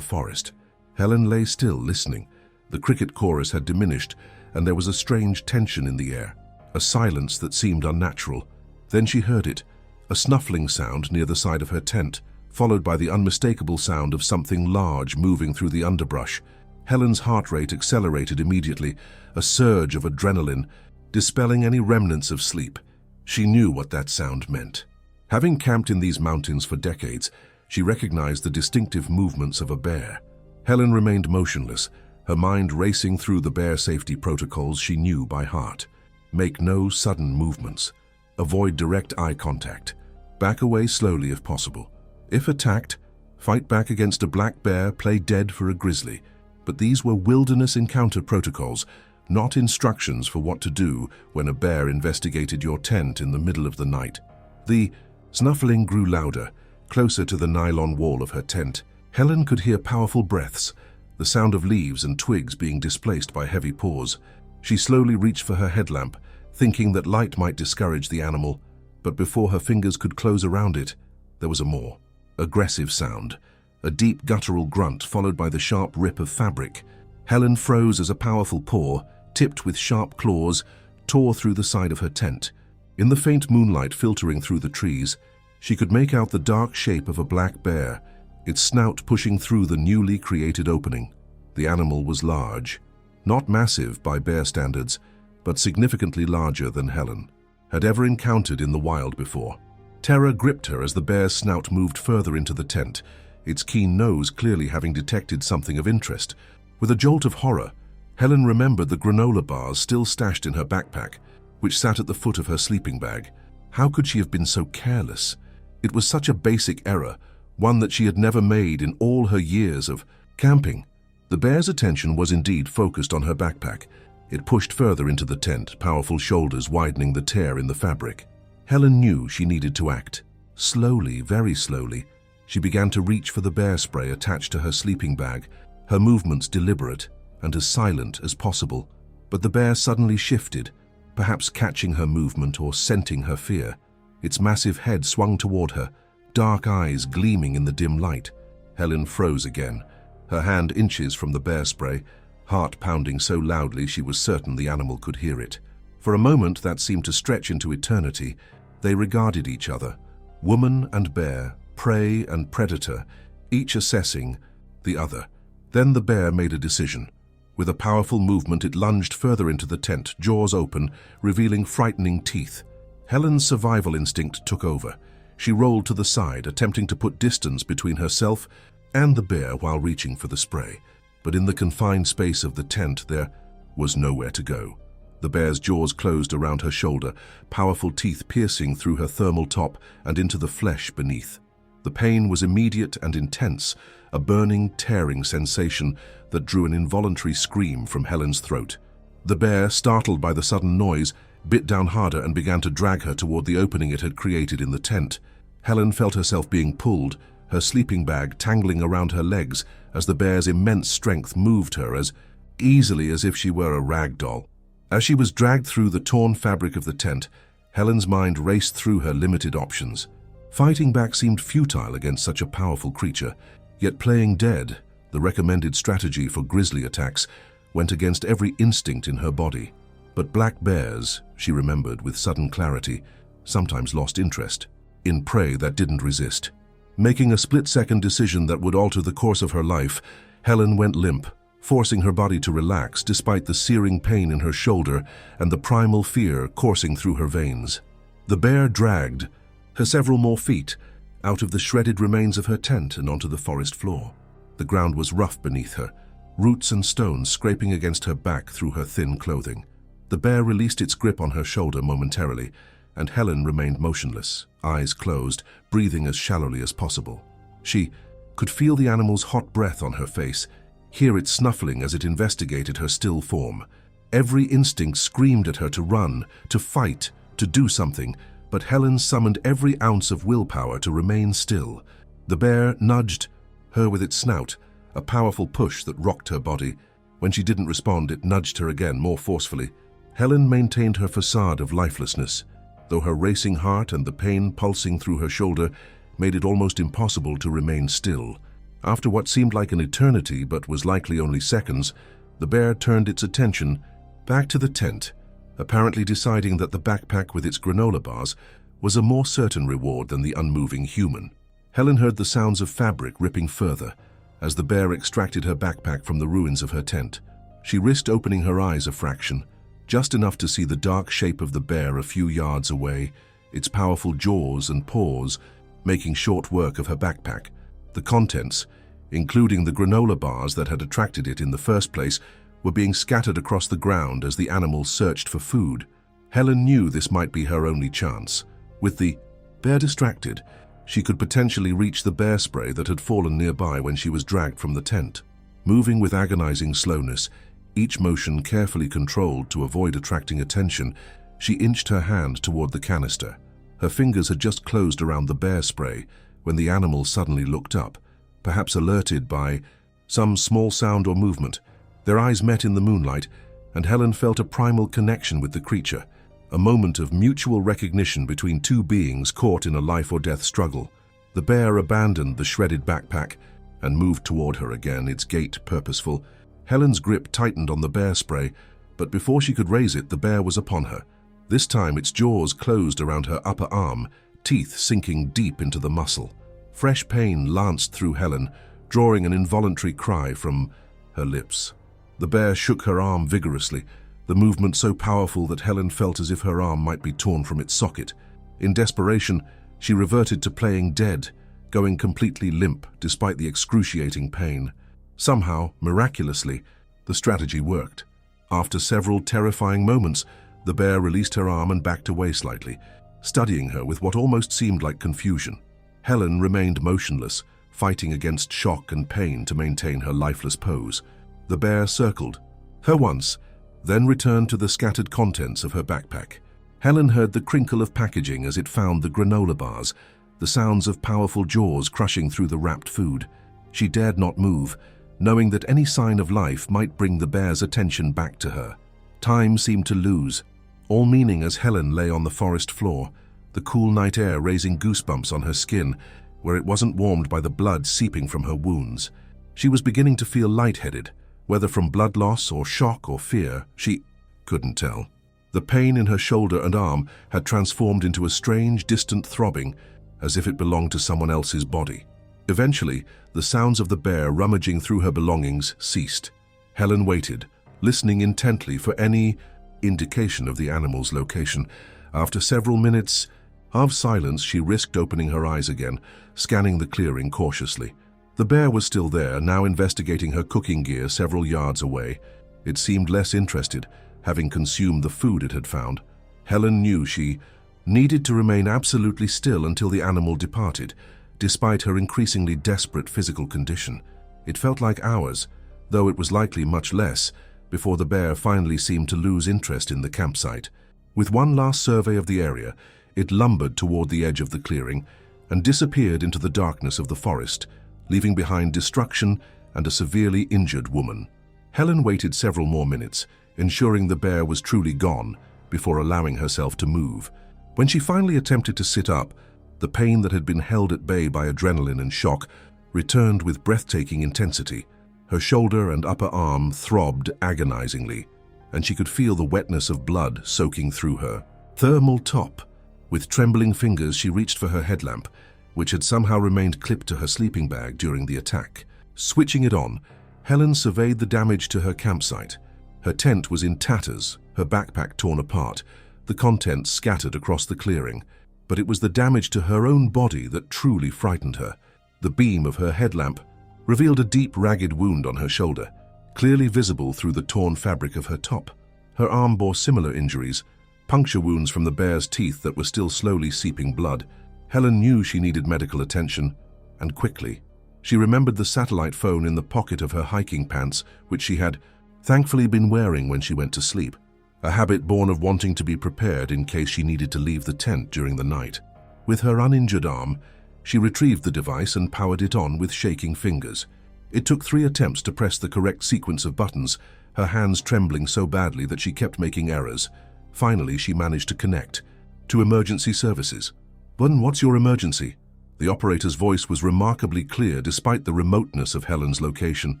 forest. Helen lay still, listening. The cricket chorus had diminished, and there was a strange tension in the air, a silence that seemed unnatural. Then she heard it, a snuffling sound near the side of her tent, followed by the unmistakable sound of something large moving through the underbrush. Helen's heart rate accelerated immediately, a surge of adrenaline, dispelling any remnants of sleep. She knew what that sound meant. Having camped in these mountains for decades, she recognized the distinctive movements of a bear. Helen remained motionless, her mind racing through the bear safety protocols she knew by heart. Make no sudden movements. Avoid direct eye contact. Back away slowly if possible. If attacked, fight back against a black bear, play dead for a grizzly. But these were wilderness encounter protocols, not instructions for what to do when a bear investigated your tent in the middle of the night. The snuffling grew louder, closer to the nylon wall of her tent. Helen could hear powerful breaths, the sound of leaves and twigs being displaced by heavy paws. She slowly reached for her headlamp, thinking that light might discourage the animal, but before her fingers could close around it, there was a more aggressive sound, a deep guttural grunt followed by the sharp rip of fabric. Helen froze as a powerful paw, tipped with sharp claws, tore through the side of her tent. In the faint moonlight filtering through the trees, she could make out the dark shape of a black bear, its snout pushing through the newly created opening. The animal was large, not massive by bear standards, but significantly larger than Helen had ever encountered in the wild before. Terror gripped her as the bear's snout moved further into the tent, its keen nose clearly having detected something of interest. With a jolt of horror, Helen remembered the granola bars still stashed in her backpack, which sat at the foot of her sleeping bag. How could she have been so careless? It was such a basic error, one that she had never made in all her years of camping. The bear's attention was indeed focused on her backpack. It pushed further into the tent, powerful shoulders widening the tear in the fabric. Helen knew she needed to act. Slowly, very slowly, she began to reach for the bear spray attached to her sleeping bag, her movements deliberate and as silent as possible. But the bear suddenly shifted, perhaps catching her movement or scenting her fear. Its massive head swung toward her, dark eyes gleaming in the dim light. Helen froze again, her hand inches from the bear spray, heart pounding so loudly she was certain the animal could hear it. For a moment that seemed to stretch into eternity. They regarded each other, woman and bear, prey and predator, each assessing the other. Then the bear made a decision. With a powerful movement, it lunged further into the tent, jaws open, revealing frightening teeth. Helen's survival instinct took over. She rolled to the side, attempting to put distance between herself and the bear while reaching for the spray. But in the confined space of the tent, there was nowhere to go. The bear's jaws closed around her shoulder, powerful teeth piercing through her thermal top and into the flesh beneath. The pain was immediate and intense, a burning, tearing sensation that drew an involuntary scream from Helen's throat. The bear, startled by the sudden noise, bit down harder and began to drag her toward the opening it had created in the tent. Helen felt herself being pulled, her sleeping bag tangling around her legs as the bear's immense strength moved her as easily as if she were a rag doll. As she was dragged through the torn fabric of the tent, Helen's mind raced through her limited options. Fighting back seemed futile against such a powerful creature, yet playing dead, the recommended strategy for grisly attacks, went against every instinct in her body. But black bears, she remembered with sudden clarity, sometimes lost interest in prey that didn't resist. Making a split-second decision that would alter the course of her life, Helen went limp, forcing her body to relax despite the searing pain in her shoulder and the primal fear coursing through her veins. The bear dragged her several more feet out of the shredded remains of her tent and onto the forest floor. The ground was rough beneath her, roots and stones scraping against her back through her thin clothing. The bear released its grip on her shoulder momentarily, and Helen remained motionless, eyes closed, breathing as shallowly as possible. She could feel the animal's hot breath on her face, hear it snuffling as it investigated her still form. Every instinct screamed at her to run, to fight, to do something, but Helen summoned every ounce of willpower to remain still. The bear nudged her with its snout, a powerful push that rocked her body. When she didn't respond, it nudged her again, more forcefully. Helen maintained her facade of lifelessness, though her racing heart and the pain pulsing through her shoulder made it almost impossible to remain still. After what seemed like an eternity but was likely only seconds, the bear turned its attention back to the tent, apparently deciding that the backpack with its granola bars was a more certain reward than the unmoving human. Helen heard the sounds of fabric ripping further as the bear extracted her backpack from the ruins of her tent. She risked opening her eyes a fraction, just enough to see the dark shape of the bear a few yards away, its powerful jaws and paws making short work of her backpack. The contents, including the granola bars that had attracted it in the first place, were being scattered across the ground as the animal searched for food. Helen knew this might be her only chance. With the bear distracted, she could potentially reach the bear spray that had fallen nearby when she was dragged from the tent. Moving with agonizing slowness, each motion carefully controlled to avoid attracting attention, she inched her hand toward the canister. Her fingers had just closed around the bear spray when the animal suddenly looked up, perhaps alerted by some small sound or movement. Their eyes met in the moonlight, and Helen felt a primal connection with the creature, a moment of mutual recognition between two beings caught in a life-or-death struggle. The bear abandoned the shredded backpack and moved toward her again, its gait purposeful. Helen's grip tightened on the bear spray, but before she could raise it, the bear was upon her. This time its jaws closed around her upper arm, teeth sinking deep into the muscle. Fresh pain lanced through Helen, drawing an involuntary cry from her lips. The bear shook her arm vigorously, the movement so powerful that Helen felt as if her arm might be torn from its socket. In desperation, she reverted to playing dead, going completely limp despite the excruciating pain. Somehow, miraculously, the strategy worked. After several terrifying moments, the bear released her arm and backed away slightly, studying her with what almost seemed like confusion. Helen remained motionless, fighting against shock and pain to maintain her lifeless pose. The bear circled her once, then returned to the scattered contents of her backpack. Helen heard the crinkle of packaging as it found the granola bars, the sounds of powerful jaws crushing through the wrapped food. She dared not move, knowing that any sign of life might bring the bear's attention back to her. Time seemed to lose, all meaning as Helen lay on the forest floor, the cool night air raising goosebumps on her skin, where it wasn't warmed by the blood seeping from her wounds. She was beginning to feel lightheaded, whether from blood loss or shock or fear, she couldn't tell. The pain in her shoulder and arm had transformed into a strange, distant throbbing, as if it belonged to someone else's body. Eventually, the sounds of the bear rummaging through her belongings ceased. Helen waited, listening intently for any indication of the animal's location. After several minutes Half silenced, she risked opening her eyes again, scanning the clearing cautiously. The bear was still there, now investigating her cooking gear several yards away. It seemed less interested, having consumed the food it had found. Helen knew she needed to remain absolutely still until the animal departed, despite her increasingly desperate physical condition. It felt like hours, though it was likely much less, before the bear finally seemed to lose interest in the campsite. With one last survey of the area, it lumbered toward the edge of the clearing and disappeared into the darkness of the forest, leaving behind destruction and a severely injured woman. Helen waited several more minutes, ensuring the bear was truly gone, before allowing herself to move. When she finally attempted to sit up, the pain that had been held at bay by adrenaline and shock returned with breathtaking intensity. Her shoulder and upper arm throbbed agonizingly, and she could feel the wetness of blood soaking through her. Thermal top. With trembling fingers, she reached for her headlamp, which had somehow remained clipped to her sleeping bag during the attack. Switching it on, Helen surveyed the damage to her campsite. Her tent was in tatters, her backpack torn apart, the contents scattered across the clearing. But it was the damage to her own body that truly frightened her. The beam of her headlamp revealed a deep, ragged wound on her shoulder, clearly visible through the torn fabric of her top. Her arm bore similar injuries, puncture wounds from the bear's teeth that were still slowly seeping blood. Helen knew she needed medical attention, and quickly. She remembered the satellite phone in the pocket of her hiking pants, which she had thankfully been wearing when she went to sleep, a habit born of wanting to be prepared in case she needed to leave the tent during the night. With her uninjured arm, she retrieved the device and powered it on with shaking fingers. It took 3 attempts to press the correct sequence of buttons, her hands trembling so badly that she kept making errors. Finally, she managed to connect. To emergency services. "Bun, what's your emergency?" The operator's voice was remarkably clear despite the remoteness of Helen's location.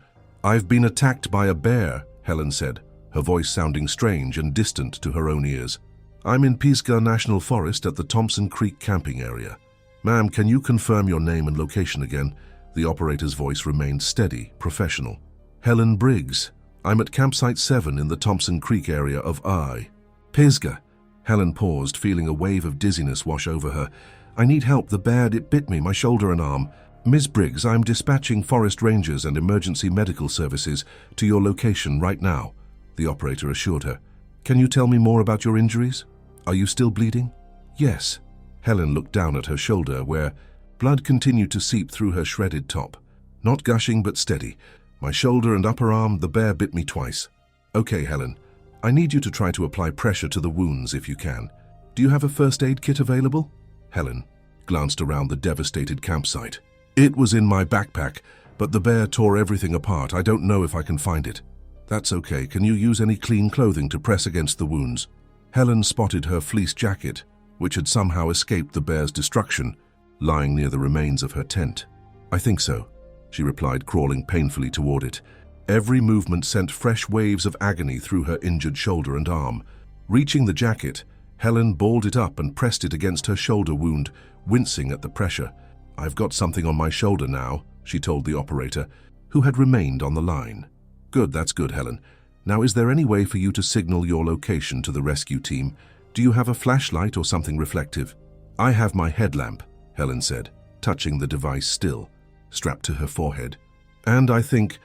"I've been attacked by a bear," Helen said, her voice sounding strange and distant to her own ears. "I'm in Pisgah National Forest at the Thompson Creek camping area." "Ma'am, can you confirm your name and location again?" The operator's voice remained steady, professional. "Helen Briggs. I'm at Campsite 7 in the Thompson Creek area of Pisgah." Helen paused, feeling a wave of dizziness wash over her. "I need help. The bear, it bit me, my shoulder and arm." "Ms. Briggs, I'm dispatching forest rangers and emergency medical services to your location right now," the operator assured her. "Can you tell me more about your injuries? Are you still bleeding?" "Yes." Helen looked down at her shoulder, where blood continued to seep through her shredded top. "Not gushing, but steady. My shoulder and upper arm, the bear bit me twice." "Okay, Helen. I need you to try to apply pressure to the wounds if you can. Do you have a first aid kit available?" Helen glanced around the devastated campsite. "It was in my backpack, but the bear tore everything apart. I don't know if I can find it." "That's okay. Can you use any clean clothing to press against the wounds?" Helen spotted her fleece jacket, which had somehow escaped the bear's destruction, lying near the remains of her tent. "I think so," she replied, crawling painfully toward it. Every movement sent fresh waves of agony through her injured shoulder and arm. Reaching the jacket, Helen balled it up and pressed it against her shoulder wound, wincing at the pressure. "I've got something on my shoulder now," she told the operator, who had remained on the line. "Good, that's good, Helen. Now, is there any way for you to signal your location to the rescue team? Do you have a flashlight or something reflective?" "I have my headlamp," Helen said, touching the device still, strapped to her forehead. "And I think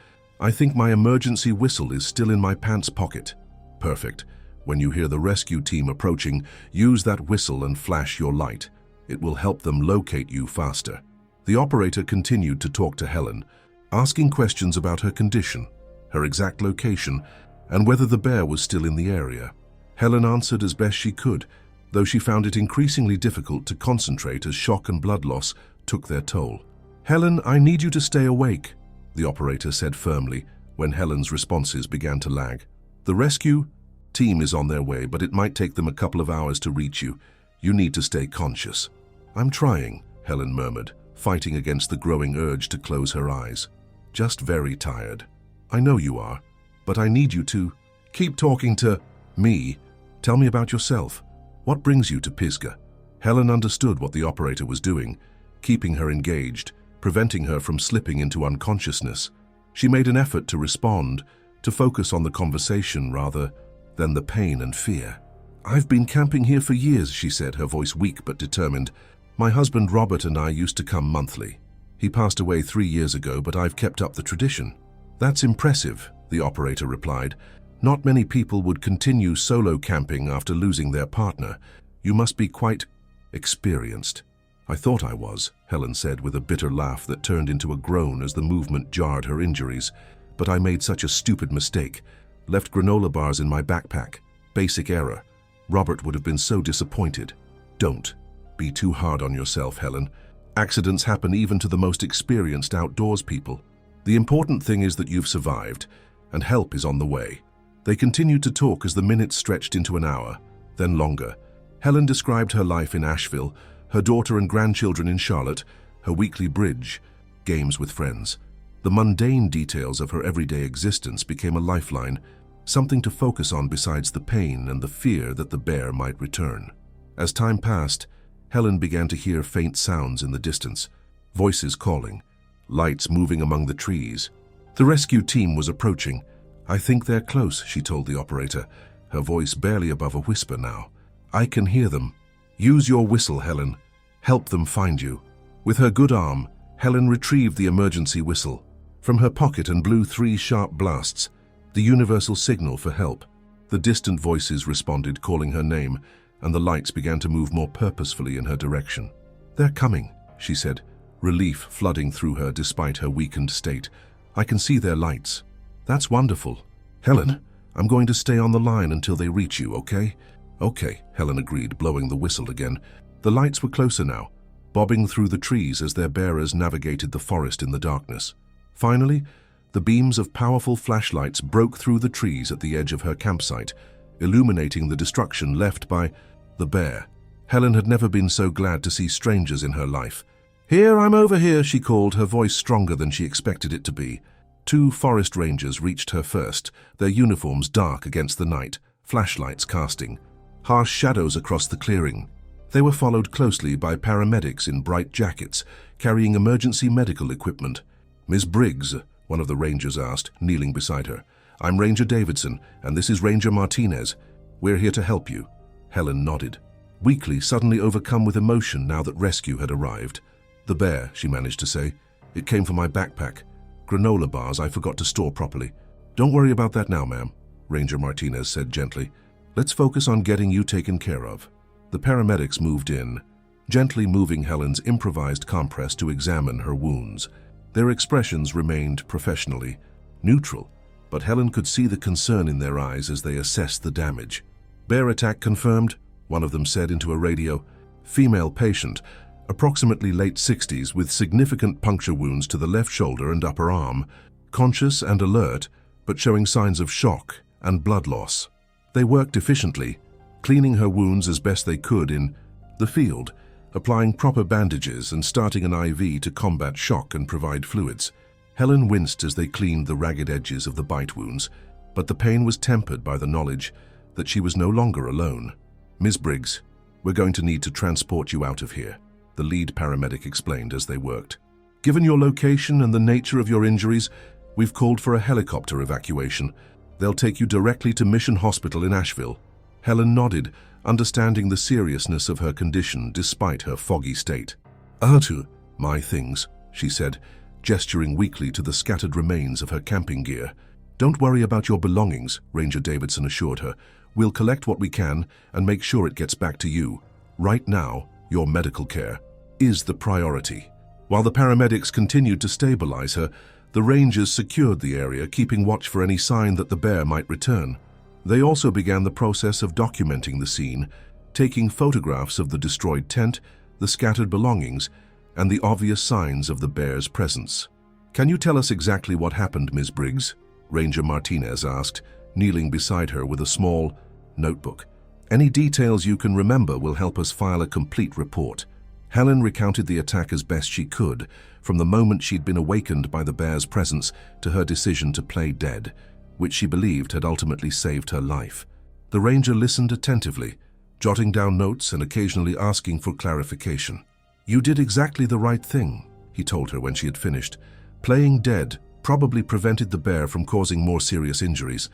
my emergency whistle is still in my pants pocket." "Perfect. When you hear the rescue team approaching, use that whistle and flash your light. It will help them locate you faster." The operator continued to talk to Helen, asking questions about her condition, her exact location, and whether the bear was still in the area. Helen answered as best she could, though she found it increasingly difficult to concentrate as shock and blood loss took their toll. "Helen, I need you to stay awake," the operator said firmly when Helen's responses began to lag. "The rescue team is on their way, but it might take them a couple of hours to reach you. You need to stay conscious." "I'm trying," Helen murmured, fighting against the growing urge to close her eyes. "Just very tired." "I know you are, but I need you to keep talking to me. Tell me about yourself. What brings you to Pisgah?" Helen understood what the operator was doing, keeping her engaged, preventing her from slipping into unconsciousness. She made an effort to respond, to focus on the conversation rather than the pain and fear. "I've been camping here for years," she said, her voice weak but determined. "My husband Robert and I used to come monthly. He passed away 3 years ago, but I've kept up the tradition." "That's impressive," the operator replied. "Not many people would continue solo camping after losing their partner. You must be quite experienced." "I thought I was," Helen said with a bitter laugh that turned into a groan as the movement jarred her injuries. "But I made such a stupid mistake. Left granola bars in my backpack. Basic error. Robert would have been so disappointed." "Don't be too hard on yourself, Helen. Accidents happen even to the most experienced outdoors people. The important thing is that you've survived, and help is on the way." They continued to talk as the minutes stretched into an hour, then longer. Helen described her life in Asheville, her daughter and grandchildren in Charlotte, her weekly bridge games with friends. The mundane details of her everyday existence became a lifeline, something to focus on besides the pain and the fear that the bear might return. As time passed, Helen began to hear faint sounds in the distance, voices calling, lights moving among the trees. The rescue team was approaching. "I think they're close," she told the operator, her voice barely above a whisper now. "I can hear them. Use your whistle, Helen. Help them find you." With her good arm, Helen retrieved the emergency whistle from her pocket and blew 3 sharp blasts, the universal signal for help. The distant voices responded, calling her name, and the lights began to move more purposefully in her direction. "They're coming," she said, relief flooding through her despite her weakened state. "I can see their lights." "That's wonderful. Helen, I'm going to stay on the line until they reach you, okay?" "Okay," Helen agreed, blowing the whistle again. The lights were closer now, bobbing through the trees as their bearers navigated the forest in the darkness. Finally, the beams of powerful flashlights broke through the trees at the edge of her campsite, illuminating the destruction left by the bear. Helen had never been so glad to see strangers in her life. "Here, I'm over here," she called, her voice stronger than she expected it to be. 2 forest rangers reached her first, their uniforms dark against the night, flashlights casting harsh shadows across the clearing. They were followed closely by paramedics in bright jackets, carrying emergency medical equipment. "Miss Briggs," one of the rangers asked, kneeling beside her. "I'm Ranger Davidson, and this is Ranger Martinez. We're here to help you." Helen nodded, weakly, suddenly overcome with emotion now that rescue had arrived. "The bear," she managed to say. "It came from my backpack. Granola bars I forgot to store properly." "Don't worry about that now, ma'am," Ranger Martinez said gently. "Let's focus on getting you taken care of." The paramedics moved in, gently moving Helen's improvised compress to examine her wounds. Their expressions remained professionally neutral, but Helen could see the concern in their eyes as they assessed the damage. "Bear attack confirmed," one of them said into a radio. "Female patient, approximately late 60s, with significant puncture wounds to the left shoulder and upper arm, conscious and alert, but showing signs of shock and blood loss." They worked efficiently, cleaning her wounds as best they could in the field, applying proper bandages and starting an IV to combat shock and provide fluids. Helen winced as they cleaned the ragged edges of the bite wounds, but the pain was tempered by the knowledge that she was no longer alone. "Miss Briggs, we're going to need to transport you out of here," the lead paramedic explained as they worked. "Given your location and the nature of your injuries, we've called for a helicopter evacuation. They'll take you directly to Mission Hospital in Asheville." Helen nodded, understanding the seriousness of her condition despite her foggy state. "To my things," she said, gesturing weakly to the scattered remains of her camping gear. "Don't worry about your belongings," Ranger Davidson assured her. "We'll collect what we can and make sure it gets back to you. Right now, your medical care is the priority." While the paramedics continued to stabilize her, the rangers secured the area, keeping watch for any sign that the bear might return. They also began the process of documenting the scene, taking photographs of the destroyed tent, the scattered belongings, and the obvious signs of the bear's presence. "Can you tell us exactly what happened, Ms. Briggs?" Ranger Martinez asked, kneeling beside her with a small notebook. "Any details you can remember will help us file a complete report." Helen recounted the attack as best she could, from the moment she'd been awakened by the bear's presence to her decision to play dead, which she believed had ultimately saved her life. The ranger listened attentively, jotting down notes and occasionally asking for clarification. "You did exactly the right thing," he told her when she had finished. "Playing dead probably prevented the bear from causing more serious injuries,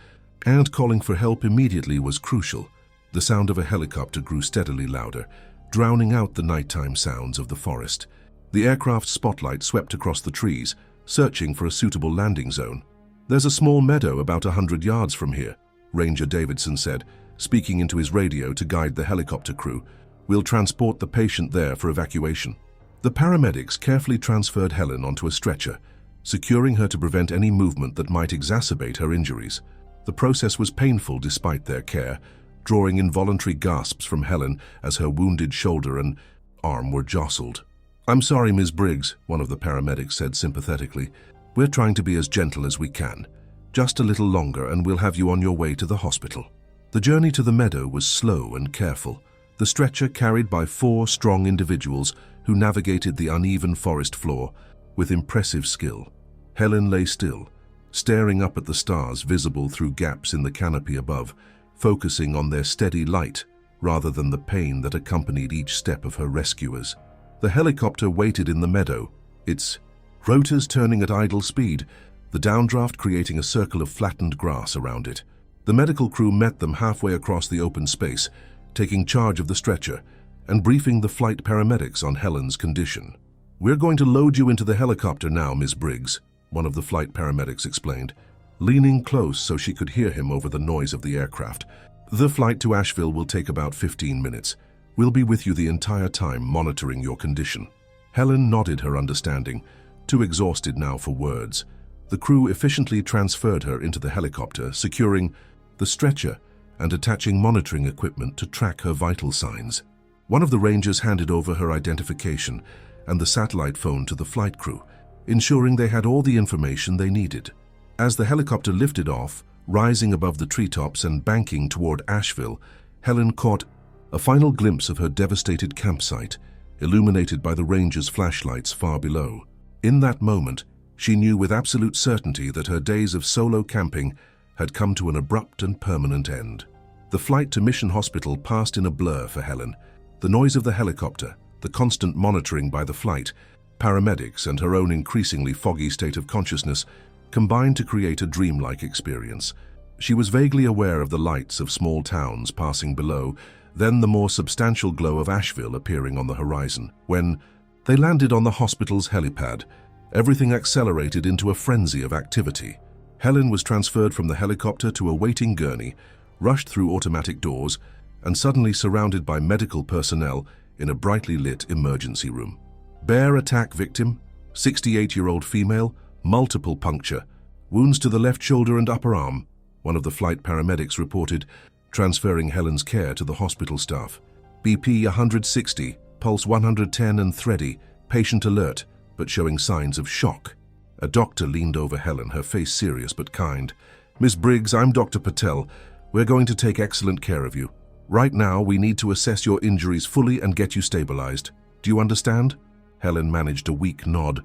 and calling for help immediately was crucial. The sound of a helicopter grew steadily louder, drowning out the nighttime sounds of the forest. The aircraft's spotlight swept across the trees, searching for a suitable landing zone. "There's a small meadow about 100 yards from here," Ranger Davidson said, speaking into his radio to guide the helicopter crew. "We'll transport the patient there for evacuation." The paramedics carefully transferred Helen onto a stretcher, securing her to prevent any movement that might exacerbate her injuries. The process was painful despite their care, drawing involuntary gasps from Helen as her wounded shoulder and arm were jostled. "I'm sorry, Ms. Briggs," one of the paramedics said sympathetically. "We're trying to be as gentle as we can. Just a little longer and we'll have you on your way to the hospital." The journey to the meadow was slow and careful, the stretcher carried by 4 strong individuals who navigated the uneven forest floor with impressive skill. Helen lay still, staring up at the stars visible through gaps in the canopy above, focusing on their steady light rather than the pain that accompanied each step of her rescuers. The helicopter waited in the meadow, its rotors turning at idle speed, the downdraft creating a circle of flattened grass around it. The medical crew met them halfway across the open space, taking charge of the stretcher and briefing the flight paramedics on Helen's condition. "We're going to load you into the helicopter now, Miss Briggs," one of the flight paramedics explained, leaning close so she could hear him over the noise of the aircraft. "The flight to Asheville will take about 15 minutes. We'll be with you the entire time, monitoring your condition." Helen nodded her understanding, too exhausted now for words. The crew efficiently transferred her into the helicopter, securing the stretcher and attaching monitoring equipment to track her vital signs. One of the rangers handed over her identification and the satellite phone to the flight crew, ensuring they had all the information they needed. As the helicopter lifted off, rising above the treetops and banking toward Asheville, Helen caught a final glimpse of her devastated campsite, illuminated by the rangers' flashlights far below. In that moment, she knew with absolute certainty that her days of solo camping had come to an abrupt and permanent end. The flight to Mission Hospital passed in a blur for Helen. The noise of the helicopter, the constant monitoring by the flight, paramedics, and her own increasingly foggy state of consciousness combined to create a dreamlike experience. She was vaguely aware of the lights of small towns passing below, then the more substantial glow of Asheville appearing on the horizon. When they landed on the hospital's helipad, everything accelerated into a frenzy of activity. Helen was transferred from the helicopter to a waiting gurney, rushed through automatic doors, and suddenly surrounded by medical personnel in a brightly lit emergency room. "Bear attack victim, 68-year-old female, multiple puncture, wounds to the left shoulder and upper arm," one of the flight paramedics reported, transferring Helen's care to the hospital staff. "BP 160, pulse 110 and thready, patient alert, but showing signs of shock." A doctor leaned over Helen, her face serious but kind. "Miss Briggs, I'm Dr. Patel. We're going to take excellent care of you. Right now, we need to assess your injuries fully and get you stabilized. Do you understand?" Helen managed a weak nod,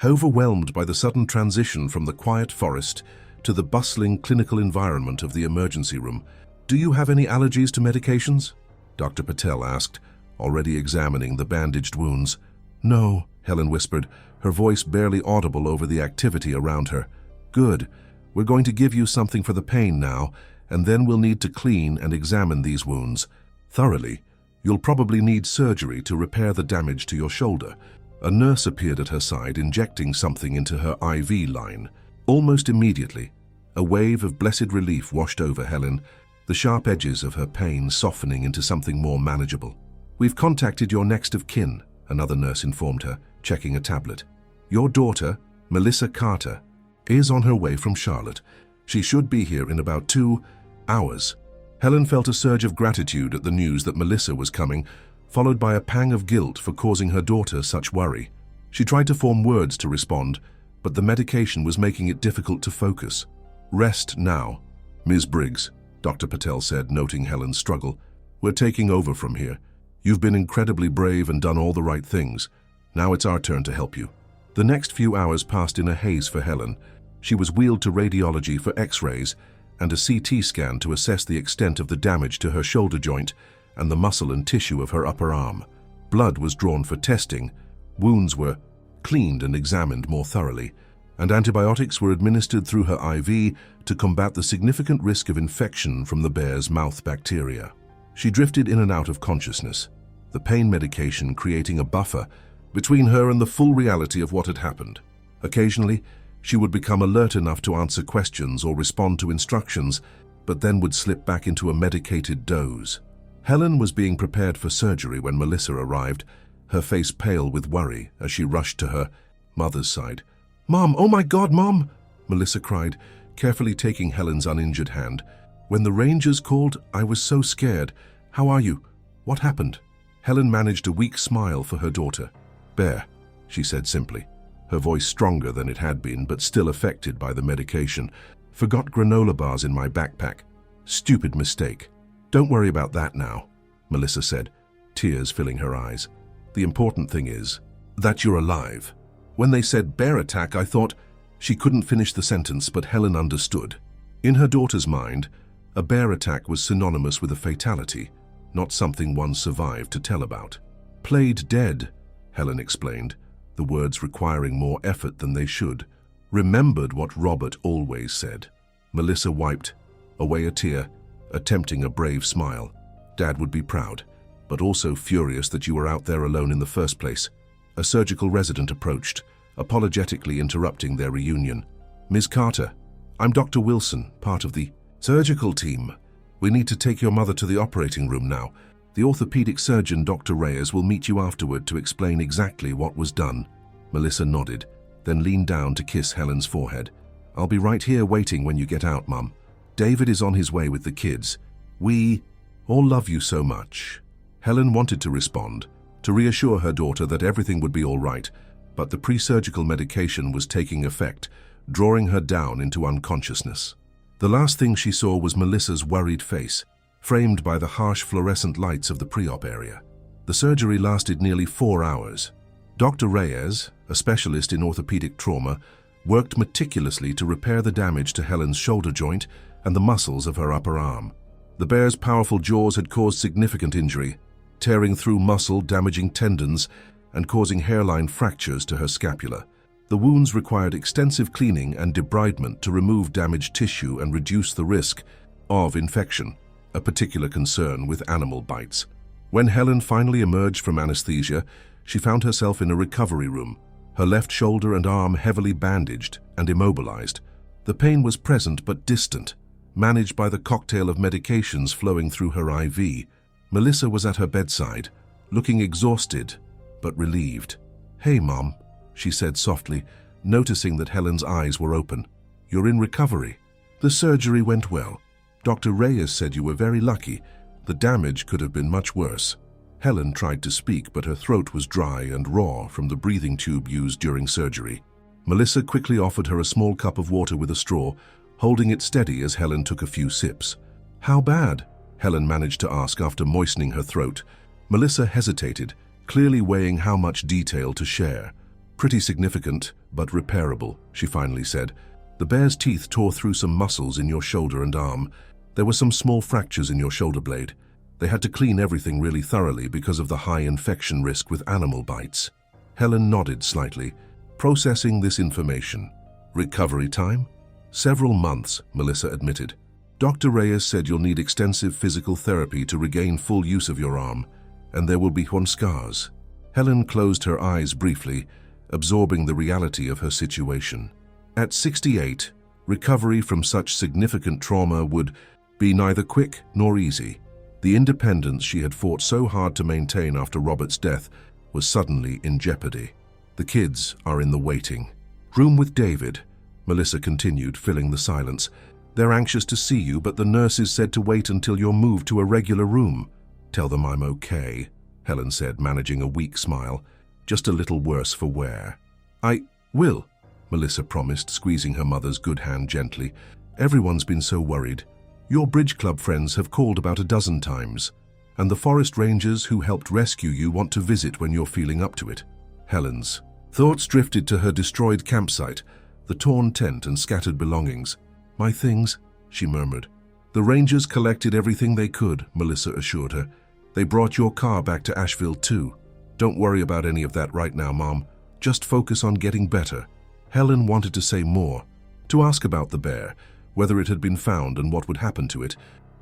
overwhelmed by the sudden transition from the quiet forest to the bustling clinical environment of the emergency room. "Do you have any allergies to medications?" Dr. Patel asked, already examining the bandaged wounds. "No," Helen whispered, her voice barely audible over the activity around her. "Good. We're going to give you something for the pain now, and then we'll need to clean and examine these wounds thoroughly. You'll probably need surgery to repair the damage to your shoulder." A nurse appeared at her side, injecting something into her IV line. Almost immediately, a wave of blessed relief washed over Helen, the sharp edges of her pain softening into something more manageable. "We've contacted your next of kin," another nurse informed her, checking a tablet. "Your daughter, Melissa Carter, is on her way from Charlotte. She should be here in about 2 hours." Helen felt a surge of gratitude at the news that Melissa was coming, followed by a pang of guilt for causing her daughter such worry. She tried to form words to respond, but the medication was making it difficult to focus. "Rest now, Ms. Briggs," Dr. Patel said, noting Helen's struggle. "We're taking over from here. You've been incredibly brave and done all the right things. Now it's our turn to help you." The next few hours passed in a haze for Helen. She was wheeled to radiology for X-rays and a CT scan to assess the extent of the damage to her shoulder joint and the muscle and tissue of her upper arm. Blood was drawn for testing, wounds were cleaned and examined more thoroughly, and antibiotics were administered through her IV to combat the significant risk of infection from the bear's mouth bacteria. She drifted in and out of consciousness, the pain medication creating a buffer between her and the full reality of what had happened. Occasionally, she would become alert enough to answer questions or respond to instructions, but then would slip back into a medicated doze. Helen was being prepared for surgery when Melissa arrived, her face pale with worry as she rushed to her mother's side. "Mom, oh my God, Mom!" Melissa cried, carefully taking Helen's uninjured hand. "When the Rangers called, I was so scared. How are you? What happened?" Helen managed a weak smile for her daughter. "Bear," she said simply, her voice stronger than it had been, but still affected by the medication. "Forgot granola bars in my backpack. Stupid mistake. Don't worry about that now," Melissa said, tears filling her eyes. "The important thing is that you're alive." When they said bear attack, I thought she couldn't finish the sentence, but Helen understood. In her daughter's mind, a bear attack was synonymous with a fatality, not something one survived to tell about. "Played dead," Helen explained, the words requiring more effort than they should. "Remembered what Robert always said." Melissa wiped away a tear, attempting a brave smile. "Dad would be proud, but also furious that you were out there alone in the first place." A surgical resident approached, apologetically interrupting their reunion. "Ms. Carter, I'm Dr. Wilson, part of the surgical team. We need to take your mother to the operating room now. The orthopedic surgeon, Dr. Reyes, will meet you afterward to explain exactly what was done." Melissa nodded, then leaned down to kiss Helen's forehead. "I'll be right here waiting when you get out, Mum. David is on his way with the kids. We all love you so much." Helen wanted to respond, to reassure her daughter that everything would be all right, but the pre-surgical medication was taking effect, drawing her down into unconsciousness. The last thing she saw was Melissa's worried face, framed by the harsh fluorescent lights of the pre-op area. The surgery lasted nearly 4 hours. Dr. Reyes, a specialist in orthopedic trauma, worked meticulously to repair the damage to Helen's shoulder joint and the muscles of her upper arm. The bear's powerful jaws had caused significant injury, tearing through muscle, damaging tendons, and causing hairline fractures to her scapula. The wounds required extensive cleaning and debridement to remove damaged tissue and reduce the risk of infection, a particular concern with animal bites. When Helen finally emerged from anesthesia, she found herself in a recovery room, her left shoulder and arm heavily bandaged and immobilized. The pain was present but distant, managed by the cocktail of medications flowing through her IV. Melissa was at her bedside, looking exhausted but relieved. "Hey, Mom," she said softly, noticing that Helen's eyes were open. "You're in recovery. The surgery went well. Dr. Reyes said you were very lucky. The damage could have been much worse." Helen tried to speak, but her throat was dry and raw from the breathing tube used during surgery. Melissa quickly offered her a small cup of water with a straw, holding it steady as Helen took a few sips. "How bad?" Helen managed to ask after moistening her throat. Melissa hesitated, clearly weighing how much detail to share. "Pretty significant, but repairable," she finally said. "The bear's teeth tore through some muscles in your shoulder and arm. There were some small fractures in your shoulder blade. They had to clean everything really thoroughly because of the high infection risk with animal bites." Helen nodded slightly, processing this information. "Recovery time?" "Several months," Melissa admitted. "Dr. Reyes said you'll need extensive physical therapy to regain full use of your arm, and there will be scars." Helen closed her eyes briefly, absorbing the reality of her situation. At 68, recovery from such significant trauma would be neither quick nor easy. The independence she had fought so hard to maintain after Robert's death was suddenly in jeopardy. "The kids are in the waiting room with David," Melissa continued, filling the silence. "They're anxious to see you, but the nurses said to wait until you're moved to a regular room." "Tell them I'm okay," Helen said, managing a weak smile. "Just a little worse for wear." "I will," Melissa promised, squeezing her mother's good hand gently. "Everyone's been so worried. Your bridge club friends have called about 12 times, and the forest rangers who helped rescue you want to visit when you're feeling up to it." Helen's thoughts drifted to her destroyed campsite, the torn tent and scattered belongings. "My things," she murmured. "The rangers collected everything they could," Melissa assured her. "They brought your car back to Asheville too. Don't worry about any of that right now, Mom. Just focus on getting better." Helen wanted to say more, to ask about the bear, whether it had been found and what would happen to it,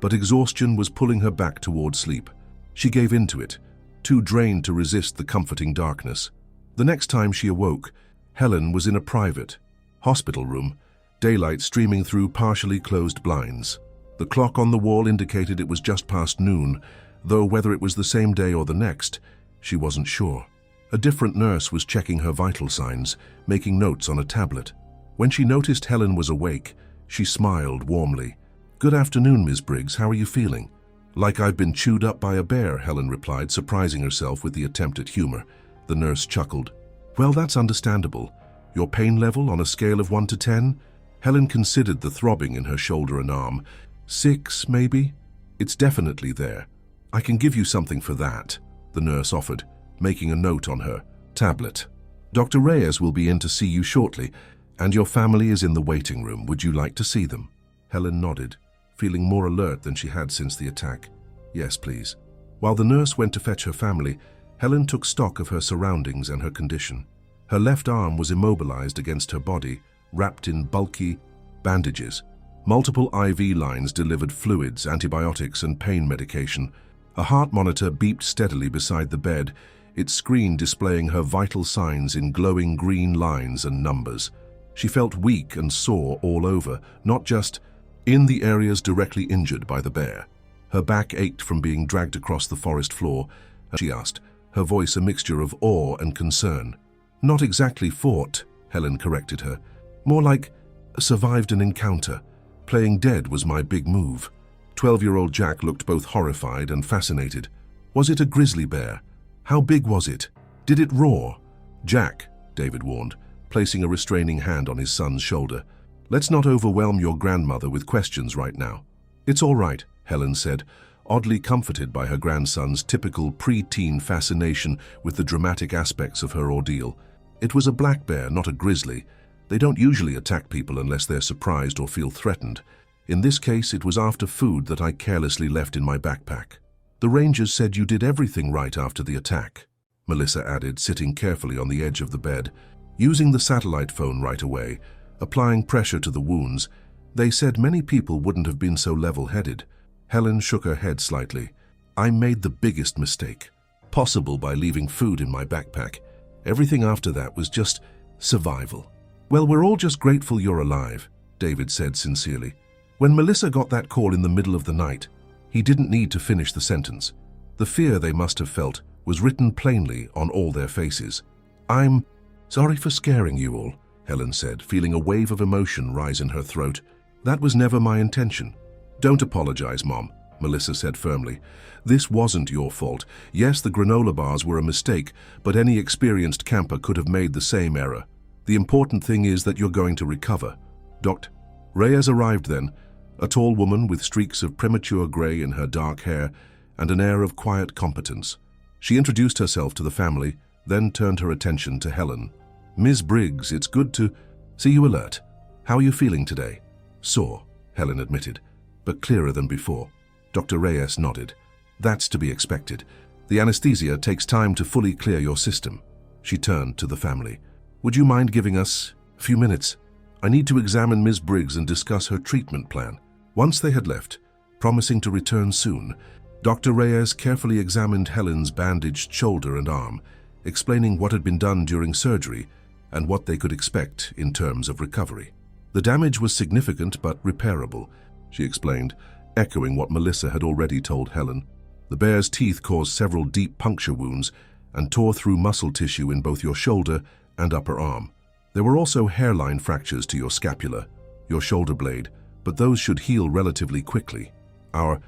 but exhaustion was pulling her back toward sleep. She gave in to it, too drained to resist the comforting darkness. The next time she awoke, Helen was in a private hospital room, daylight streaming through partially closed blinds. The clock on the wall indicated it was just past noon, though whether it was the same day or the next, she wasn't sure. A different nurse was checking her vital signs, making notes on a tablet. When she noticed Helen was awake, she smiled warmly. "Good afternoon, Ms. Briggs. How are you feeling?" "Like I've been chewed up by a bear," Helen replied, surprising herself with the attempt at humor. The nurse chuckled. "Well, that's understandable. Your pain level on a scale of 1 to 10? Helen considered the throbbing in her shoulder and arm. 6, maybe? "It's definitely there. I can give you something for that," the nurse offered, making a note on her tablet. "Dr. Reyes will be in to see you shortly, and your family is in the waiting room. Would you like to see them?" Helen nodded, feeling more alert than she had since the attack. "Yes, please." While the nurse went to fetch her family, Helen took stock of her surroundings and her condition. Her left arm was immobilized against her body, wrapped in bulky bandages. Multiple IV lines delivered fluids, antibiotics, and pain medication. A heart monitor beeped steadily beside the bed, its screen displaying her vital signs in glowing green lines and numbers. She felt weak and sore all over, not just in the areas directly injured by the bear. Her back ached from being dragged across the forest floor, and she asked, her voice a mixture of awe and concern. "Not exactly fought," Helen corrected her. "More like survived an encounter. Playing dead was my big move." 12-year-old Jack looked both horrified and fascinated. "Was it a grizzly bear? How big was it? Did it roar?" "Jack," David warned, placing a restraining hand on his son's shoulder. "Let's not overwhelm your grandmother with questions right now." "It's all right," Helen said, oddly comforted by her grandson's typical pre-teen fascination with the dramatic aspects of her ordeal. "It was a black bear, not a grizzly. They don't usually attack people unless they're surprised or feel threatened. In this case, it was after food that I carelessly left in my backpack." "The rangers said you did everything right after the attack," Melissa added, sitting carefully on the edge of the bed. "Using the satellite phone right away, applying pressure to the wounds. They said many people wouldn't have been so level-headed." Helen shook her head slightly. "I made the biggest mistake possible by leaving food in my backpack. Everything after that was just survival." "Well, we're all just grateful you're alive," David said sincerely. When Melissa got that call in the middle of the night, he didn't need to finish the sentence. The fear they must have felt was written plainly on all their faces. "I'm sorry for scaring you all," Helen said, feeling a wave of emotion rise in her throat. "That was never my intention." "Don't apologize, Mom," Melissa said firmly. "This wasn't your fault. Yes, the granola bars were a mistake, but any experienced camper could have made the same error. The important thing is that you're going to recover." Dr. Reyes arrived then, a tall woman with streaks of premature gray in her dark hair and an air of quiet competence. She introduced herself to the family, then turned her attention to Helen. "Ms. Briggs, it's good to see you alert. How are you feeling today?" "Sore," Helen admitted, but clearer than before. Dr. Reyes nodded. "That's to be expected. The anesthesia takes time to fully clear your system." She turned to the family. "Would you mind giving us a few minutes? I need to examine Ms. Briggs and discuss her treatment plan." Once they had left, promising to return soon, Dr. Reyes carefully examined Helen's bandaged shoulder and arm, explaining what had been done during surgery and what they could expect in terms of recovery. "The damage was significant but repairable," she explained, echoing what Melissa had already told Helen. "The bear's teeth caused several deep puncture wounds and tore through muscle tissue in both your shoulder and upper arm. There were also hairline fractures to your scapula, your shoulder blade, but those should heal relatively quickly. Our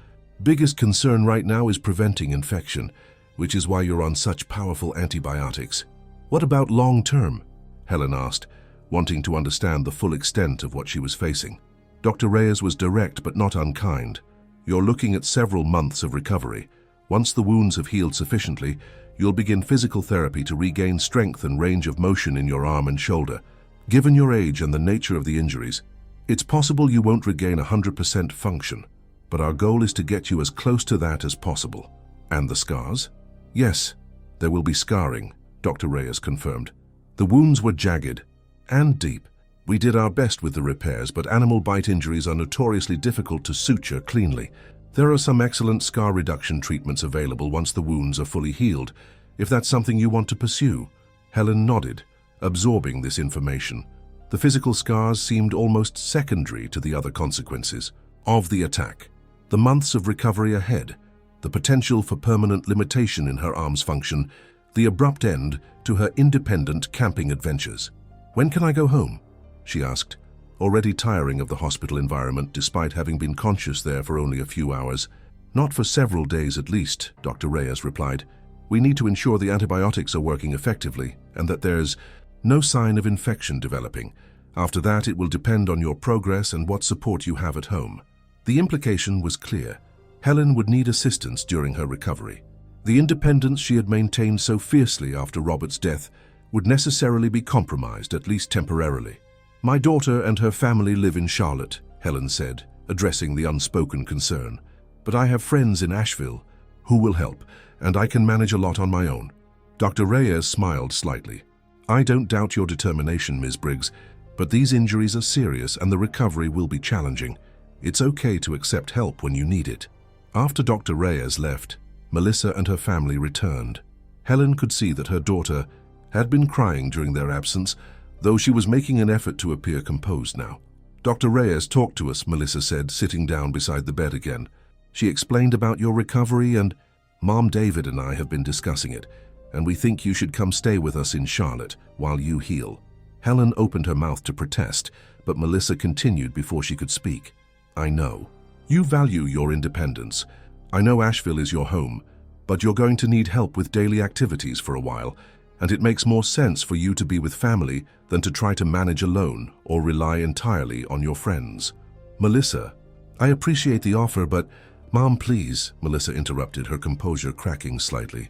biggest concern right now is preventing infection, which is why you're on such powerful antibiotics." "What about long-term?" Helen asked, wanting to understand the full extent of what she was facing. Dr. Reyes was direct but not unkind. "You're looking at several months of recovery. Once the wounds have healed sufficiently, you'll begin physical therapy to regain strength and range of motion in your arm and shoulder. Given your age and the nature of the injuries, it's possible you won't regain 100% function, but our goal is to get you as close to that as possible." "And the scars?" "Yes, there will be scarring," Dr. Reyes confirmed. "The wounds were jagged and deep. We did our best with the repairs, but animal bite injuries are notoriously difficult to suture cleanly. There are some excellent scar reduction treatments available once the wounds are fully healed, if that's something you want to pursue. Helen nodded, absorbing this information. The physical scars seemed almost secondary to the other consequences of the attack. The months of recovery ahead, the potential for permanent limitation in her arm's function, the abrupt end to her independent camping adventures. "When can I go home?" she asked, already tiring of the hospital environment despite having been conscious there for only a few hours. "Not for several days at least," Dr. Reyes replied. "We need to ensure the antibiotics are working effectively and that there's no sign of infection developing. After that, it will depend on your progress and what support you have at home." The implication was clear. Helen would need assistance during her recovery. The independence she had maintained so fiercely after Robert's death would necessarily be compromised, at least temporarily. "My daughter and her family live in Charlotte," Helen said, addressing the unspoken concern. "But I have friends in Asheville who will help, and I can manage a lot on my own." Dr. Reyes smiled slightly. "I don't doubt your determination, Ms. Briggs, but these injuries are serious and the recovery will be challenging. It's okay to accept help when you need it." After Dr. Reyes left, Melissa and her family returned. Helen could see that her daughter had been crying during their absence, though she was making an effort to appear composed now. "Dr. Reyes talked to us," Melissa said, sitting down beside the bed again. "She explained about your recovery and Mom, David and I have been discussing it, and we think you should come stay with us in Charlotte while you heal." Helen opened her mouth to protest, but Melissa continued before she could speak. "I know. You value your independence. I know Asheville is your home, but you're going to need help with daily activities for a while, and it makes more sense for you to be with family than to try to manage alone or rely entirely on your friends." "Melissa, I appreciate the offer, but—" "Mom, please," Melissa interrupted, her composure cracking slightly.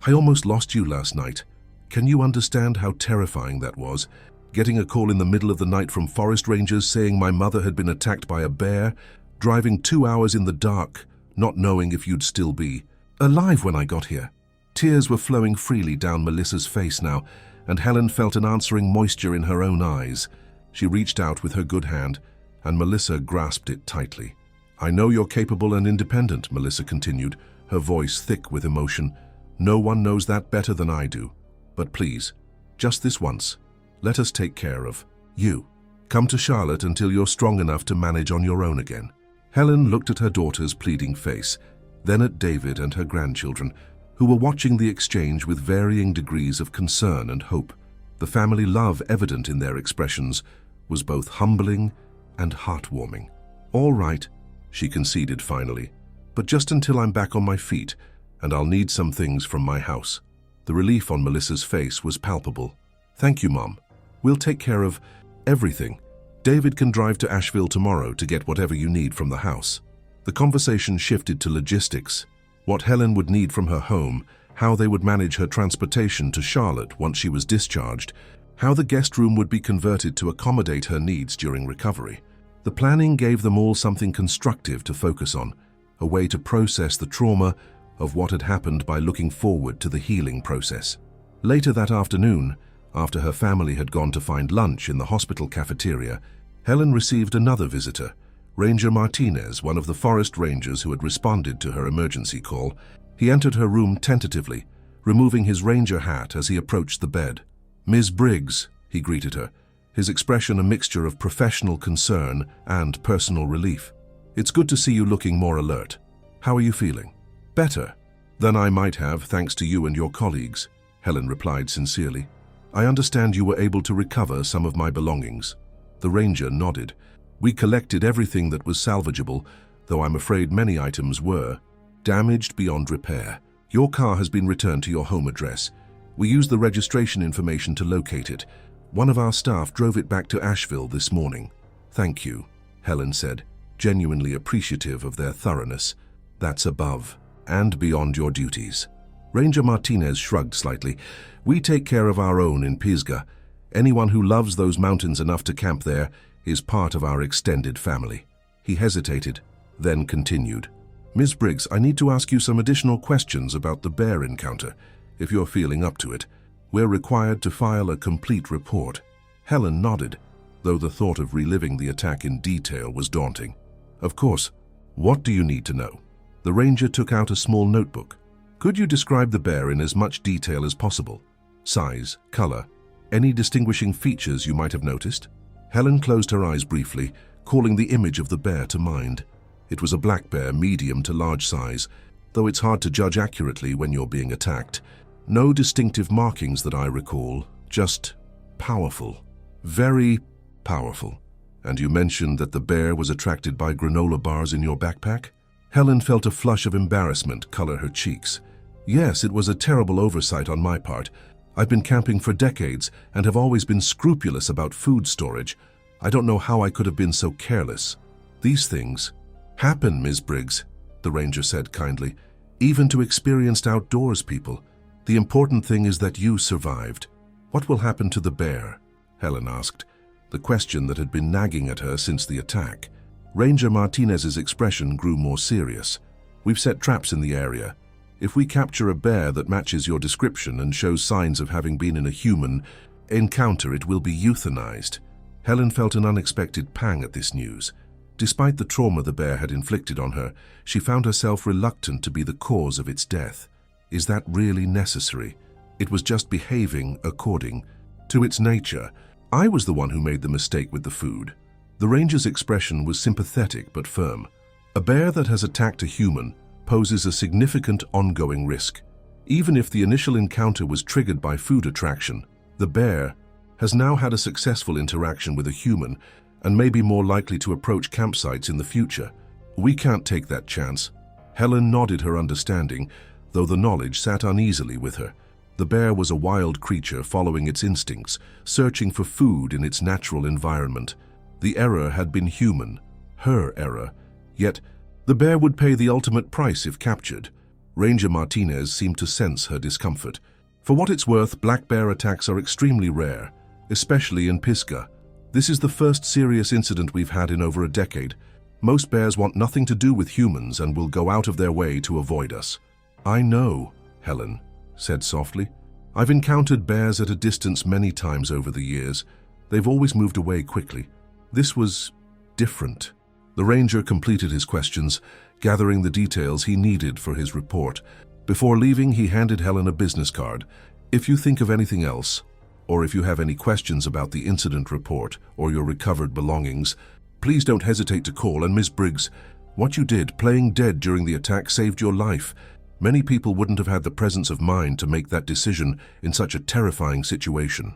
"I almost lost you last night. Can you understand how terrifying that was? Getting a call in the middle of the night from forest rangers saying my mother had been attacked by a bear, driving 2 hours in the dark, not knowing if you'd still be alive when I got here." Tears were flowing freely down Melissa's face now, and Helen felt an answering moisture in her own eyes. She reached out with her good hand, and Melissa grasped it tightly. "I know you're capable and independent," Melissa continued, her voice thick with emotion. "No one knows that better than I do. But please, just this once, let us take care of you. Come to Charlotte until you're strong enough to manage on your own again." Helen looked at her daughter's pleading face, then at David and her grandchildren, who were watching the exchange with varying degrees of concern and hope. The family love evident in their expressions was both humbling and heartwarming. "All right," she conceded finally, "but just until I'm back on my feet, and I'll need some things from my house." The relief on Melissa's face was palpable. "Thank you, Mom. We'll take care of everything. David can drive to Asheville tomorrow to get whatever you need from the house." The conversation shifted to logistics, what Helen would need from her home, how they would manage her transportation to Charlotte once she was discharged, how the guest room would be converted to accommodate her needs during recovery. The planning gave them all something constructive to focus on, a way to process the trauma of what had happened by looking forward to the healing process. Later that afternoon, after her family had gone to find lunch in the hospital cafeteria, Helen received another visitor, Ranger Martinez, one of the forest rangers who had responded to her emergency call. He entered her room tentatively, removing his ranger hat as he approached the bed. "Ms. Briggs," he greeted her, his expression a mixture of professional concern and personal relief. "It's good to see you looking more alert. How are you feeling?" "Better than I might have, thanks to you and your colleagues," Helen replied sincerely. "I understand you were able to recover some of my belongings." The ranger nodded. "We collected everything that was salvageable, though I'm afraid many items were damaged beyond repair. Your car has been returned to your home address. We used the registration information to locate it. One of our staff drove it back to Asheville this morning." "Thank you," Helen said, genuinely appreciative of their thoroughness. "That's above and beyond your duties." Ranger Martinez shrugged slightly. "We take care of our own in Pisgah. Anyone who loves those mountains enough to camp there is part of our extended family." He hesitated, then continued. "Ms. Briggs, I need to ask you some additional questions about the bear encounter, if you're feeling up to it. We're required to file a complete report." Helen nodded, though the thought of reliving the attack in detail was daunting. "Of course. What do you need to know?" The ranger took out a small notebook. Could you describe the bear in as much detail as possible? Size, color, any distinguishing features you might have noticed? Helen closed her eyes briefly, calling the image of the bear to mind. It was a black bear, medium to large size, though it's hard to judge accurately when you're being attacked. No distinctive markings that I recall, just powerful. Very powerful. And you mentioned that the bear was attracted by granola bars in your backpack? Helen felt a flush of embarrassment color her cheeks. Yes, it was a terrible oversight on my part. I've been camping for decades and have always been scrupulous about food storage. I don't know how I could have been so careless. These things happen, Ms. Briggs, the ranger said kindly, even to experienced outdoors people. The important thing is that you survived. What will happen to the bear? Helen asked, the question that had been nagging at her since the attack. Ranger Martinez's expression grew more serious. We've set traps in the area. If we capture a bear that matches your description and shows signs of having been in a human encounter, it will be euthanized. Helen felt an unexpected pang at this news. Despite the trauma the bear had inflicted on her, she found herself reluctant to be the cause of its death. Is that really necessary? It was just behaving according to its nature. I was the one who made the mistake with the food. The ranger's expression was sympathetic but firm. A bear that has attacked a human poses a significant ongoing risk. Even if the initial encounter was triggered by food attraction, the bear has now had a successful interaction with a human and may be more likely to approach campsites in the future. We can't take that chance. Helen nodded her understanding, though the knowledge sat uneasily with her. The bear was a wild creature following its instincts, searching for food in its natural environment. The error had been human, her error, yet the bear would pay the ultimate price if captured. Ranger Martinez seemed to sense her discomfort. For what it's worth, black bear attacks are extremely rare, especially in Pisgah. This is the first serious incident we've had in over a decade. Most bears want nothing to do with humans and will go out of their way to avoid us. I know, Helen said softly. I've encountered bears at a distance many times over the years. They've always moved away quickly. This was different. The ranger completed his questions, gathering the details he needed for his report. Before leaving, he handed Helen a business card. If you think of anything else, or if you have any questions about the incident report or your recovered belongings, please don't hesitate to call. And Ms. Briggs, what you did, playing dead during the attack, saved your life. Many people wouldn't have had the presence of mind to make that decision in such a terrifying situation.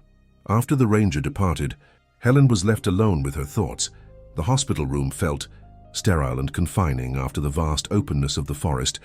After the ranger departed, Helen was left alone with her thoughts. The hospital room felt sterile and confining after the vast openness of the forest,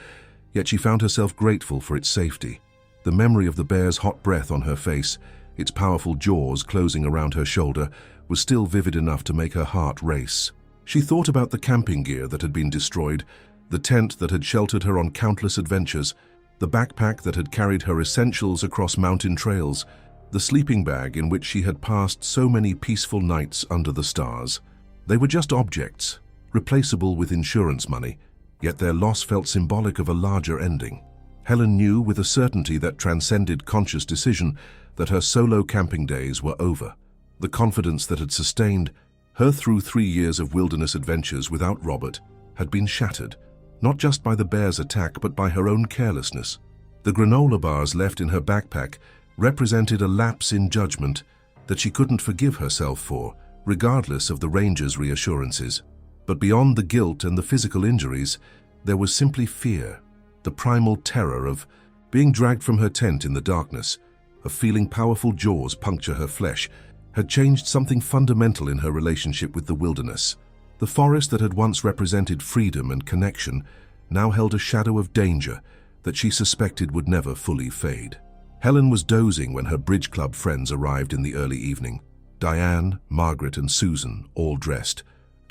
yet she found herself grateful for its safety. The memory of the bear's hot breath on her face, its powerful jaws closing around her shoulder, was still vivid enough to make her heart race. She thought about the camping gear that had been destroyed, the tent that had sheltered her on countless adventures, the backpack that had carried her essentials across mountain trails, the sleeping bag in which she had passed so many peaceful nights under the stars. They were just objects, replaceable with insurance money, yet their loss felt symbolic of a larger ending. Helen knew with a certainty that transcended conscious decision that her solo camping days were over. The confidence that had sustained her through 3 years of wilderness adventures without Robert had been shattered, not just by the bear's attack but by her own carelessness. The granola bars left in her backpack represented a lapse in judgment that she couldn't forgive herself for, regardless of the ranger's reassurances. But beyond the guilt and the physical injuries, there was simply fear, the primal terror of being dragged from her tent in the darkness, of feeling powerful jaws puncture her flesh, had changed something fundamental in her relationship with the wilderness. The forest that had once represented freedom and connection now held a shadow of danger that she suspected would never fully fade. Helen was dozing when her bridge club friends arrived in the early evening. Diane, Margaret, and Susan, all dressed,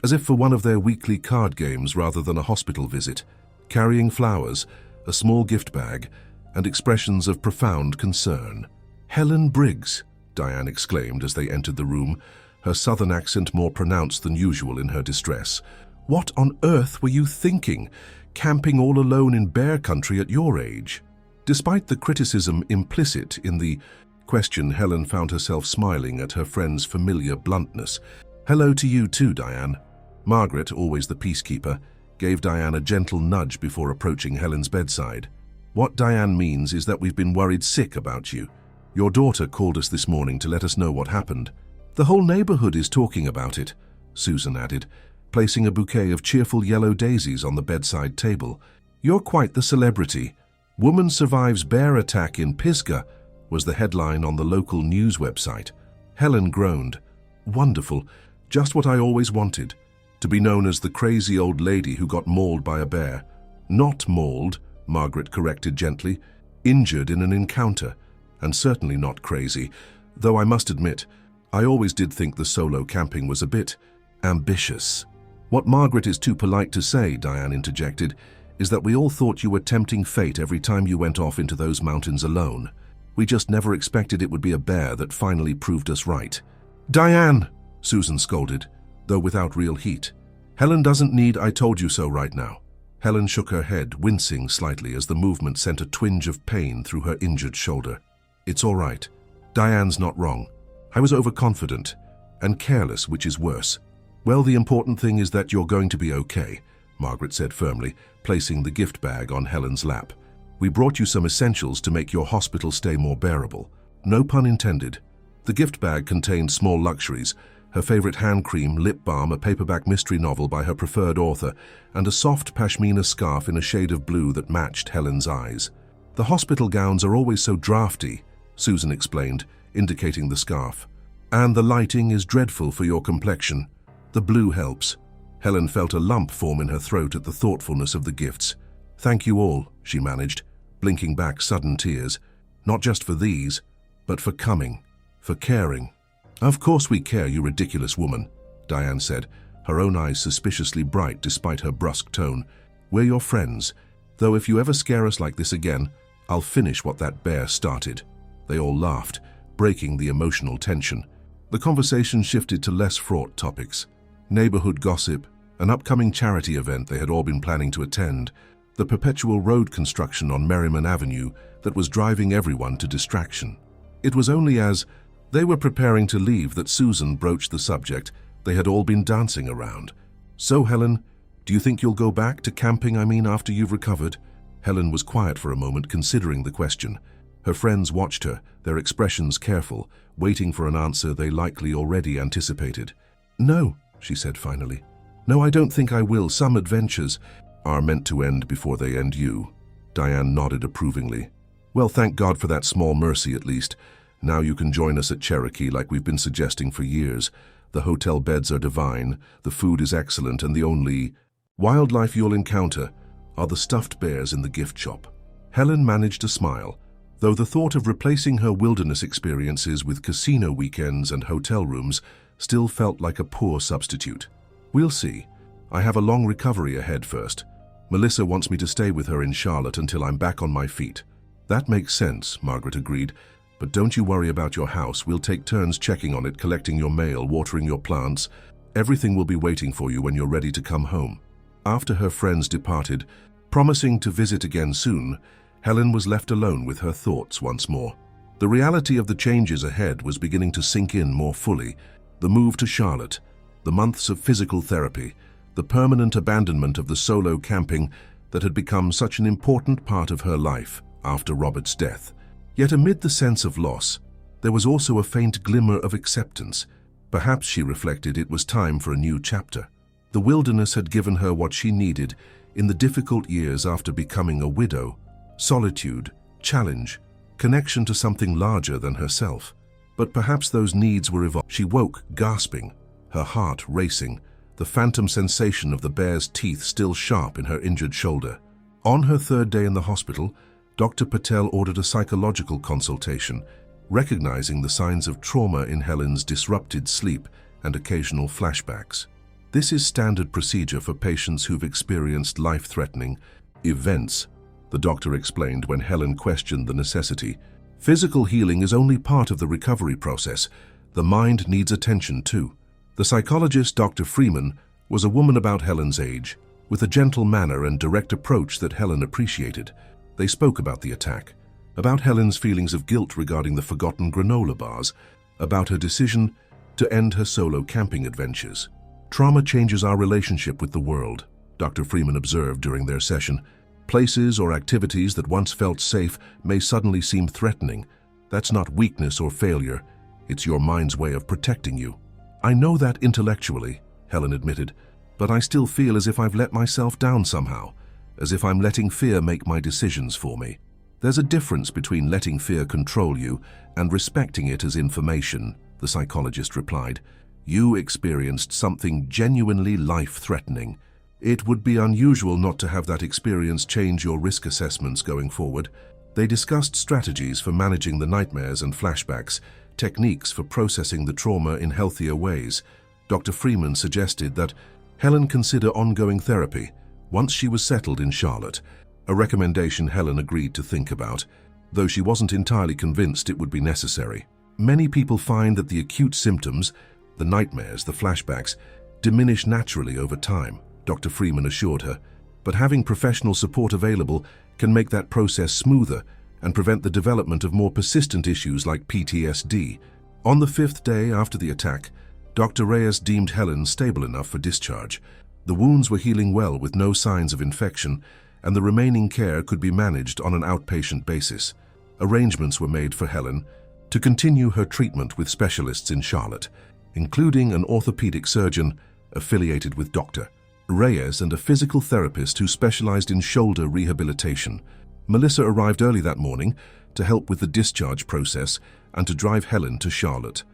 as if for one of their weekly card games rather than a hospital visit, carrying flowers, a small gift bag, and expressions of profound concern. "Helen Briggs," Diane exclaimed as they entered the room, her southern accent more pronounced than usual in her distress. "What on earth were you thinking, camping all alone in bear country at your age?" Despite the criticism implicit in the question, Helen found herself smiling at her friend's familiar bluntness. "Hello to you too, Diane." Margaret, always the peacekeeper, gave Diane a gentle nudge before approaching Helen's bedside. "What Diane means is that we've been worried sick about you. Your daughter called us this morning to let us know what happened. The whole neighborhood is talking about it," Susan added, placing a bouquet of cheerful yellow daisies on the bedside table. "You're quite the celebrity. Woman survives bear attack in Pisgah," was the headline on the local news website. Helen groaned. "Wonderful. Just what I always wanted. To be known as the crazy old lady who got mauled by a bear." "Not mauled," Margaret corrected gently. "Injured in an encounter. And certainly not crazy. Though I must admit, I always did think the solo camping was a bit ambitious." "What Margaret is too polite to say," Diane interjected, "is that we all thought you were tempting fate every time you went off into those mountains alone. We just never expected it would be a bear that finally proved us right." "Diane!" Susan scolded, though without real heat. "Helen doesn't need 'I told you so' right now." Helen shook her head, wincing slightly as the movement sent a twinge of pain through her injured shoulder. "It's all right. Diane's not wrong. I was overconfident and careless, which is worse. Well, the important thing is that you're going to be okay," Margaret said firmly, placing the gift bag on Helen's lap. "We brought you some essentials to make your hospital stay more bearable. No pun intended." The gift bag contained small luxuries: her favorite hand cream, lip balm, a paperback mystery novel by her preferred author, and a soft pashmina scarf in a shade of blue that matched Helen's eyes. "The hospital gowns are always so drafty," Susan explained, indicating the scarf. "And the lighting is dreadful for your complexion. The blue helps." Helen felt a lump form in her throat at the thoughtfulness of the gifts. "Thank you all," she managed, blinking back sudden tears. "Not just for these, but for coming, for caring." "Of course we care, you ridiculous woman," Diane said, her own eyes suspiciously bright despite her brusque tone. "We're your friends, though if you ever scare us like this again, I'll finish what that bear started." They all laughed, breaking the emotional tension. The conversation shifted to less fraught topics. Neighborhood gossip, an upcoming charity event they had all been planning to attend, the perpetual road construction on Merriman Avenue that was driving everyone to distraction. It was only as they were preparing to leave that Susan broached the subject they had all been dancing around. "So, Helen, do you think you'll go back to camping, after you've recovered?" Helen was quiet for a moment, considering the question. Her friends watched her, their expressions careful, waiting for an answer they likely already anticipated. "No," she said finally. "No, I don't think I will. Some adventures are meant to end before they end you." Diane nodded approvingly. "Well, thank God for that small mercy at least. Now you can join us at Cherokee like we've been suggesting for years. The hotel beds are divine, the food is excellent, and the only wildlife you'll encounter are the stuffed bears in the gift shop." Helen managed a smile, though the thought of replacing her wilderness experiences with casino weekends and hotel rooms still felt like a poor substitute. "We'll see. I have a long recovery ahead first. Melissa wants me to stay with her in Charlotte until I'm back on my feet." "That makes sense," Margaret agreed. "But don't you worry about your house. We'll take turns checking on it, collecting your mail, watering your plants. Everything will be waiting for you when you're ready to come home." After her friends departed, promising to visit again soon, Helen was left alone with her thoughts once more. The reality of the changes ahead was beginning to sink in more fully. The move to Charlotte, the months of physical therapy, the permanent abandonment of the solo camping that had become such an important part of her life after Robert's death. Yet amid the sense of loss, there was also a faint glimmer of acceptance. Perhaps, she reflected, it was time for a new chapter. The wilderness had given her what she needed in the difficult years after becoming a widow: solitude, challenge, connection to something larger than herself. But perhaps those needs were evolved. She woke, gasping, her heart racing, the phantom sensation of the bear's teeth still sharp in her injured shoulder. On her third day in the hospital, Dr. Patel ordered a psychological consultation, recognizing the signs of trauma in Helen's disrupted sleep and occasional flashbacks. "This is standard procedure for patients who've experienced life-threatening events," the doctor explained when Helen questioned the necessity. "Physical healing is only part of the recovery process. The mind needs attention too." The psychologist, Dr. Freeman, was a woman about Helen's age, with a gentle manner and direct approach that Helen appreciated. They spoke about the attack, about Helen's feelings of guilt regarding the forgotten granola bars, about her decision to end her solo camping adventures. "Trauma changes our relationship with the world," Dr. Freeman observed during their session. Places or activities that once felt safe may suddenly seem threatening. That's not weakness or failure. It's your mind's way of protecting you. I know that intellectually, Helen admitted, but I still feel as if I've let myself down somehow, as if I'm letting fear make my decisions for me. There's a difference between letting fear control you and respecting it as information, the psychologist replied. You experienced something genuinely life-threatening. It would be unusual not to have that experience change your risk assessments going forward. They discussed strategies for managing the nightmares and flashbacks, techniques for processing the trauma in healthier ways. Dr. Freeman suggested that Helen consider ongoing therapy once she was settled in Charlotte, a recommendation Helen agreed to think about, though she wasn't entirely convinced it would be necessary. Many people find that the acute symptoms, the nightmares, the flashbacks, diminish naturally over time, Dr. Freeman assured her, but having professional support available can make that process smoother and prevent the development of more persistent issues like PTSD. On the 5th day after the attack, Dr. Reyes deemed Helen stable enough for discharge. The wounds were healing well with no signs of infection, and the remaining care could be managed on an outpatient basis. Arrangements were made for Helen to continue her treatment with specialists in Charlotte, including an orthopedic surgeon affiliated with Dr. Reyes and a physical therapist who specialized in shoulder rehabilitation. Melissa arrived early that morning to help with the discharge process and to drive Helen to Charlotte.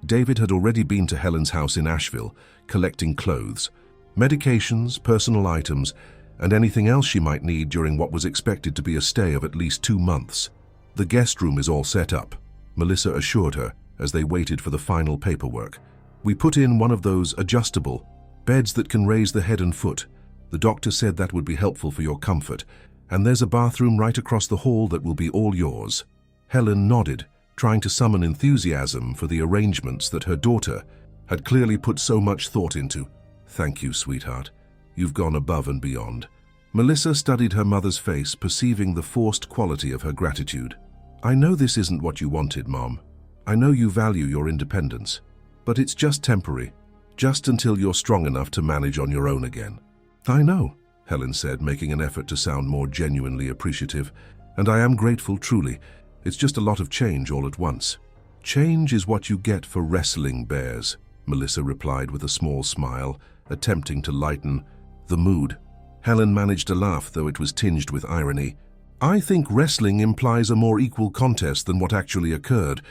David had already been to Helen's house in Asheville, collecting clothes, medications, personal items, and anything else she might need during what was expected to be a stay of at least 2 months. The guest room is all set up, Melissa assured her as they waited for the final paperwork. We put in one of those adjustable beds that can raise the head and foot. The doctor said that would be helpful for your comfort, and there's a bathroom right across the hall that will be all yours. Helen nodded, trying to summon enthusiasm for the arrangements that her daughter had clearly put so much thought into. Thank you, sweetheart. You've gone above and beyond. Melissa studied her mother's face, perceiving the forced quality of her gratitude. I know this isn't what you wanted, Mom. I know you value your independence, but it's just temporary, just until you're strong enough to manage on your own again. I know, Helen said, making an effort to sound more genuinely appreciative, and I am grateful, truly. It's just a lot of change all at once. Change is what you get for wrestling bears, Melissa replied with a small smile, attempting to lighten the mood. Helen managed to laugh, though it was tinged with irony. I think wrestling implies a more equal contest than what actually occurred.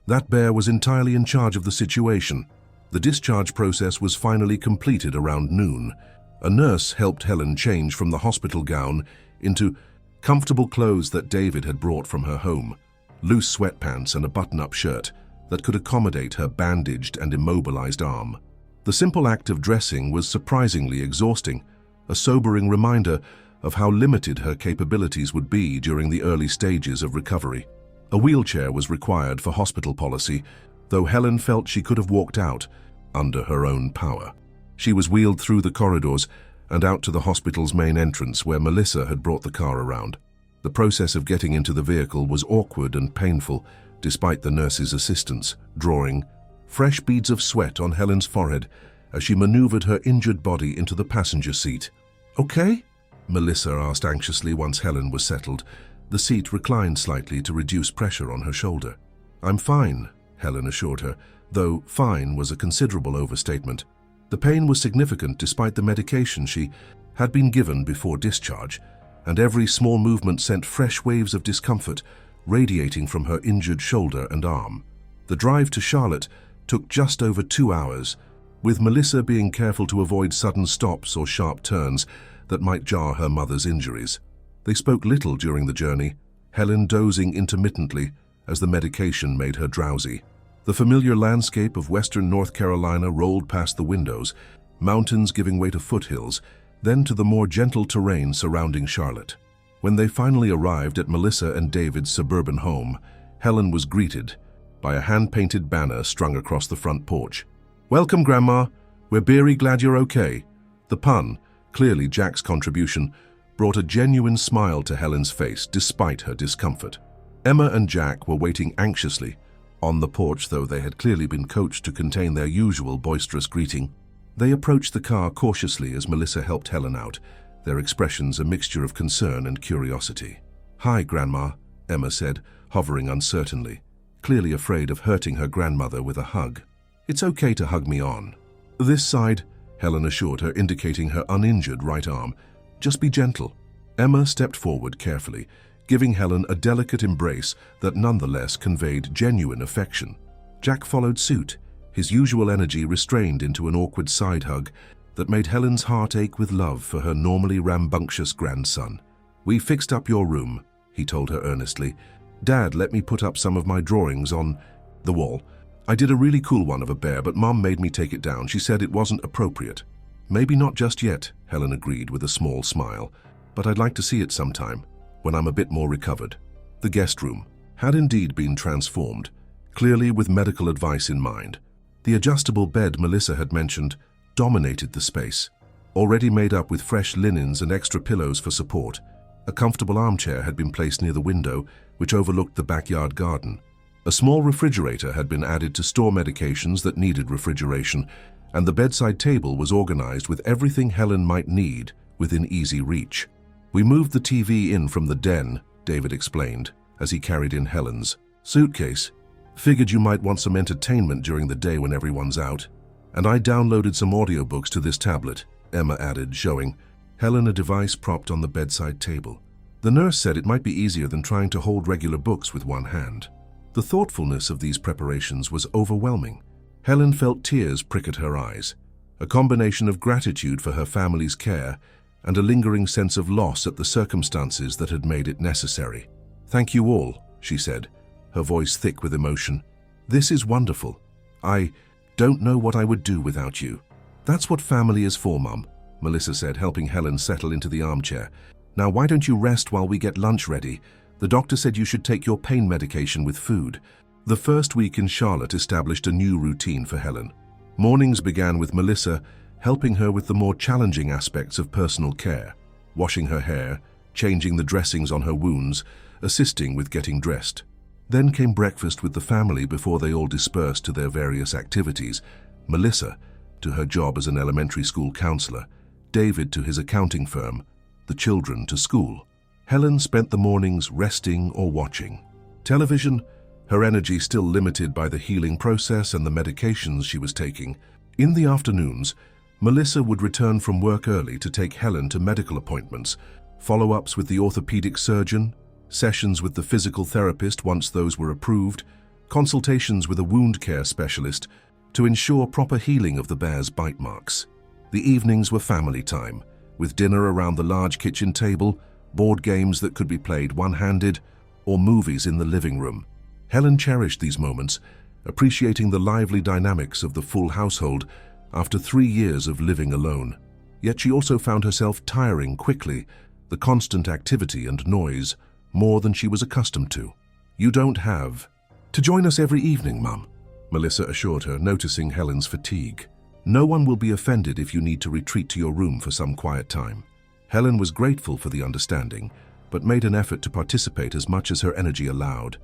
That bear was entirely in charge of the situation. The discharge process was finally completed around noon. A nurse helped Helen change from the hospital gown into comfortable clothes that David had brought from her home, loose sweatpants and a button-up shirt that could accommodate her bandaged and immobilized arm. The simple act of dressing was surprisingly exhausting, a sobering reminder of how limited her capabilities would be during the early stages of recovery. A wheelchair was required for hospital policy, though Helen felt she could have walked out under her own power. She was wheeled through the corridors and out to the hospital's main entrance, where Melissa had brought the car around. The process of getting into the vehicle was awkward and painful, despite the nurse's assistance, drawing fresh beads of sweat on Helen's forehead as she maneuvered her injured body into the passenger seat. Okay? Melissa asked anxiously once Helen was settled. The seat reclined slightly to reduce pressure on her shoulder. I'm fine, Helen assured her, though fine was a considerable overstatement. The pain was significant despite the medication she had been given before discharge, and every small movement sent fresh waves of discomfort radiating from her injured shoulder and arm. The drive to Charlotte took just over 2 hours, with Melissa being careful to avoid sudden stops or sharp turns that might jar her mother's injuries. They spoke little during the journey, Helen dozing intermittently as the medication made her drowsy. The familiar landscape of western North Carolina rolled past the windows, mountains giving way to foothills, then to the more gentle terrain surrounding Charlotte. When they finally arrived at Melissa and David's suburban home, Helen was greeted by a hand-painted banner strung across the front porch. Welcome, Grandma. We're very glad you're okay. The pun, clearly Jack's contribution, brought a genuine smile to Helen's face despite her discomfort. Emma and Jack were waiting anxiously on the porch, though they had clearly been coached to contain their usual boisterous greeting. They approached the car cautiously as Melissa helped Helen out, their expressions a mixture of concern and curiosity. "Hi, Grandma," Emma said, hovering uncertainly, clearly afraid of hurting her grandmother with a hug. "It's okay to hug me on." "This side," Helen assured her, indicating her uninjured right arm. "Just be gentle." Emma stepped forward carefully, giving Helen a delicate embrace that nonetheless conveyed genuine affection. Jack followed suit, his usual energy restrained into an awkward side hug that made Helen's heart ache with love for her normally rambunctious grandson. "We fixed up your room," he told her earnestly. "Dad let me put up some of my drawings on the wall. I did a really cool one of a bear, but Mom made me take it down. She said it wasn't appropriate." "Maybe not just yet," Helen agreed with a small smile, "but I'd like to see it sometime, when I'm a bit more recovered." The guest room had indeed been transformed, clearly with medical advice in mind. The adjustable bed Melissa had mentioned dominated the space, already made up with fresh linens and extra pillows for support. A comfortable armchair had been placed near the window, which overlooked the backyard garden. A small refrigerator had been added to store medications that needed refrigeration, and the bedside table was organized with everything Helen might need within easy reach. "We moved the TV in from the den," David explained, as he carried in Helen's suitcase. "Figured you might want some entertainment during the day when everyone's out. And I downloaded some audiobooks to this tablet," Emma added, showing Helen a device propped on the bedside table. The nurse said it might be easier than trying to hold regular books with one hand. The thoughtfulness of these preparations was overwhelming. Helen felt tears prick at her eyes, a combination of gratitude for her family's care and a lingering sense of loss at the circumstances that had made it necessary. "Thank you all," she said, her voice thick with emotion. "This is wonderful. I don't know what I would do without you." "That's what family is for, Mum," Melissa said, helping Helen settle into the armchair. "Now why don't you rest while we get lunch ready? The doctor said you should take your pain medication with food." The first week in Charlotte established a new routine for Helen. Mornings began with Melissa helping her with the more challenging aspects of personal care, washing her hair, changing the dressings on her wounds, assisting with getting dressed. Then came breakfast with the family before they all dispersed to their various activities. Melissa to her job as an elementary school counselor, David to his accounting firm, the children to school. Helen spent the mornings resting or watching television, her energy still limited by the healing process and the medications she was taking. In the afternoons, Melissa would return from work early to take Helen to medical appointments, follow-ups with the orthopedic surgeon, sessions with the physical therapist once those were approved, consultations with a wound care specialist to ensure proper healing of the bear's bite marks. The evenings were family time, with dinner around the large kitchen table, board games that could be played one-handed, or movies in the living room. Helen cherished these moments, appreciating the lively dynamics of the full household after 3 years of living alone. Yet she also found herself tiring quickly, the constant activity and noise, more than she was accustomed to. "You don't have to join us every evening, Mum," Melissa assured her, noticing Helen's fatigue. "No one will be offended if you need to retreat to your room for some quiet time." Helen was grateful for the understanding, but made an effort to participate as much as her energy allowed.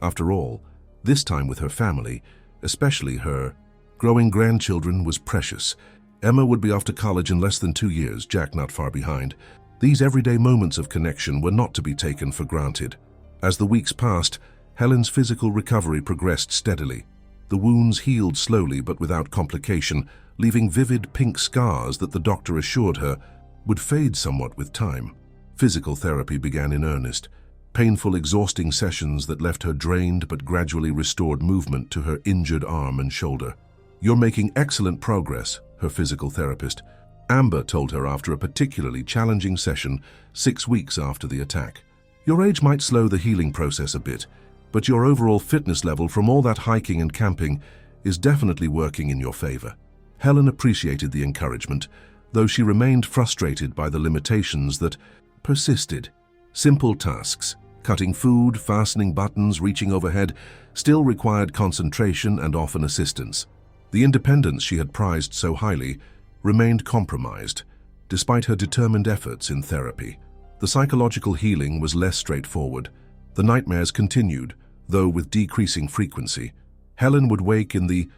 After all, this time with her family, especially her growing grandchildren, was precious. Emma would be off to college in less than 2 years, Jack not far behind. These everyday moments of connection were not to be taken for granted. As the weeks passed, Helen's physical recovery progressed steadily. The wounds healed slowly but without complication, leaving vivid pink scars that the doctor assured her would fade somewhat with time. Physical therapy began in earnest. Painful, exhausting sessions that left her drained but gradually restored movement to her injured arm and shoulder. "You're making excellent progress," her physical therapist, Amber, told her after a particularly challenging session 6 weeks after the attack. "Your age might slow the healing process a bit, but your overall fitness level from all that hiking and camping is definitely working in your favor." Helen appreciated the encouragement, though she remained frustrated by the limitations that persisted. Simple tasks, cutting food, fastening buttons, reaching overhead, still required concentration and often assistance. The independence she had prized so highly remained compromised, despite her determined efforts in therapy. The psychological healing was less straightforward. The nightmares continued, though with decreasing frequency. Helen would wake in the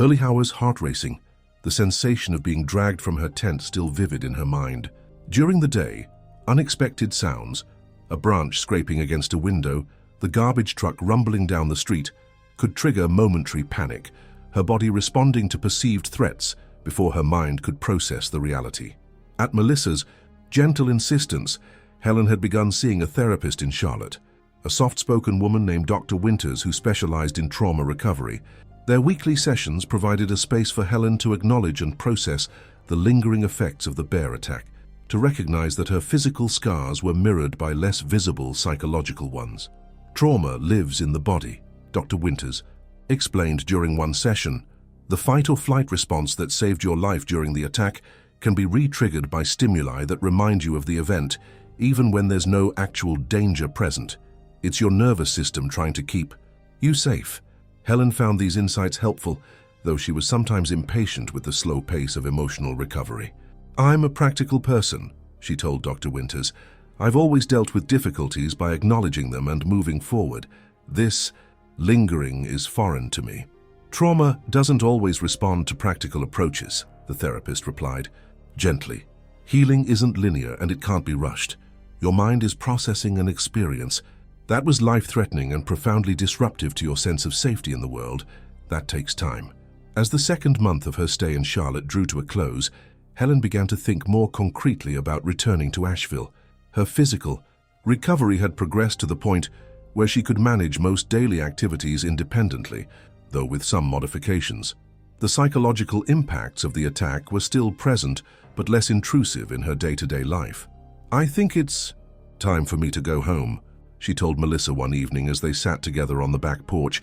early hours, heart racing, the sensation of being dragged from her tent still vivid in her mind. During the day, unexpected sounds, a branch scraping against a window, the garbage truck rumbling down the street, could trigger momentary panic, her body responding to perceived threats before her mind could process the reality. At Melissa's gentle insistence, Helen had begun seeing a therapist in Charlotte, a soft-spoken woman named Dr. Winters who specialized in trauma recovery. Their weekly sessions provided a space for Helen to acknowledge and process the lingering effects of the bear attack, to recognize that her physical scars were mirrored by less visible psychological ones. Trauma lives in the body, Dr. Winters explained during one session. The fight-or-flight response that saved your life during the attack can be re-triggered by stimuli that remind you of the event, even when there's no actual danger present. It's your nervous system trying to keep you safe. Helen found these insights helpful, though she was sometimes impatient with the slow pace of emotional recovery. "I'm a practical person," she told Dr. Winters. "I've always dealt with difficulties by acknowledging them and moving forward. This lingering is foreign to me." "Trauma doesn't always respond to practical approaches," the therapist replied, gently. "Healing isn't linear and it can't be rushed. Your mind is processing an experience that was life-threatening and profoundly disruptive to your sense of safety in the world. That takes time." As the second month of her stay in Charlotte drew to a close, Helen began to think more concretely about returning to Asheville. Her physical recovery had progressed to the point where she could manage most daily activities independently, though with some modifications. The psychological impacts of the attack were still present, but less intrusive in her day-to-day life. "I think it's time for me to go home," she told Melissa one evening as they sat together on the back porch,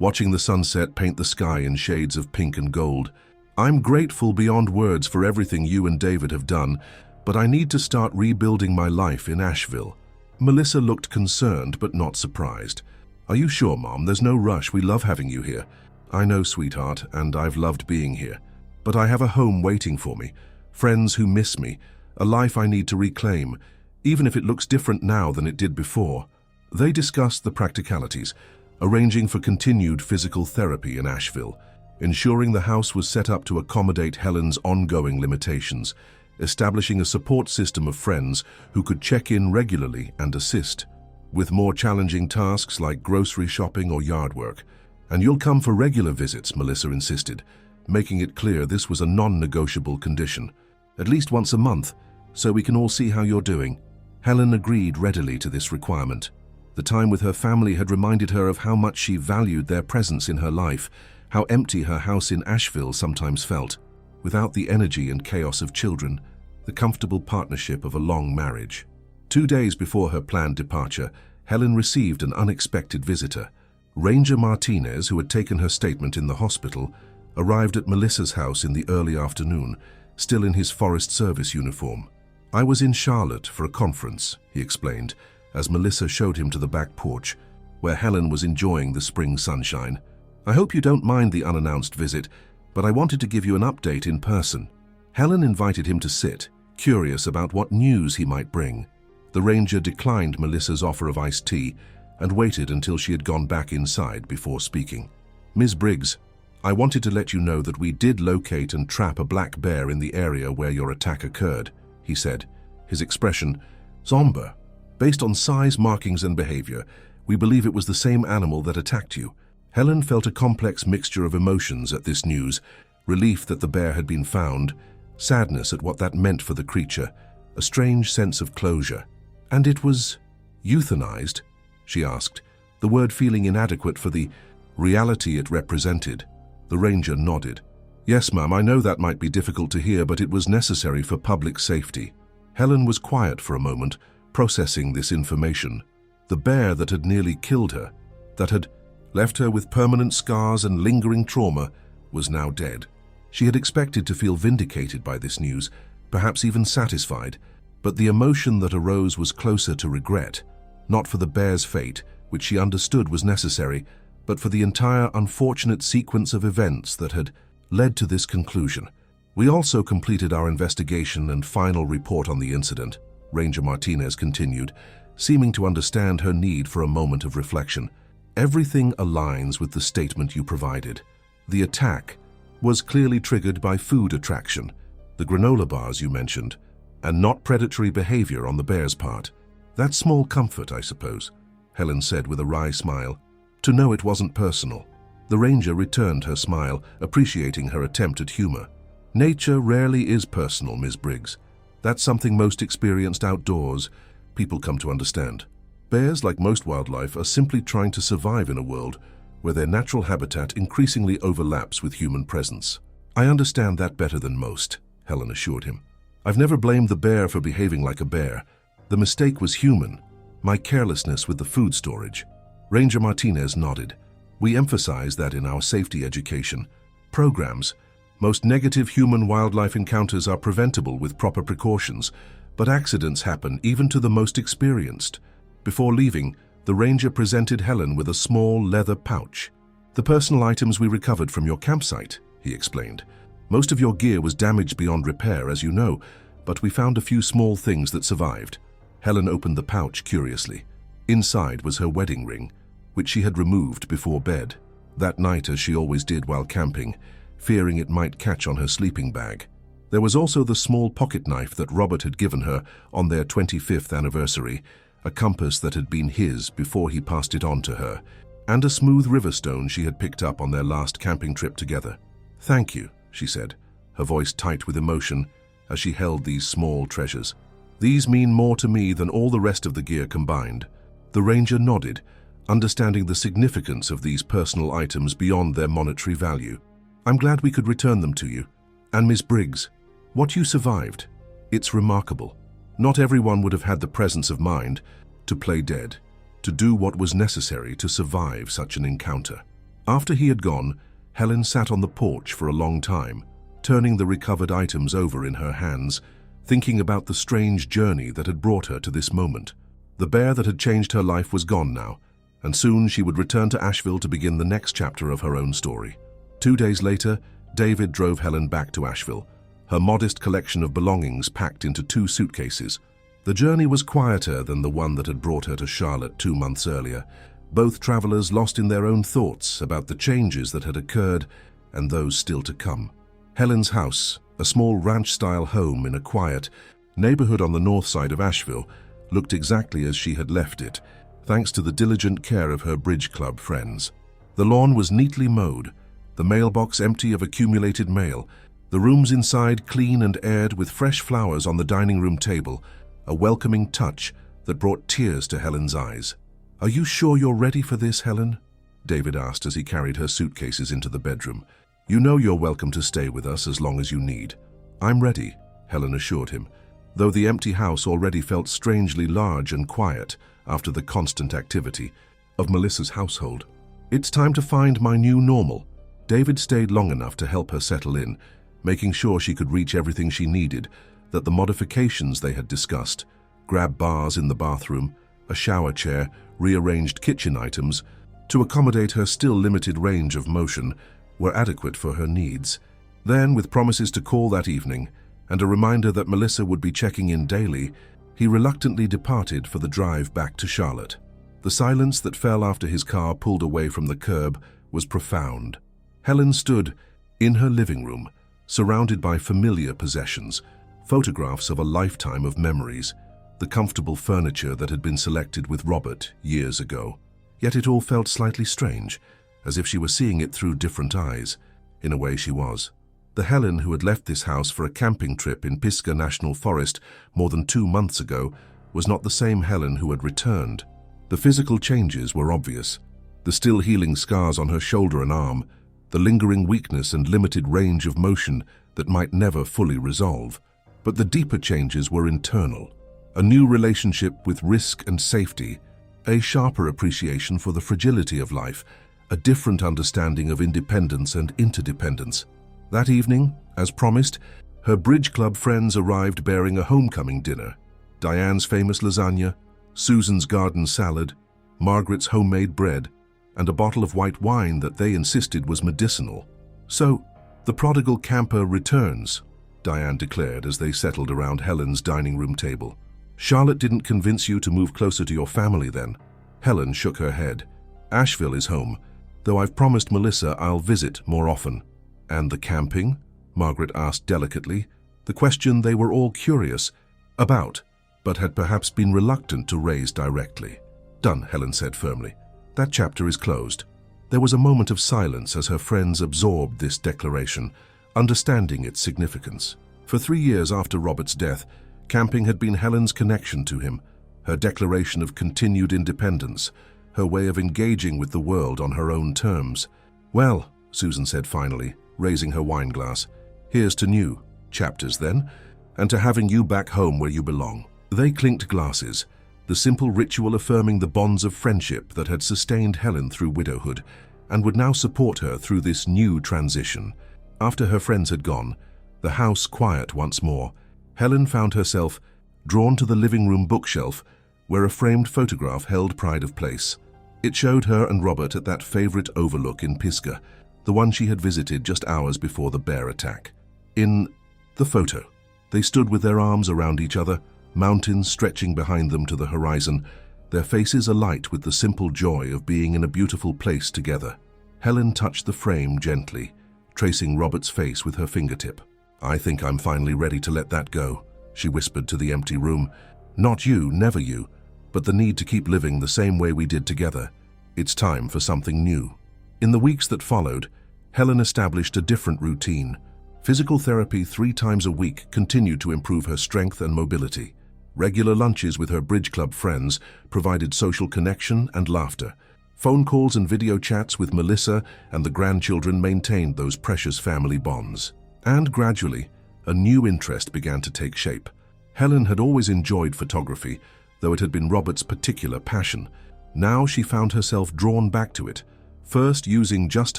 watching the sunset paint the sky in shades of pink and gold. "I'm grateful beyond words for everything you and David have done, but I need to start rebuilding my life in Asheville." Melissa looked concerned but not surprised. "Are you sure, Mom? There's no rush. We love having you here." "I know, sweetheart, and I've loved being here. But I have a home waiting for me, friends who miss me, a life I need to reclaim, even if it looks different now than it did before." They discussed the practicalities, arranging for continued physical therapy in Asheville, ensuring the house was set up to accommodate Helen's ongoing limitations, establishing a support system of friends who could check in regularly and assist with more challenging tasks like grocery shopping or yard work. "And you'll come for regular visits," Melissa insisted, making it clear this was a non-negotiable condition. "At least once a month, so we can all see how you're doing." Helen agreed readily to this requirement. The time with her family had reminded her of how much she valued their presence in her life, how empty her house in Asheville sometimes felt, without the energy and chaos of children, the comfortable partnership of a long marriage. 2 days before her planned departure, Helen received an unexpected visitor. Ranger Martinez, who had taken her statement in the hospital, arrived at Melissa's house in the early afternoon, still in his Forest Service uniform. "I was in Charlotte for a conference," he explained, as Melissa showed him to the back porch, where Helen was enjoying the spring sunshine. "I hope you don't mind the unannounced visit, but I wanted to give you an update in person." Helen invited him to sit, curious about what news he might bring. The ranger declined Melissa's offer of iced tea and waited until she had gone back inside before speaking. "Ms. Briggs, I wanted to let you know that we did locate and trap a black bear in the area where your attack occurred," he said, his expression somber. "Based on size, markings, and behavior, we believe it was the same animal that attacked you." Helen felt a complex mixture of emotions at this news: relief that the bear had been found, sadness at what that meant for the creature, a strange sense of closure. "And it was euthanized?" she asked, the word feeling inadequate for the reality it represented. The ranger nodded. "Yes, ma'am, I know that might be difficult to hear, but it was necessary for public safety." Helen was quiet for a moment, processing this information. The bear that had nearly killed her, that had left her with permanent scars and lingering trauma, was now dead. She had expected to feel vindicated by this news, perhaps even satisfied, but the emotion that arose was closer to regret, not for the bear's fate, which she understood was necessary, but for the entire unfortunate sequence of events that had led to this conclusion. "We also completed our investigation and final report on the incident," Ranger Martinez continued, seeming to understand her need for a moment of reflection. "Everything aligns with the statement you provided. The attack was clearly triggered by food attraction, the granola bars you mentioned, and not predatory behavior on the bear's part. That's small comfort, I suppose, Helen said with a wry smile, to know it wasn't personal. The ranger returned her smile, appreciating her attempt at humor. Nature rarely is personal, Ms. Briggs. That's something most experienced outdoors people come to understand. Bears, like most wildlife, are simply trying to survive in a world where their natural habitat increasingly overlaps with human presence. I understand that better than most, Helen assured him. I've never blamed the bear for behaving like a bear. The mistake was human, my carelessness with the food storage. Ranger Martinez nodded. We emphasize that in our safety education programs. Most negative human-wildlife encounters are preventable with proper precautions, but accidents happen even to the most experienced. Before leaving, the ranger presented Helen with a small leather pouch. The personal items we recovered from your campsite, he explained. Most of your gear was damaged beyond repair, as you know, but we found a few small things that survived. Helen opened the pouch curiously. Inside was her wedding ring, which she had removed before bed, that night as she always did while camping, fearing it might catch on her sleeping bag. There was also the small pocket knife that Robert had given her on their 25th anniversary, a compass that had been his before he passed it on to her, and a smooth river stone she had picked up on their last camping trip together. Thank you, she said, her voice tight with emotion as she held these small treasures. These mean more to me than all the rest of the gear combined. The ranger nodded, understanding the significance of these personal items beyond their monetary value. I'm glad we could return them to you. And Miss Briggs, what you survived, it's remarkable. Not everyone would have had the presence of mind to play dead, to do what was necessary to survive such an encounter. After he had gone, Helen sat on the porch for a long time, turning the recovered items over in her hands, thinking about the strange journey that had brought her to this moment. The bear that had changed her life was gone now, and soon she would return to Asheville to begin the next chapter of her own story. 2 days later, David drove Helen back to Asheville, her modest collection of belongings packed into 2 suitcases. The journey was quieter than the one that had brought her to Charlotte 2 months earlier, both travelers lost in their own thoughts about the changes that had occurred and those still to come. Helen's house, a small ranch-style home in a quiet neighborhood on the north side of Asheville, looked exactly as she had left it, thanks to the diligent care of her bridge club friends. The lawn was neatly mowed, the mailbox empty of accumulated mail, the rooms inside clean and aired with fresh flowers on the dining room table, a welcoming touch that brought tears to Helen's eyes. "Are you sure you're ready for this, Helen?" David asked as he carried her suitcases into the bedroom. "You know you're welcome to stay with us as long as you need." "I'm ready," Helen assured him, though the empty house already felt strangely large and quiet after the constant activity of Melissa's household. "It's time to find my new normal." David stayed long enough to help her settle in, making sure she could reach everything she needed, that the modifications they had discussed, grab bars in the bathroom, a shower chair, rearranged kitchen items, to accommodate her still limited range of motion, were adequate for her needs. Then, with promises to call that evening, and a reminder that Melissa would be checking in daily, he reluctantly departed for the drive back to Charlotte. The silence that fell after his car pulled away from the curb was profound. Helen stood in her living room, surrounded by familiar possessions, photographs of a lifetime of memories, the comfortable furniture that had been selected with Robert years ago. Yet it all felt slightly strange, as if she were seeing it through different eyes. In a way she was. The Helen who had left this house for a camping trip in Pisgah National Forest more than 2 months ago was not the same Helen who had returned. The physical changes were obvious. The still healing scars on her shoulder and arm, the lingering weakness and limited range of motion that might never fully resolve. But the deeper changes were internal. A new relationship with risk and safety, a sharper appreciation for the fragility of life, a different understanding of independence and interdependence. That evening, as promised, her bridge club friends arrived bearing a homecoming dinner. Diane's famous lasagna, Susan's garden salad, Margaret's homemade bread, and a bottle of white wine that they insisted was medicinal. "So, the prodigal camper returns," Diane declared as they settled around Helen's dining room table. "Charlotte didn't convince you to move closer to your family then?" Helen shook her head. "Asheville is home, though I've promised Melissa I'll visit more often." "And the camping?" Margaret asked delicately, the question they were all curious about, but had perhaps been reluctant to raise directly. "Done," Helen said firmly. "That chapter is closed." There was a moment of silence as her friends absorbed this declaration, understanding its significance. For 3 years after Robert's death, camping had been Helen's connection to him, her declaration of continued independence, her way of engaging with the world on her own terms. "Well," Susan said finally, raising her wine glass, "here's to new chapters then, and to having you back home where you belong." They clinked glasses, the simple ritual affirming the bonds of friendship that had sustained Helen through widowhood and would now support her through this new transition. After her friends had gone, the house quiet once more, Helen found herself drawn to the living room bookshelf where a framed photograph held pride of place. It showed her and Robert at that favorite overlook in Pisgah, the one she had visited just hours before the bear attack. In the photo, they stood with their arms around each other, mountains stretching behind them to the horizon, their faces alight with the simple joy of being in a beautiful place together. Helen touched the frame gently, tracing Robert's face with her fingertip. "I think I'm finally ready to let that go," she whispered to the empty room. "Not you, never you, but the need to keep living the same way we did together. It's time for something new." In the weeks that followed, Helen established a different routine. Physical therapy 3 times a week continued to improve her strength and mobility. Regular lunches with her bridge club friends provided social connection and laughter. Phone calls and video chats with Melissa and the grandchildren maintained those precious family bonds. And gradually, a new interest began to take shape. Helen had always enjoyed photography, though it had been Robert's particular passion. Now she found herself drawn back to it, first using just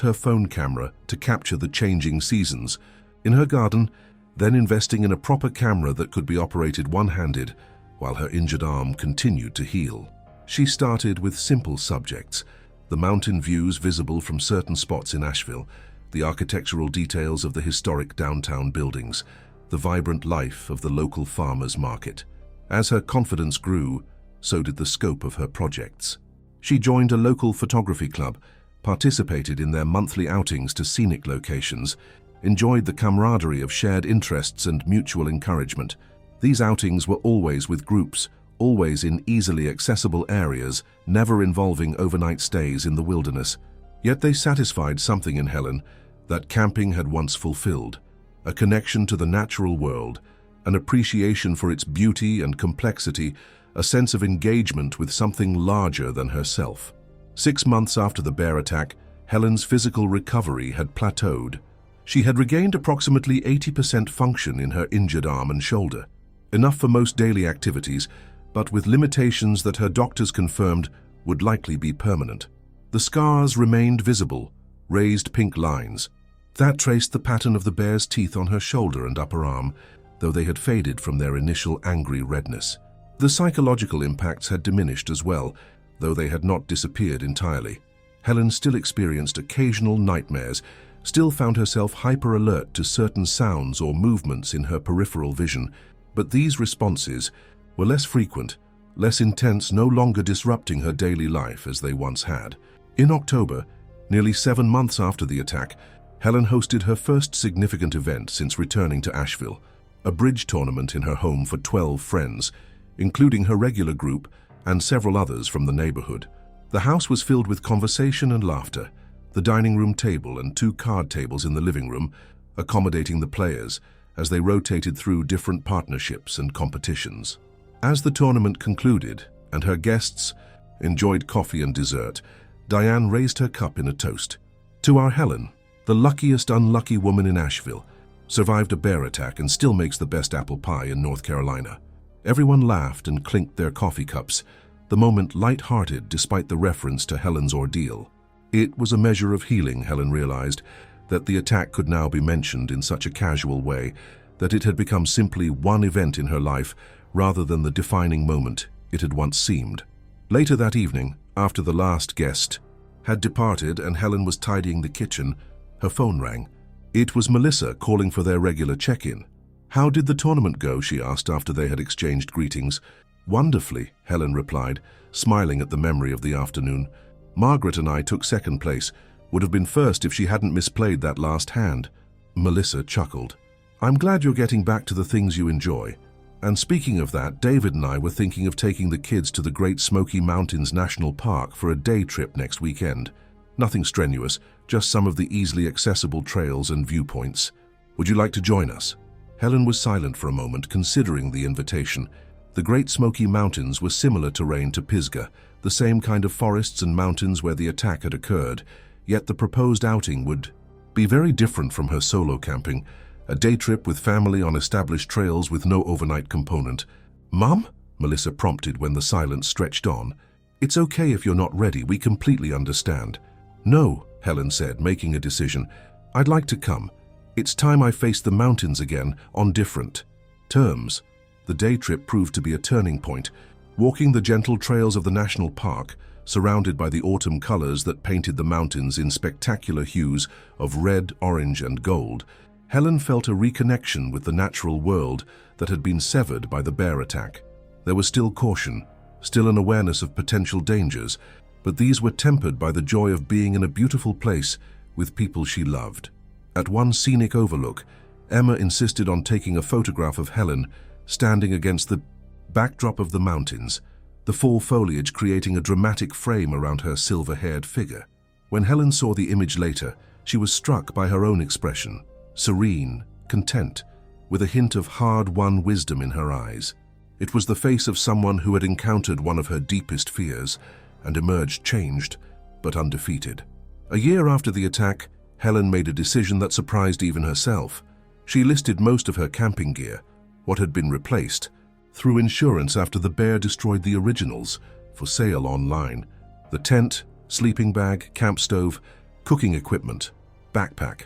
her phone camera to capture the changing seasons in her garden, then investing in a proper camera that could be operated one-handed while her injured arm continued to heal. She started with simple subjects, the mountain views visible from certain spots in Asheville, the architectural details of the historic downtown buildings, the vibrant life of the local farmers market. As her confidence grew, so did the scope of her projects. She joined a local photography club, participated in their monthly outings to scenic locations, enjoyed the camaraderie of shared interests and mutual encouragement. These outings were always with groups, always in easily accessible areas, never involving overnight stays in the wilderness. Yet they satisfied something in Helen that camping had once fulfilled, a connection to the natural world, an appreciation for its beauty and complexity, a sense of engagement with something larger than herself. 6 months after the bear attack, Helen's physical recovery had plateaued. She had regained approximately 80% function in her injured arm and shoulder, enough for most daily activities, but with limitations that her doctors confirmed would likely be permanent. The scars remained visible, raised pink lines. That traced the pattern of the bear's teeth on her shoulder and upper arm, though they had faded from their initial angry redness. The psychological impacts had diminished as well, though they had not disappeared entirely. Helen still experienced occasional nightmares, still found herself hyper-alert to certain sounds or movements in her peripheral vision, but these responses were less frequent, less intense, no longer disrupting her daily life as they once had. In October, nearly 7 months after the attack, Helen hosted her first significant event since returning to Asheville, a bridge tournament in her home for 12 friends, including her regular group and several others from the neighborhood. The house was filled with conversation and laughter, the dining room table and 2 card tables in the living room accommodating the players as they rotated through different partnerships and competitions. As the tournament concluded and her guests enjoyed coffee and dessert, Diane raised her cup in a toast. "To our Helen, the luckiest unlucky woman in Asheville, survived a bear attack and still makes the best apple pie in North Carolina." Everyone laughed and clinked their coffee cups, the moment light-hearted despite the reference to Helen's ordeal. It was a measure of healing, Helen realized, that the attack could now be mentioned in such a casual way, that it had become simply one event in her life rather than the defining moment it had once seemed. Later that evening, after the last guest had departed and Helen was tidying the kitchen, her phone rang. It was Melissa calling for their regular check-in. "How did the tournament go?" she asked after they had exchanged greetings. "Wonderfully," Helen replied, smiling at the memory of the afternoon. "Margaret and I took second place, Would have been first if she hadn't misplayed that last hand. Melissa chuckled. I'm glad you're getting back to the things you enjoy. And speaking of that, David and I were thinking of taking the kids to the Great Smoky Mountains National Park for a day trip next weekend. Nothing strenuous, just some of the easily accessible trails and viewpoints. Would you like to join us? Helen was silent for a moment, considering the invitation. The Great Smoky Mountains were similar terrain to Pisgah, the same kind of forests and mountains where the attack had occurred, yet the proposed outing would be very different from her solo camping, a day trip with family on established trails with no overnight component. Mum? Melissa prompted when the silence stretched on. It's okay if you're not ready, we completely understand. No, Helen said, making a decision. I'd like to come. It's time I faced the mountains again, on different terms. The day trip proved to be a turning point. Walking the gentle trails of the national park, surrounded by the autumn colors that painted the mountains in spectacular hues of red, orange, and gold, Helen felt a reconnection with the natural world that had been severed by the bear attack. There was still caution, still an awareness of potential dangers, but these were tempered by the joy of being in a beautiful place with people she loved. At one scenic overlook, Emma insisted on taking a photograph of Helen standing against the backdrop of the mountains, the fall foliage creating a dramatic frame around her silver-haired figure. When Helen saw the image later, she was struck by her own expression, serene, content, with a hint of hard-won wisdom in her eyes. It was the face of someone who had encountered one of her deepest fears and emerged changed, but undefeated. A year after the attack, Helen made a decision that surprised even herself. She listed most of her camping gear, what had been replaced, through insurance after the bear destroyed the originals, for sale online. The tent, sleeping bag, camp stove, cooking equipment, backpack,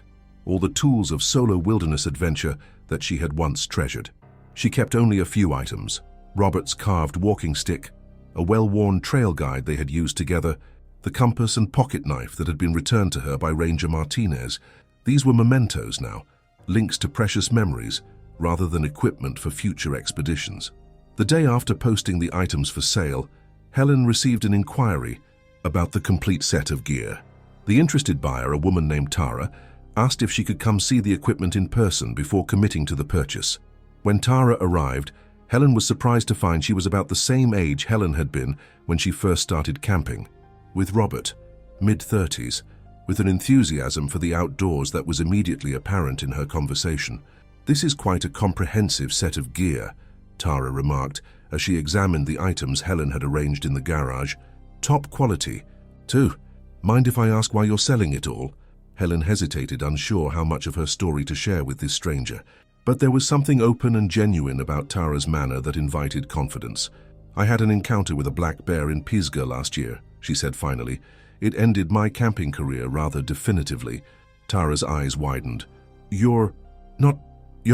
all the tools of solo wilderness adventure that she had once treasured. She kept only a few items: Robert's carved walking stick, a well-worn trail guide they had used together, the compass and pocket knife that had been returned to her by Ranger Martinez. These were mementos now, links to precious memories, rather than equipment for future expeditions. The day after posting the items for sale, Helen received an inquiry about the complete set of gear. The interested buyer, a woman named Tara, asked if she could come see the equipment in person before committing to the purchase. When Tara arrived, Helen was surprised to find she was about the same age Helen had been when she first started camping, with Robert, mid-30s, with an enthusiasm for the outdoors that was immediately apparent in her conversation. "This is quite a comprehensive set of gear," Tara remarked as she examined the items Helen had arranged in the garage. "Top quality, too. Mind if I ask why you're selling it all?" Helen hesitated, unsure how much of her story to share with this stranger. But there was something open and genuine about Tara's manner that invited confidence. "I had an encounter with a black bear in Pisgah last year," she said finally. "It ended my camping career rather definitively." Tara's eyes widened. You're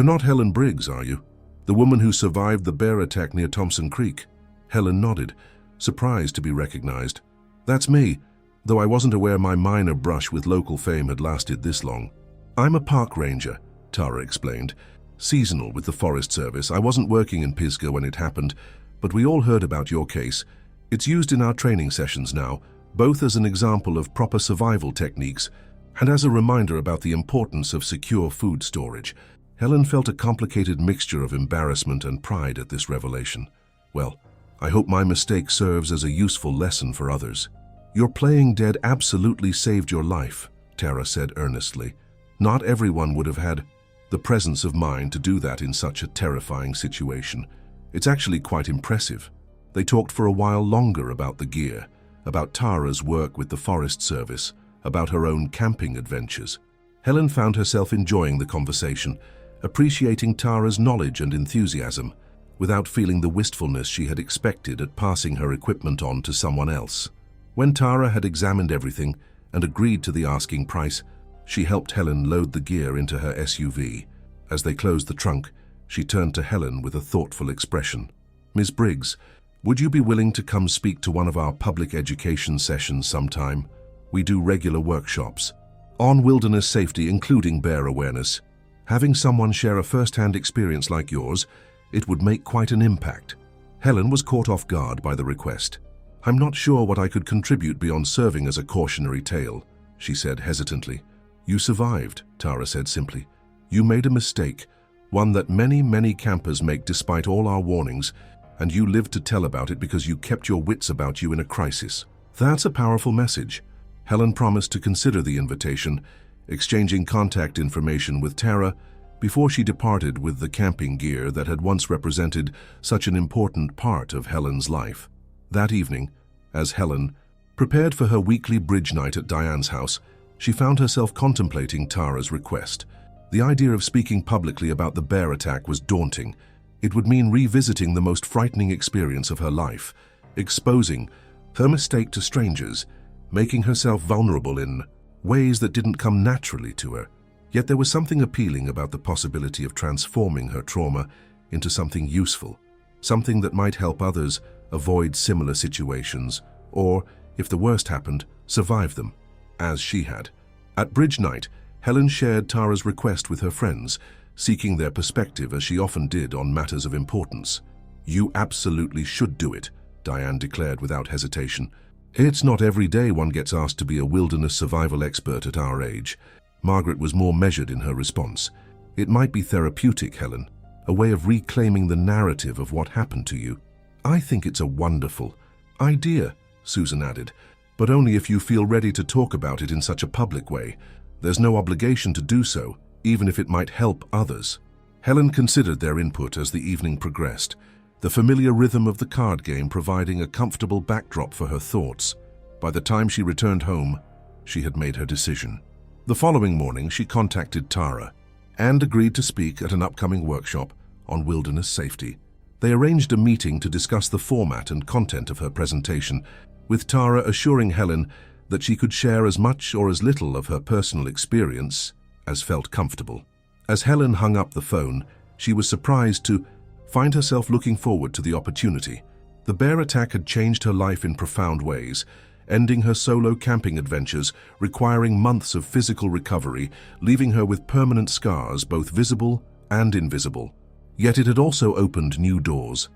not Helen Briggs, are you? The woman who survived the bear attack near Thompson Creek?" Helen nodded, surprised to be recognized. "That's me, though I wasn't aware my minor brush with local fame had lasted this long." "I'm a park ranger," Tara explained. "Seasonal with the Forest Service. I wasn't working in Pisgah when it happened, but we all heard about your case. It's used in our training sessions now, both as an example of proper survival techniques and as a reminder about the importance of secure food storage." Helen felt a complicated mixture of embarrassment and pride at this revelation. "Well, I hope my mistake serves as a useful lesson for others." "Your playing dead absolutely saved your life," Tara said earnestly. "Not everyone would have had the presence of mind to do that in such a terrifying situation. It's actually quite impressive." They talked for a while longer about the gear, about Tara's work with the Forest Service, about her own camping adventures. Helen found herself enjoying the conversation, appreciating Tara's knowledge and enthusiasm, without feeling the wistfulness she had expected at passing her equipment on to someone else. When Tara had examined everything and agreed to the asking price, she helped Helen load the gear into her SUV. As they closed the trunk, she turned to Helen with a thoughtful expression. "Miss Briggs, would you be willing to come speak to one of our public education sessions sometime? We do regular workshops on wilderness safety, including bear awareness. Having someone share a first-hand experience like yours, it would make quite an impact." Helen was caught off guard by the request. "I'm not sure what I could contribute beyond serving as a cautionary tale," she said hesitantly. You survived, Tara said simply. You made a mistake, one that many campers make despite all our warnings, and you lived to tell about it because you kept your wits about you in a crisis. That's a powerful message. Helen promised to consider the invitation, exchanging contact information with Tara before she departed with the camping gear that had once represented such an important part of Helen's life. That evening, as Helen prepared for her weekly bridge night at Diane's house, she found herself contemplating Tara's request. The idea of speaking publicly about the bear attack was daunting. It would mean revisiting the most frightening experience of her life, exposing her mistake to strangers, making herself vulnerable in ways that didn't come naturally to her. Yet there was something appealing about the possibility of transforming her trauma into something useful, something that might help others avoid similar situations, or, if the worst happened, survive them, as she had. At bridge night, Helen shared Tara's request with her friends, seeking their perspective as she often did on matters of importance. You absolutely should do it, Diane declared without hesitation. It's not every day one gets asked to be a wilderness survival expert at our age. Margaret was more measured in her response. It might be therapeutic, Helen, a way of reclaiming the narrative of what happened to you. I think it's a wonderful idea, Susan added, but only if you feel ready to talk about it in such a public way. There's no obligation to do so, even if it might help others. Helen considered their input as the evening progressed, the familiar rhythm of the card game providing a comfortable backdrop for her thoughts. By the time she returned home, she had made her decision. The following morning, she contacted Tara and agreed to speak at an upcoming workshop on wilderness safety. They arranged a meeting to discuss the format and content of her presentation, with Tara assuring Helen that she could share as much or as little of her personal experience as felt comfortable. As Helen hung up the phone, she was surprised to find herself looking forward to the opportunity. The bear attack had changed her life in profound ways, ending her solo camping adventures, requiring months of physical recovery, leaving her with permanent scars, both visible and invisible. Yet it had also opened new doors,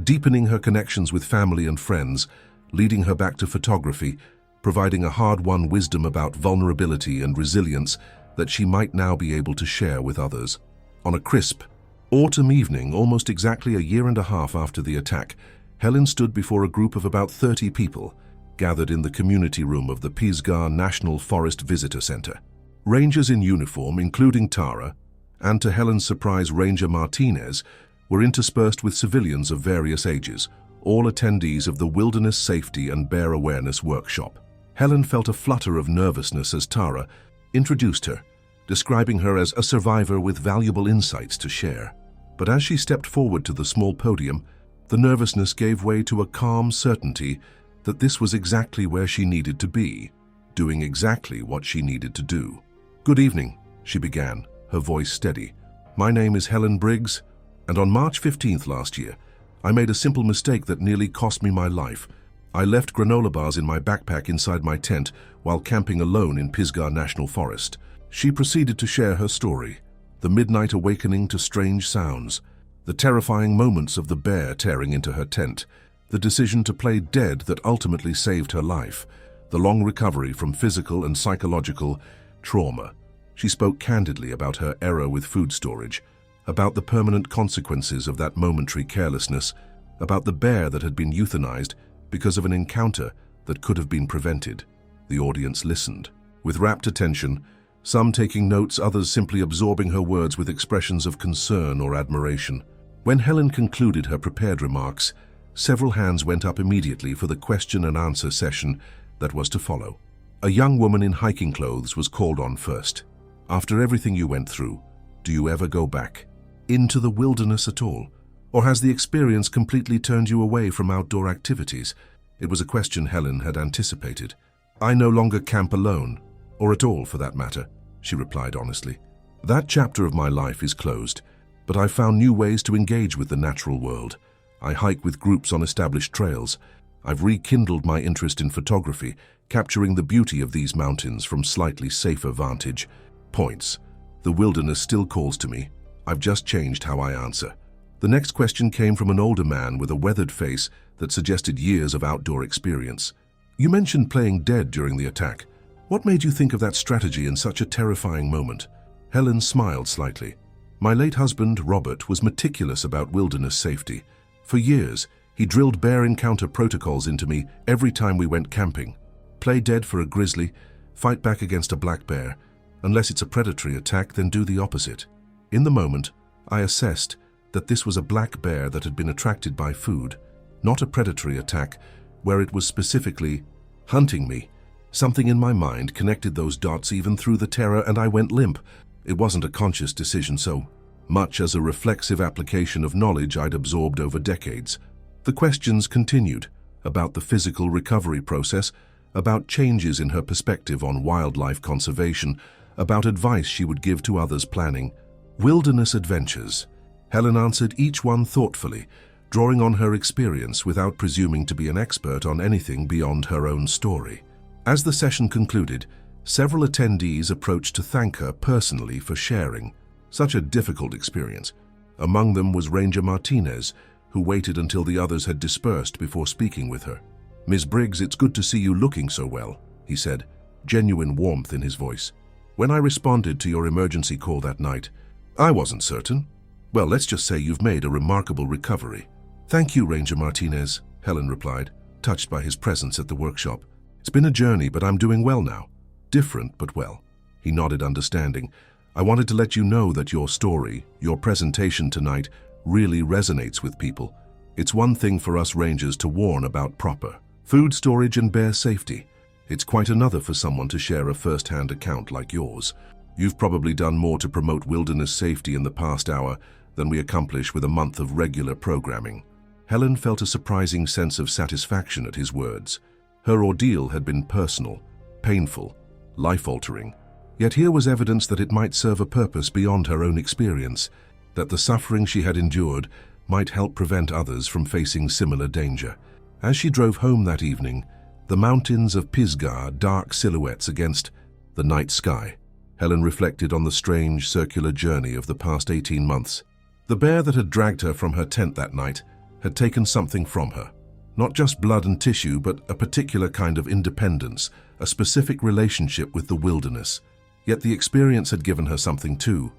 deepening her connections with family and friends, leading her back to photography, providing a hard-won wisdom about vulnerability and resilience that she might now be able to share with others. On a crisp, autumn evening, almost exactly a year and a half after the attack, Helen stood before a group of about 30 people, gathered in the community room of the Pisgah National Forest Visitor Center. Rangers in uniform, including Tara, and to Helen's surprise, Ranger Martinez, were interspersed with civilians of various ages, all attendees of the Wilderness Safety and Bear Awareness Workshop. Helen felt a flutter of nervousness as Tara introduced her, describing her as a survivor with valuable insights to share. But as she stepped forward to the small podium, the nervousness gave way to a calm certainty that this was exactly where she needed to be, doing exactly what she needed to do. Good evening, she began, her voice steady. My name is Helen Briggs, and on March 15th last year, I made a simple mistake that nearly cost me my life. I left granola bars in my backpack inside my tent while camping alone in Pisgah National Forest. She proceeded to share her story, the midnight awakening to strange sounds, the terrifying moments of the bear tearing into her tent, the decision to play dead that ultimately saved her life, the long recovery from physical and psychological trauma. She spoke candidly about her error with food storage, about the permanent consequences of that momentary carelessness, about the bear that had been euthanized because of an encounter that could have been prevented. The audience listened, with rapt attention, some taking notes, others simply absorbing her words with expressions of concern or admiration. When Helen concluded her prepared remarks, several hands went up immediately for the question and answer session that was to follow. A young woman in hiking clothes was called on first. After everything you went through, do you ever go back into the wilderness at all? Or has the experience completely turned you away from outdoor activities? It was a question Helen had anticipated. I no longer camp alone, or at all for that matter, she replied honestly. That chapter of my life is closed, but I've found new ways to engage with the natural world. I hike with groups on established trails. I've rekindled my interest in photography, capturing the beauty of these mountains from slightly safer vantage points. The wilderness still calls to me. I've just changed how I answer. The next question came from an older man with a weathered face that suggested years of outdoor experience. You mentioned playing dead during the attack. What made you think of that strategy in such a terrifying moment? Helen smiled slightly. My late husband, Robert, was meticulous about wilderness safety. For years, he drilled bear encounter protocols into me every time we went camping. Play dead for a grizzly, fight back against a black bear. Unless it's a predatory attack, then do the opposite. In the moment, I assessed that this was a black bear that had been attracted by food, not a predatory attack where it was specifically hunting me. Something in my mind connected those dots even through the terror, and I went limp. It wasn't a conscious decision so much as a reflexive application of knowledge I'd absorbed over decades. The questions continued about the physical recovery process, about changes in her perspective on wildlife conservation, about advice she would give to others planning wilderness adventures. Helen answered each one thoughtfully, drawing on her experience without presuming to be an expert on anything beyond her own story. As the session concluded, several attendees approached to thank her personally for sharing such a difficult experience. Among them was Ranger Martinez, who waited until the others had dispersed before speaking with her. "Ms. Briggs, it's good to see you looking so well," he said, genuine warmth in his voice. "When I responded to your emergency call that night, I wasn't certain. Well, let's just say you've made a remarkable recovery." "Thank you, Ranger Martinez," Helen replied, touched by his presence at the workshop. "It's been a journey, but I'm doing well now. Different, but well." He nodded understanding. "I wanted to let you know that your story, your presentation tonight, really resonates with people. It's one thing for us rangers to warn about proper food storage and bear safety. It's quite another for someone to share a first-hand account like yours. You've probably done more to promote wilderness safety in the past hour than we accomplish with a month of regular programming." Helen felt a surprising sense of satisfaction at his words. Her ordeal had been personal, painful, life-altering. Yet here was evidence that it might serve a purpose beyond her own experience, that the suffering she had endured might help prevent others from facing similar danger. As she drove home that evening, the mountains of Pisgah dark silhouettes against the night sky, Helen reflected on the strange circular journey of the past 18 months. The bear that had dragged her from her tent that night had taken something from her. Not just blood and tissue, but a particular kind of independence, a specific relationship with the wilderness. Yet the experience had given her something too,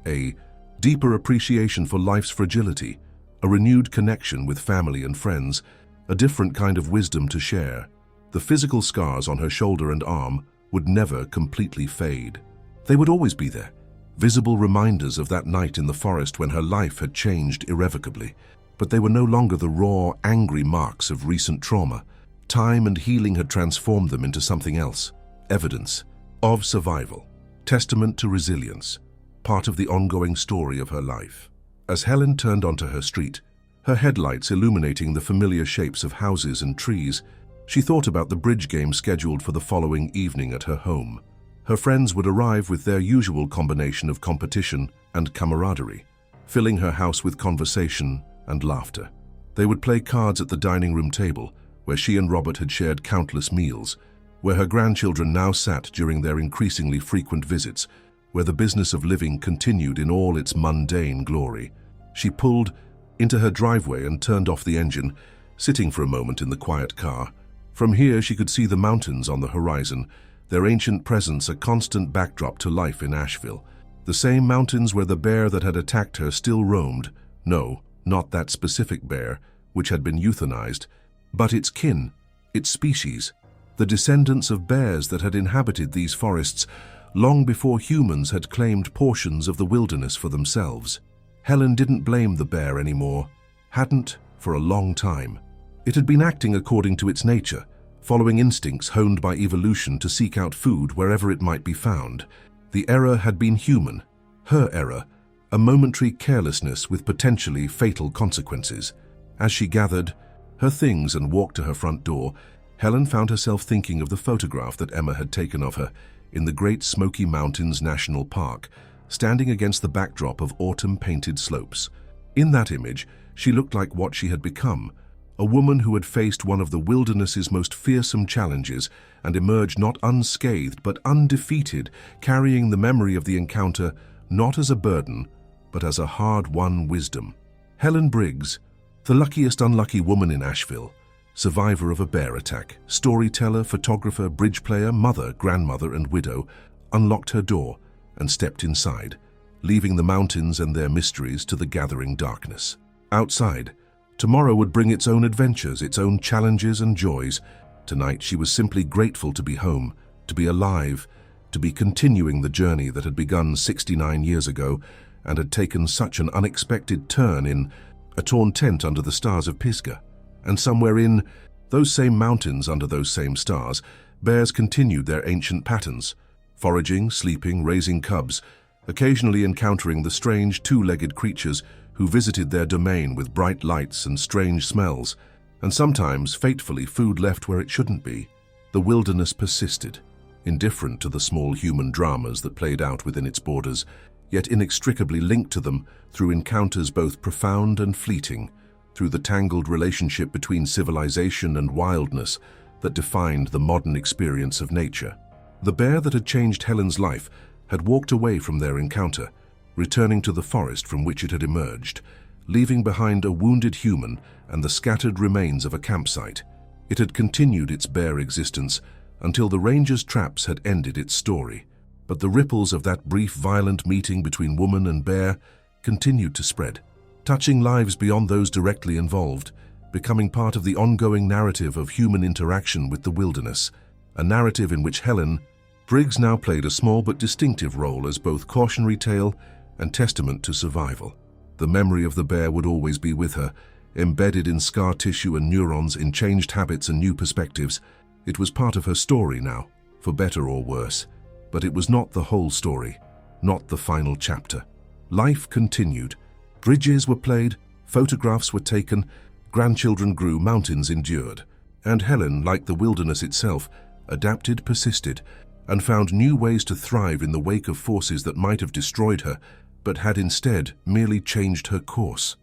a deeper appreciation for life's fragility, a renewed connection with family and friends, a different kind of wisdom to share. The physical scars on her shoulder and arm would never completely fade. They would always be there, visible reminders of that night in the forest when her life had changed irrevocably. But they were no longer the raw, angry marks of recent trauma. Time and healing had transformed them into something else. Evidence of survival, testament to resilience, part of the ongoing story of her life. As Helen turned onto her street, her headlights illuminating the familiar shapes of houses and trees, she thought about the bridge game scheduled for the following evening at her home. Her friends would arrive with their usual combination of competition and camaraderie, filling her house with conversation and laughter. They would play cards at the dining room table, where she and Robert had shared countless meals, where her grandchildren now sat during their increasingly frequent visits, where the business of living continued in all its mundane glory. She pulled into her driveway and turned off the engine, sitting for a moment in the quiet car. From here she could see the mountains on the horizon, their ancient presence a constant backdrop to life in Asheville. The same mountains where the bear that had attacked her still roamed. No, not that specific bear, which had been euthanized, but its kin, its species, the descendants of bears that had inhabited these forests long before humans had claimed portions of the wilderness for themselves. Helen didn't blame the bear anymore, hadn't for a long time. It had been acting according to its nature, following instincts honed by evolution to seek out food wherever it might be found. The error had been human, her error, a momentary carelessness with potentially fatal consequences. As she gathered her things and walked to her front door, Helen found herself thinking of the photograph that Emma had taken of her in the Great Smoky Mountains National Park, standing against the backdrop of autumn-painted slopes. In that image, she looked like what she had become, a woman who had faced one of the wilderness's most fearsome challenges and emerged not unscathed but undefeated, carrying the memory of the encounter not as a burden, but as a hard-won wisdom. Helen Briggs, the luckiest unlucky woman in Asheville, survivor of a bear attack, storyteller, photographer, bridge player, mother, grandmother, and widow, unlocked her door and stepped inside, leaving the mountains and their mysteries to the gathering darkness. Outside, tomorrow would bring its own adventures, its own challenges and joys. Tonight she was simply grateful to be home, to be alive, to be continuing the journey that had begun 69 years ago and had taken such an unexpected turn in a torn tent under the stars of Pisgah. And somewhere in those same mountains under those same stars, bears continued their ancient patterns, foraging, sleeping, raising cubs, occasionally encountering the strange two-legged creatures who visited their domain with bright lights and strange smells, and sometimes, fatefully, food left where it shouldn't be. The wilderness persisted, indifferent to the small human dramas that played out within its borders, yet inextricably linked to them through encounters both profound and fleeting, through the tangled relationship between civilization and wildness that defined the modern experience of nature. The bear that had changed Helen's life had walked away from their encounter, returning to the forest from which it had emerged, leaving behind a wounded human and the scattered remains of a campsite. It had continued its bear existence until the ranger's traps had ended its story. But the ripples of that brief violent meeting between woman and bear continued to spread, touching lives beyond those directly involved, becoming part of the ongoing narrative of human interaction with the wilderness, a narrative in which Helen Briggs now played a small but distinctive role as both cautionary tale and testament to survival. The memory of the bear would always be with her, embedded in scar tissue and neurons, in changed habits and new perspectives. It was part of her story now, for better or worse. But it was not the whole story, not the final chapter. Life continued. Bridges were played, photographs were taken, grandchildren grew, mountains endured. And Helen, like the wilderness itself, adapted, persisted, and found new ways to thrive in the wake of forces that might have destroyed her, but had instead merely changed her course.